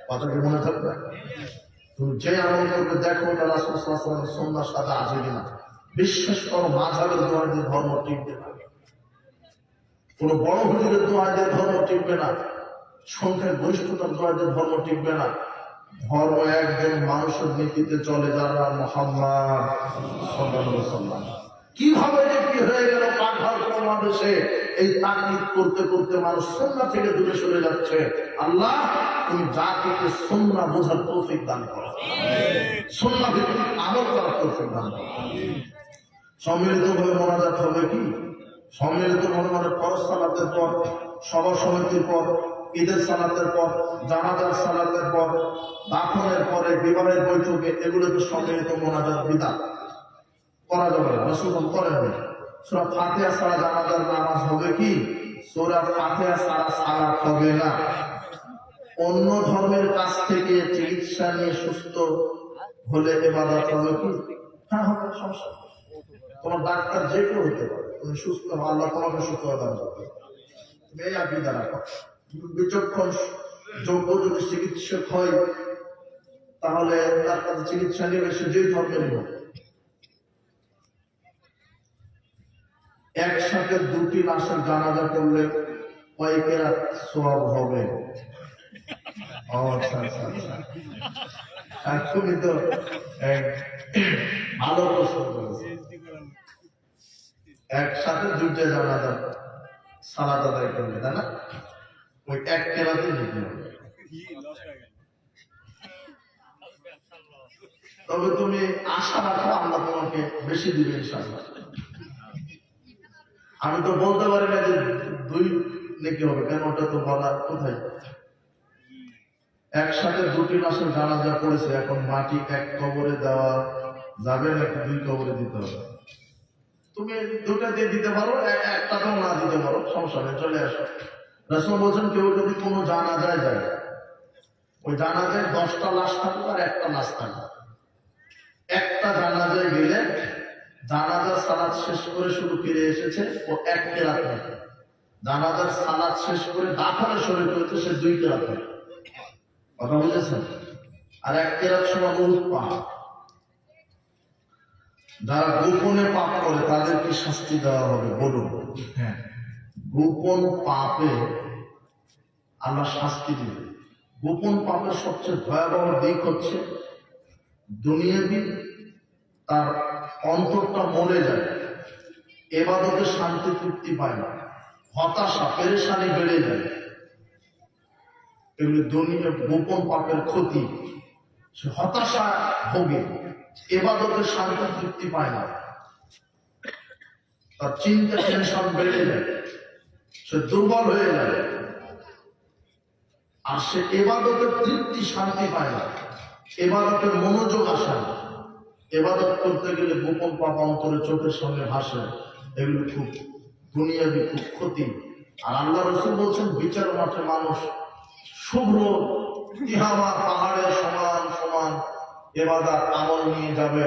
কথা কি মনে থাকবে? তুমি যে আমল করবে দেখো ওটা রাসূল সাল্লাল্লাহু আলাইহি ওয়াসাল্লামের সুন্নাহর সাথে আছে কিনা। বিশ্বাস করো মাযহাবের দোয়া দিয়ে ধর্ম টিকবে না, কোন বড় হুজুরের দোয়া দিয়ে ধর্ম টিকবে না, সংখ্যার গরিষ্ঠতার দোয়া দিয়ে ধর্ম টিকবে না। ধর্ম একজন মানুষের নীতিতে চলে, যার নাম মুহাম্মদ সাল্লাল্লাহু আলাইহি ওয়াসাল্লাম। কিভাবে যে কি হয়ে গেল পাকঘর সমাবেশে, এই তাকলিদ করতে করতে মানুষ সুন্নাহ থেকে দূরে সরে যাচ্ছে। আল্লাহ তুমি জাতিকে সুন্নাহ বোঝার তৌফিক দান করো, সুন্নাহ ভিত্তিক আমল করার তৌফিক দান করো। সম্মিলিতভাবে মোনাজাত হবে কি? সম্মিলিত মানে ফরজ সালাতের পর, সভা সমিতির পর, ঈদের সালাতের পর, জানাজার সালাতের পর, দাফনের পরে, বিবাহের বৈঠকে, এগুলো তো সম্মিলিত মোনাজাত বিধান করা যাবে না, রাসূল করেননি। সূরা ফাতিহা ছাড়া জানাজার নামাজ হবে কি? সূরা ফাতিহা ছাড়া সালাত হবে না। অন্য ধর্মের কাছ থেকে চিকিৎসা নিয়ে সুস্থ হলে ইবাদত হবে কি? হ্যাঁ হবে, সমস্যা। তোমার ডাক্তার যে কেউ হতে পারে, তুমি সুস্থ হও, আল্লাহ তোমাকে সুস্থ দান করবে, তুমি এই আকীদা রাখো। বিচক্ষণ যোগ্য যদি চিকিৎসক হয় তাহলে তার কাছে চিকিৎসা নেবে সে যেই ধর্মের হোক। একসাথে 2টি লাশের জানাজা করলে কয় কেরাত সওয়াব হবে? আচ্ছা আচ্ছা আচ্ছা, তুমি তো ভালো প্রশ্ন করেছো। একসাথে 2টা জানাজা সালাত আদায় করলে, তাই না? ওই 1 কেরাতে নিতে হবে। তবে তুমি আশা রাখো আল্লাহ তোমাকে বেশি দিবে ইনশাআল্লাহ। আমি তো বলতে পারি না যে 2 নেকি হবে, কেন ওটা তো বলার কোথায়। একসাথে 2টি লাশের জানাজা করেছে, এখন মাটি 1 কবরে দেওয়া যাবে নাকি 2 কবরে দিতে হবে? তুমি 2টা দিয়ে দিতে পারো, একটাও না দিতে পারো, সমস্যা নেই, চলে আসো। রাসূল বলেন কেউ যদি কোনো জানাজায় যায়, ওই জানাজায় 10টা লাশ থাকবে আর 1টা লাশ থাকবে। একটা জানাজায় গেলে জানাজার সালাত শেষ করে শুধু ফিরে এসেছে, ও 1 কেরাত নেবে। জানাজার সালাত শেষ করে দাফনে শরীক হয়েছে, সে 2 কেরাত নেবে। কথা বুঝেছেন? আর 1 কেরাত সমান বহুত পাপ। যারা গোপনে পাপ করে তাদের কি শাস্তি দেওয়া হবে বলুন? হ্যাঁ, গোপন পাপে আল্লাহ শাস্তি দিবে। গোপন পাপের সবচেয়ে ভয়াবহ দিক হচ্ছে দুনিয়াবি, তার অন্তরটা মরে যায়, ইবাদতে শান্তি তৃপ্তি পায় না, হতাশা পেরেশানি বেড়ে যায়। এগুলো দুনিয়া গোপন পাপের ক্ষতি, সে হতাশা ভোগে। ইবাদতের শান্তি তৃপ্তি পায় না, তার চিন্তা টেনশন বেড়ে যায়, সে দুর্বল হয়ে যায়, আর সে ইবাদতের তৃপ্তি শান্তি পায় না, ইবাদতের মনোযোগ আসে না। ইবাদত করতে গেলে গোপন পাপ অন্তরে চোখের সামনে ভাসে, এগুলো খুব দুনিয়াবি, খুব ক্ষতি। আর আল্লাহ রাসূল বলছেন বিচার মাঠে মানুষ শুভ্র তিহামা পাহাড়ের সমান সমান ইবাদত আমল নিয়ে যাবে,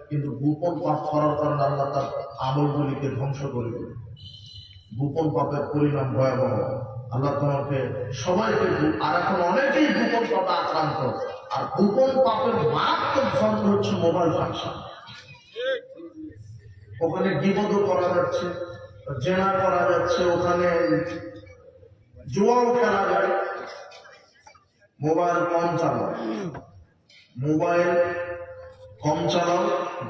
কিন্তু গোপন পাপ করার কারণে আল্লাহ তার আমলগুলিকে ধ্বংস করে দেবে। গোপন পাপের পরিণাম ভয়াবহ। আল্লাহ তোমাকে সবাইকে, আর এখন অনেকেই গোপন পাপে আক্রান্ত, আর গোপন পাপের মারাত্মক যন্ত্র হচ্ছে মোবাইল ফাংশন। ওখানে গীবতও করা যাচ্ছে, জেনা করা যাচ্ছে, ওখানে জুয়াও খেলা যায়। মোবাইল কম চালাও, মোবাইল কম চালাও,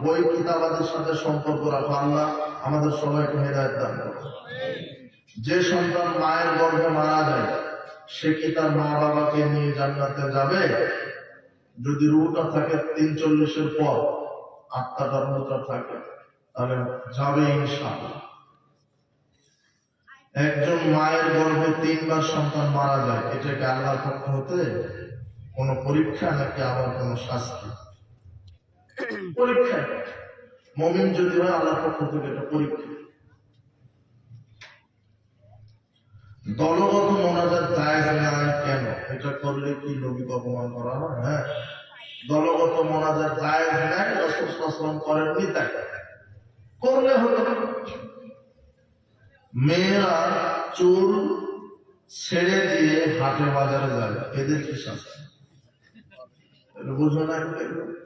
বই কিতাবাদের সাথে সম্পর্ক রাখো। আল্লাহ আমাদের সবাইকে হেদায়েত দান করো। যে সন্তান মায়ের গর্ভে মারা যায়, সে কি তার মা বাবাকে নিয়ে জান্নাতে যাবে? যদি রুহটা থাকে 43-এর পর, আত্মাটা রুহটা থাকে, তাহলে যাবে ইনশাআল্লাহ। একজন মায়ের গর্ভে 3 বার সন্তান মারা যায়, এটা কি আল্লাহর পক্ষ হতে কোন পরীক্ষা নাকি আবার কোন শাস্তি? পরীক্ষা। মুমিন যদি হয় আল্লাহর পক্ষ থেকে এটা পরীক্ষা। দলগত মোনাজাত জায়েজ নয় কেন? এটা করলে কি নবীকে অপমান করা হয়? হ্যাঁ, দলগত মোনাজাত জায়েজ নয়, রাসূল সাল্লাল্লাহু আলাইহি ওয়াসাল্লাম করেননি, তাই করলে হলো। মেয়েরা চুল ছেড়ে দিয়ে হাটে বাজারে যায়, এদের কি শাস্তি? বুঝো না?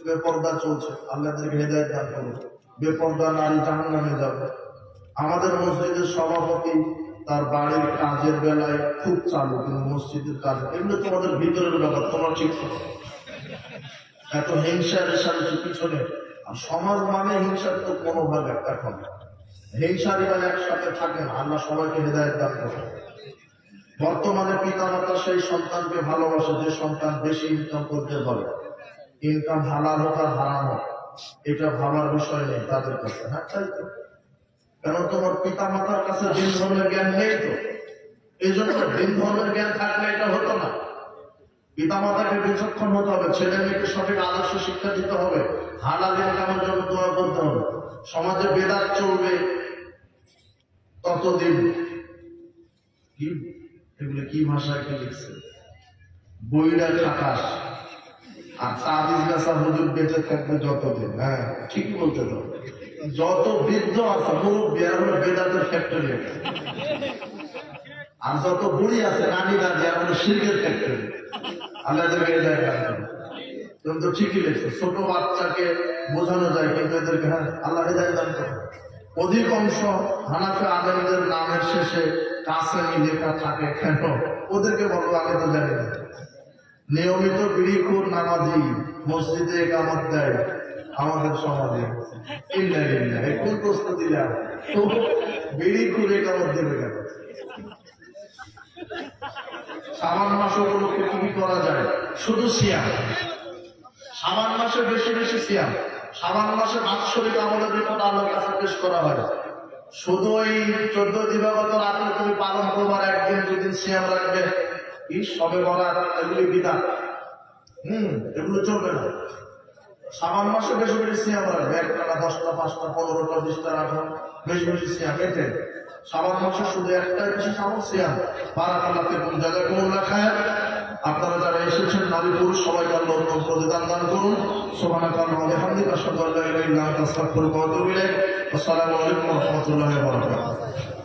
বেপর্দা চলছে, আল্লাহদেরকে হেদায়েত দান করুন। বেপর্দা নারী জাহান্নামে যাবে। আমাদের মসজিদের সভাপতি তার বাড়ির কাজের বেলায় খুব চালু, কিন্তু মসজিদের কাজ, এগুলো তোমাদের ভিতরের ব্যাপার, তোমরা ঠিক করো। এত হিংসা রেশারেশি পিছনে, আর সমাজ মানে হিংসার তো মনোভাব একটা হবে। হিংসারীরা একসাথে থাকে না। আল্লাহ সবাইকে হেদায়েত দান করে। বর্তমানে পিতামাতা সেই সন্তানকে ভালোবাসে যে সন্তান বেশি ইনকাম করতে পারে। ইনকাম হালাল হোক আর হারাম হোক, এটা ভাবার বিষয় নেই তাদের কাছে। হ্যাঁ, তাই তো। কেন তোমার পিতা মাতার কাছে দিন ধর্মের জ্ঞান নেই তো, এই জন্য দিন ধর্মের জ্ঞান থাকলে এটা হতো না। পিতা মাতাকে বিচক্ষণ হতে হবে, ছেলে মেয়েকে সঠিক আদর্শ শিক্ষা দিতে হবে, হালাল ইনকামের জন্য দোয়া করতে হবে। সমাজে বেদাত চলবে ততদিন। কি এগুলো কি ভাষায় কি লিখছে? বইরা খাটাস আর তাবিজ গাছা হুজুর বেঁচে থাকবে যতদিন। হ্যাঁ, ঠিকই বলতে তো। যত বৃদ্ধ আছে পুরো বেদাতের ফ্যাক্টরি, আর যত বুড়ি আছে নানি দাদি আমাদের শিরকের ফ্যাক্টরি। আল্লাহদেরকে হেদায়েত দান করুন। তুমি তো ঠিকই লিখছো, ছোট বাচ্চাকে বোঝানো যায়, কিন্তু এদেরকে হ্যাঁ আল্লাহ হেদায়েত দান করুন। অধিকাংশ হানাফি আলেমদের নামের শেষে কাসেমি লেখা থাকে কেন? ওদেরকে বলবো আমি তো জানি না। নিয়মিত বিড়িখোর নামাজি মসজিদে একামত দেয় আমাদের সমাজে। কোন প্রশ্ন দিলাম? বিড়িখোর একামত দেবে কেন? শাবান মাস উপলক্ষে কি করা যায়? শুধু সিয়াম। শাবান মাসে বেশি বেশি সিয়াম। শাবান মাসে বাৎসরিক আমলের রিপোর্ট আল্লাহর কাছে পেশ করা হয়। শুধু ওই 14 দিবাগত রাতে তুমি পালন করবার, একদিন দুদিন সিয়াম রাখবে, কি সবে বরাত, এগুলি বিধান। এগুলো চলবে না। শাবান মাসে বেশি বেশি সিয়াম রাখবে, 1টা 10টা 5টা 15টা 20টা রাখো, বেশি বেশি সিয়াম। এতে শাবান মাসে শুধু একটাই বেশি আমল সিয়াম। বারাকাল্লাহু ফিকুম, জাযাকুমুল্লাহ খায়র। আপনারা যারা এসেছেন নারী পুরুষ সবাইকে আল্লাহ উত্তম প্রতিদান দান করুন। সুবহানাকাল্লাহু ওয়া বিহামদিহি আশহাদু আল্লা ইলাহা ইল্লা আনতা আস্তাগফিরুকা ওয়া আতুবু ইলাইক। আসসালামু আলাইকুম ওয়া রাহমাতুল্লাহি ওয়া বারাকাতুহু।